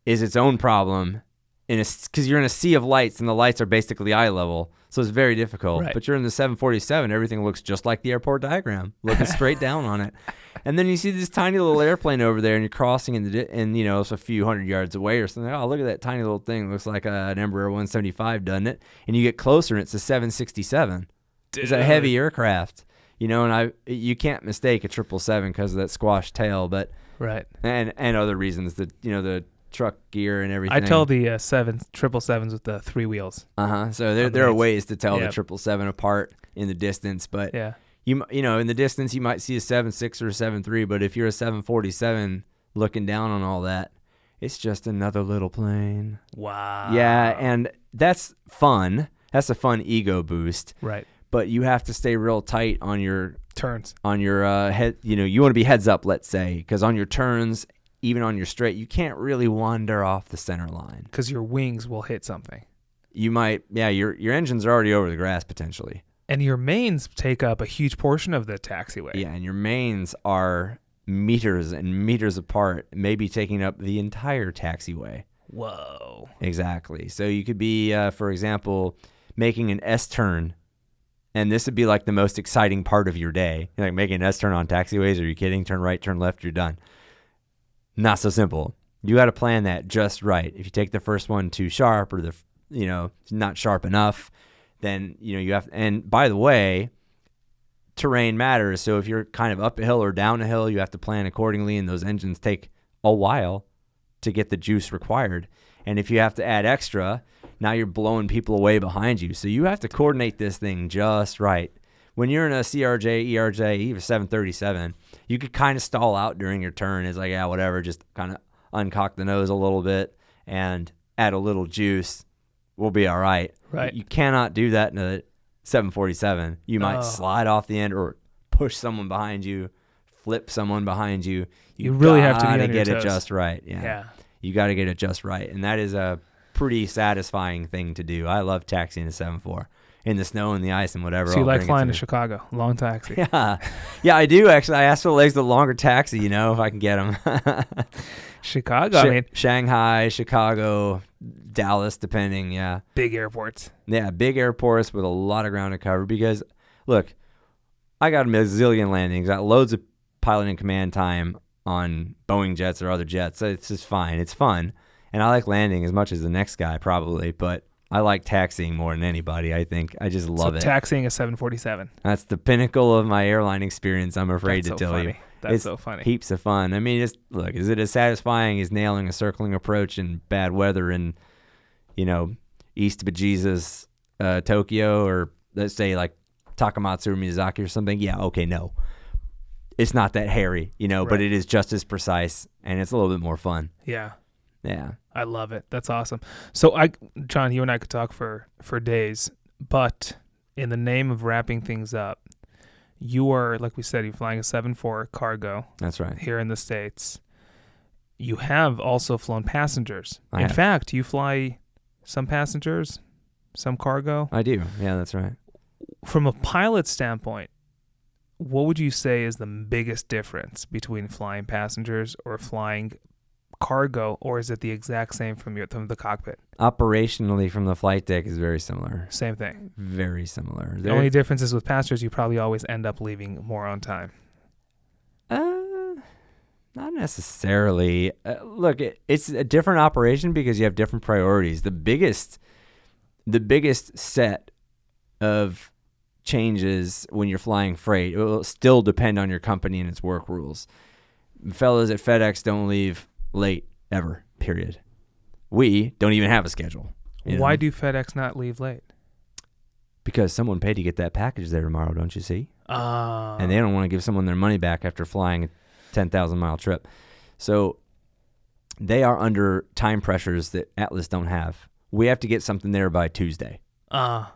is its own problem because you're in a sea of lights and the lights are basically eye level, so it's very difficult. Right. But you're in the 747, everything looks just like the airport diagram, looking straight down on it. And then you see this tiny little airplane over there, and you're crossing and it's a few hundred yards away or something. Oh, look at that tiny little thing. It looks like an Embraer 175, doesn't it? And you get closer, and it's a 767. Dude. It's a heavy aircraft. And you can't mistake a 777 because of that squash tail, but right, and other reasons that the truck gear and everything. I tell the 777s with the 3 wheels. So there are ways to tell the 777 apart in the distance, but yeah, in the distance you might see a 76 or a 73, but if you're a 747 looking down on all that, it's just another little plane. Wow. Yeah, and that's fun. That's a fun ego boost. Right. But you have to stay real tight on your turns. On your head, you want to be heads up, let's say, because on your turns, even on your straight, you can't really wander off the center line. Because your wings will hit something. You might, your engines are already over the grass potentially. And your mains take up a huge portion of the taxiway. Yeah, and your mains are meters and meters apart, maybe taking up the entire taxiway. Whoa. Exactly. So you could be, for example, making an S-turn. And this would be like the most exciting part of your day. Like making an S-turn on taxiways. Are you kidding? Turn right, turn left, you're done. Not so simple. You got to plan that just right. If you take the first one too sharp or not sharp enough, then, you have, and by the way, terrain matters. So if you're kind of up a hill or down a hill, you have to plan accordingly, and those engines take a while to get the juice required. And if you have to add extra, now you're blowing people away behind you. So you have to coordinate this thing just right. When you're in a CRJ, ERJ, even 737, you could kind of stall out during your turn. It's like, yeah, whatever, just kind of uncock the nose a little bit and add a little juice. We'll be all right. Right. You cannot do that in a 747. You might slide off the end or push someone behind you, flip someone behind you. You really have to get your it toes. just right. Yeah. You got to get it just right. And that is a pretty satisfying thing to do. I love taxiing a 7-4 in the snow and the ice and whatever. So you like flying to Chicago, long taxi. Yeah, I do actually. I asked for the legs of the longer taxi, if I can get them. Chicago, Shanghai, Chicago, Dallas, depending, yeah. Big airports. Yeah, big airports with a lot of ground to cover because, look, I got a bazillion landings. I got loads of pilot and command time on Boeing jets or other jets. So it's just fine. It's fun. And I like landing as much as the next guy probably, but I like taxiing more than anybody, I think. I just love it. Taxiing a 747. That's the pinnacle of my airline experience, I'm afraid to tell you. That's it's so funny. Heaps of fun. I mean, is it as satisfying as nailing a circling approach in bad weather in, East bejesus Tokyo, or let's say like Takamatsu or Miyazaki or something? Yeah, okay, no. It's not that hairy, right. But it is just as precise, and it's a little bit more fun. Yeah. Yeah. I love it. That's awesome. So John, you and I could talk for days, but in the name of wrapping things up, you are, like we said, you're flying a 7-4 cargo. That's right. Here in the States. You have also flown passengers. In fact, you fly some passengers, some cargo. I do. Yeah, that's right. From a pilot standpoint, what would you say is the biggest difference between flying passengers or flying cargo, or is it the exact same from the cockpit? Operationally, from the flight deck is very similar. Same thing. Very similar. The only difference is with passengers, you probably always end up leaving more on time. Not necessarily. Look, it's a different operation because you have different priorities. The biggest set of changes when you're flying freight, it will still depend on your company and its work rules. Fellas at FedEx don't leave late ever, period. We don't even have a schedule. Why do FedEx not leave late? Because someone paid to get that package there tomorrow, don't you see? And they don't want to give someone their money back after flying a 10,000-mile trip. So they are under time pressures that Atlas don't have. We have to get something there by Tuesday. And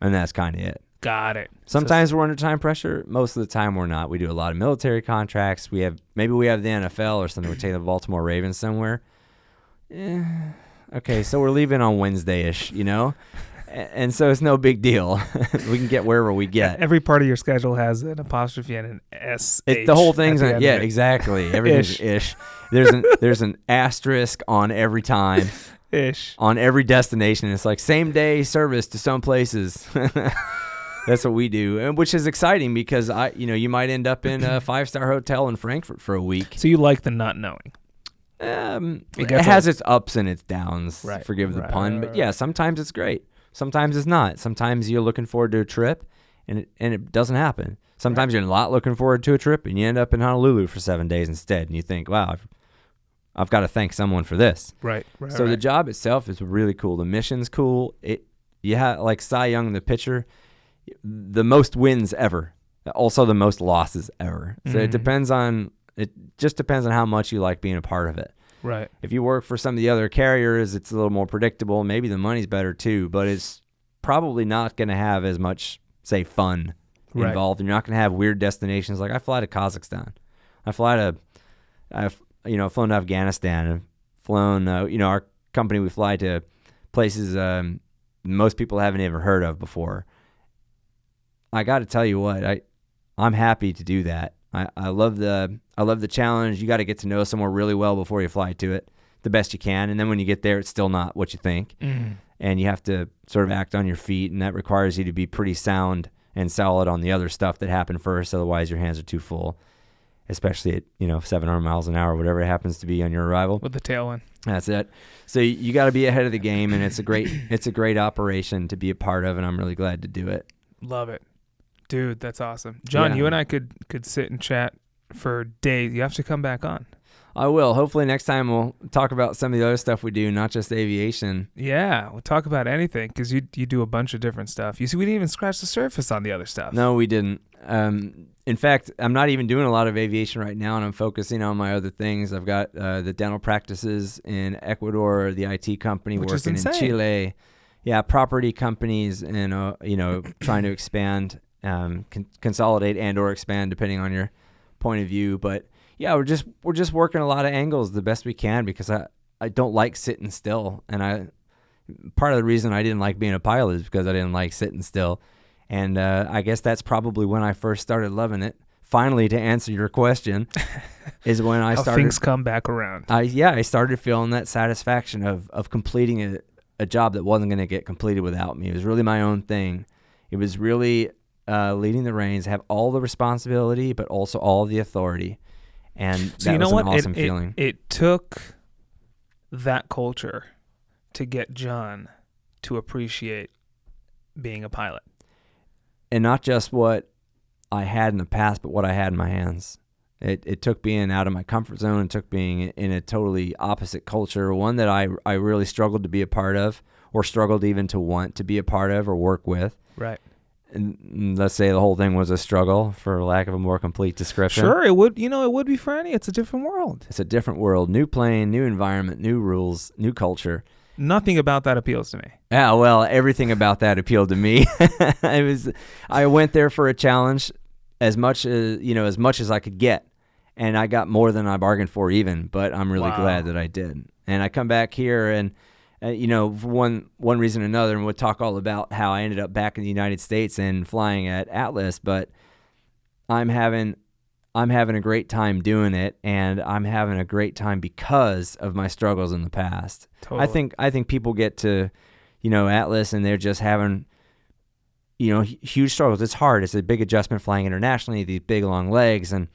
that's kind of it. Got it. Sometimes we're under time pressure. Most of the time we're not. We do a lot of military contracts. Maybe we have the NFL or something. We're taking the Baltimore Ravens somewhere. Okay, so we're leaving on Wednesday-ish, And so it's no big deal. We can get wherever we get. Every part of your schedule has an apostrophe and an S. The whole thing's exactly. Everything's ish. There's an asterisk on every time. Ish. On every destination. It's like same day service to some places. That's what we do, and which is exciting because you might end up in a 5-star hotel in Frankfurt for a week. So you like the not knowing. It has its ups and its downs. Right. Forgive the pun, but yeah, sometimes it's great. Sometimes it's not. Sometimes you're looking forward to a trip, and it doesn't happen. Sometimes you're not looking forward to a trip, and you end up in Honolulu for 7 days instead, and you think, wow, I've got to thank someone for this. Right. So the job itself is really cool. The mission's cool. Like Cy Young, the pitcher, the most wins ever, also the most losses ever. So it just depends on how much you like being a part of it. Right. If you work for some of the other carriers, it's a little more predictable. Maybe the money's better too, but it's probably not going to have as much, say, fun involved. And you're not going to have weird destinations. Like I fly to Kazakhstan. I've flown to Afghanistan. I've flown, our company, we fly to places most people haven't ever heard of before. I got to tell you what, I'm happy to do that. I love the challenge. You got to get to know somewhere really well before you fly to it, the best you can. And then when you get there, it's still not what you think. And you have to sort of act on your feet, and that requires you to be pretty sound and solid on the other stuff that happened first. Otherwise, your hands are too full, especially at 700 miles an hour, whatever it happens to be on your arrival. With the tailwind. That's it. So you got to be ahead of the game, and it's a great operation to be a part of, and I'm really glad to do it. Love it. Dude, that's awesome. John, you and I could sit and chat for days. You have to come back on. I will. Hopefully next time we'll talk about some of the other stuff we do, not just aviation. Yeah, we'll talk about anything because you do a bunch of different stuff. You see, we didn't even scratch the surface on the other stuff. No, we didn't. In fact, I'm not even doing a lot of aviation right now, and I'm focusing on my other things. I've got the dental practices in Ecuador, the IT company working in Chile. Yeah, property companies, and trying to expand. Consolidate and or expand depending on your point of view, but yeah, we're just working a lot of angles the best we can because I don't like sitting still, and part of the reason I didn't like being a pilot is because I didn't like sitting still, and I guess that's probably when I first started loving it. Finally, to answer your question, is when I started. Things come back around. I started feeling that satisfaction of completing a job that wasn't going to get completed without me. It was really my own thing. It was really leading the reins, have all the responsibility, but also all the authority. And so that was an awesome feeling. It took that culture to get John to appreciate being a pilot. And not just what I had in the past, but what I had in my hands. It took being out of my comfort zone. It took being in a totally opposite culture, one that I really struggled to be a part of, or struggled even to want to be a part of or work with. Right. And let's say the whole thing was a struggle, for lack of a more complete description. Sure, it would. It would be for any. It's a different world. It's a different world. New plane, new environment, new rules, new culture. Nothing about that appeals to me. Yeah, well, everything about that appealed to me. I went there for a challenge, as much as I could get, and I got more than I bargained for, even. But I'm really glad that I did. And I come back here and. For one reason or another, and we'll talk all about how I ended up back in the United States and flying at Atlas, but I'm having a great time doing it, and I'm having a great time because of my struggles in the past. Totally. I think people get to, Atlas, and they're just having, huge struggles. It's hard. It's a big adjustment flying internationally, these big long legs, and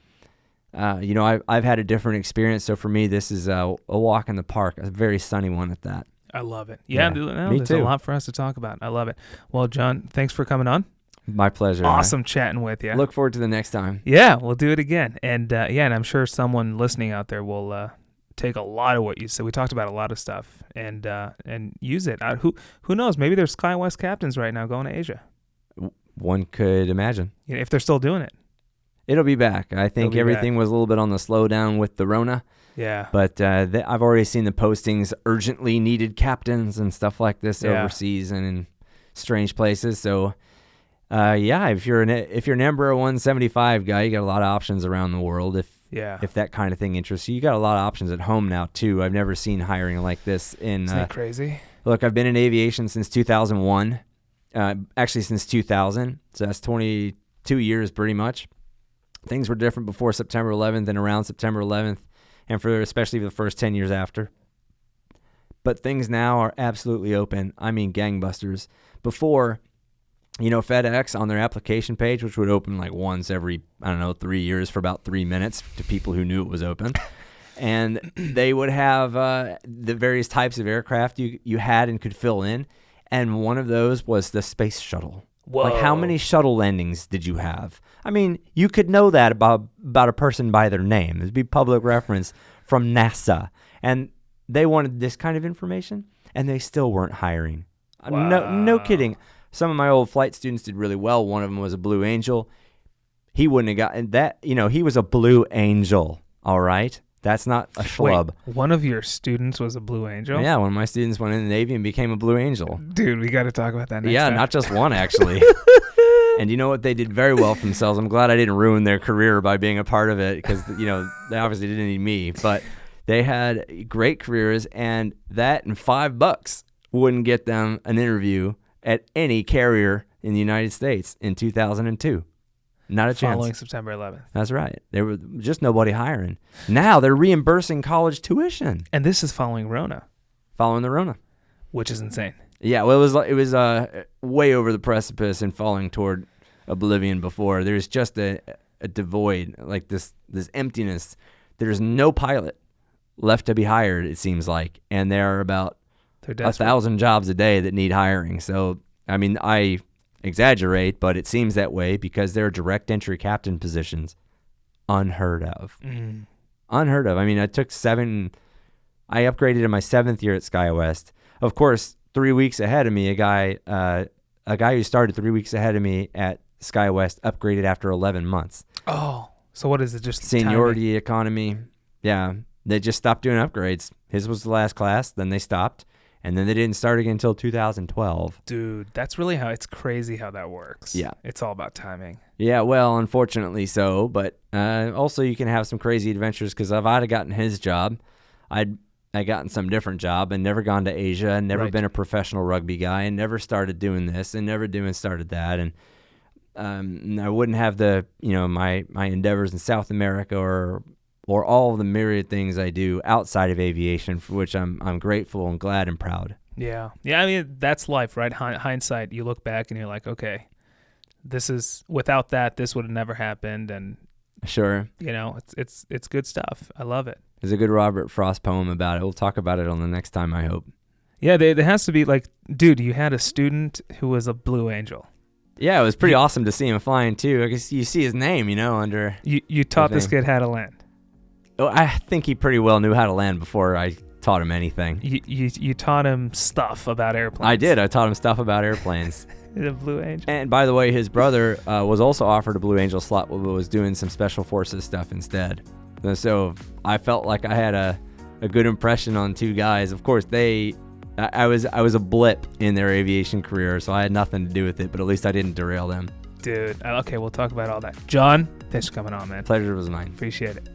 I've had a different experience. So for me, this is a walk in the park, a very sunny one at that. I love it. Yeah, me there's too. a lot for us to talk about. I love it. Well, John, thanks for coming on. My pleasure. Awesome chatting with you. Look forward to the next time. Yeah, we'll do it again. And and I'm sure someone listening out there will take a lot of what you said. We talked about a lot of stuff and use it. Who knows? Maybe there's SkyWest captains right now going to Asia. One could imagine. If they're still doing it. It'll be back. I think everything was a little bit on the slowdown with the Rona. Yeah. But I've already seen the postings, urgently needed captains and stuff like this overseas and in strange places. So Yeah, if you're an Embraer 175 guy, you got a lot of options around the world. If that kind of thing interests you, you got a lot of options at home now too. I've never seen hiring like this in. Isn't that crazy? Look, I've been in aviation since 2001. Actually, since 2000. So that's 22 years pretty much. Things were different before September 11th and around September 11th, and especially for the first 10 years after. But things now are absolutely open. I mean, gangbusters. Before, FedEx on their application page, which would open like once every, 3 years for about 3 minutes to people who knew it was open. And they would have the various types of aircraft you had and could fill in. And one of those was the space shuttle. Whoa. Like, how many shuttle landings did you have? I mean, you could know that about a person by their name. It'd be public reference from NASA. And they wanted this kind of information, and they still weren't hiring. Wow. No kidding. Some of my old flight students did really well. One of them was a Blue Angel. He wouldn't have gotten that. He was a Blue Angel, all right? That's not a schlub. Wait, one of your students was a Blue Angel? Yeah, one of my students went in the Navy and became a Blue Angel. Dude, we got to talk about that next time. Not just one, actually. And you know what? They did very well for themselves. I'm glad I didn't ruin their career by being a part of it because, they obviously didn't need me. But they had great careers, and that and $5 wouldn't get them an interview at any carrier in the United States in 2002. Not a chance. Following September 11th. That's right. There was just nobody hiring. Now they're reimbursing college tuition. And this is following Rona. Following the Rona. Which is insane. Yeah, well, it was way over the precipice and falling toward oblivion before. There's just a devoid, like this emptiness. There's no pilot left to be hired, it seems like. And there are about 1,000 jobs a day that need hiring. So, I mean, I exaggerate, but it seems that way because there are direct entry captain positions unheard of. Unheard of. I mean, I upgraded in my 7th year at SkyWest. Of course, 3 weeks ahead of me, a guy who started 3 weeks ahead of me at SkyWest upgraded after 11 months. Oh, so what is it? Just seniority timing? Economy. Yeah, they just stopped doing upgrades. His was the last class, then they stopped. And then they didn't start again until 2012. Dude, that's really it's crazy how that works. Yeah. It's all about timing. Yeah, well, unfortunately so. But also you can have some crazy adventures because if I'd have gotten his job, I'd gotten some different job and never gone to Asia and never been a professional rugby guy and never started doing this and never started that. And I wouldn't have the, my endeavors in South America or all of the myriad things I do outside of aviation, for which I'm grateful and glad and proud. Yeah. Yeah, I mean, that's life, right? Hindsight, you look back and you're like, okay, without that, this would have never happened. And sure, it's good stuff. I love it. There's a good Robert Frost poem about it. We'll talk about it on the next time, I hope. Yeah, there has to be dude, you had a student who was a Blue Angel. Yeah, it was pretty awesome to see him flying too. I guess you see his name, under. You taught this kid how to land. Oh, I think he pretty well knew how to land before I taught him anything. You taught him stuff about airplanes. I did. I taught him stuff about airplanes. The Blue Angel. And by the way, his brother was also offered a Blue Angel slot, but was doing some Special Forces stuff instead. So I felt like I had a good impression on two guys. Of course, I was a blip in their aviation career, so I had nothing to do with it, but at least I didn't derail them. Dude, okay, we'll talk about all that. John, thanks for coming on, man. Pleasure was mine. Appreciate it.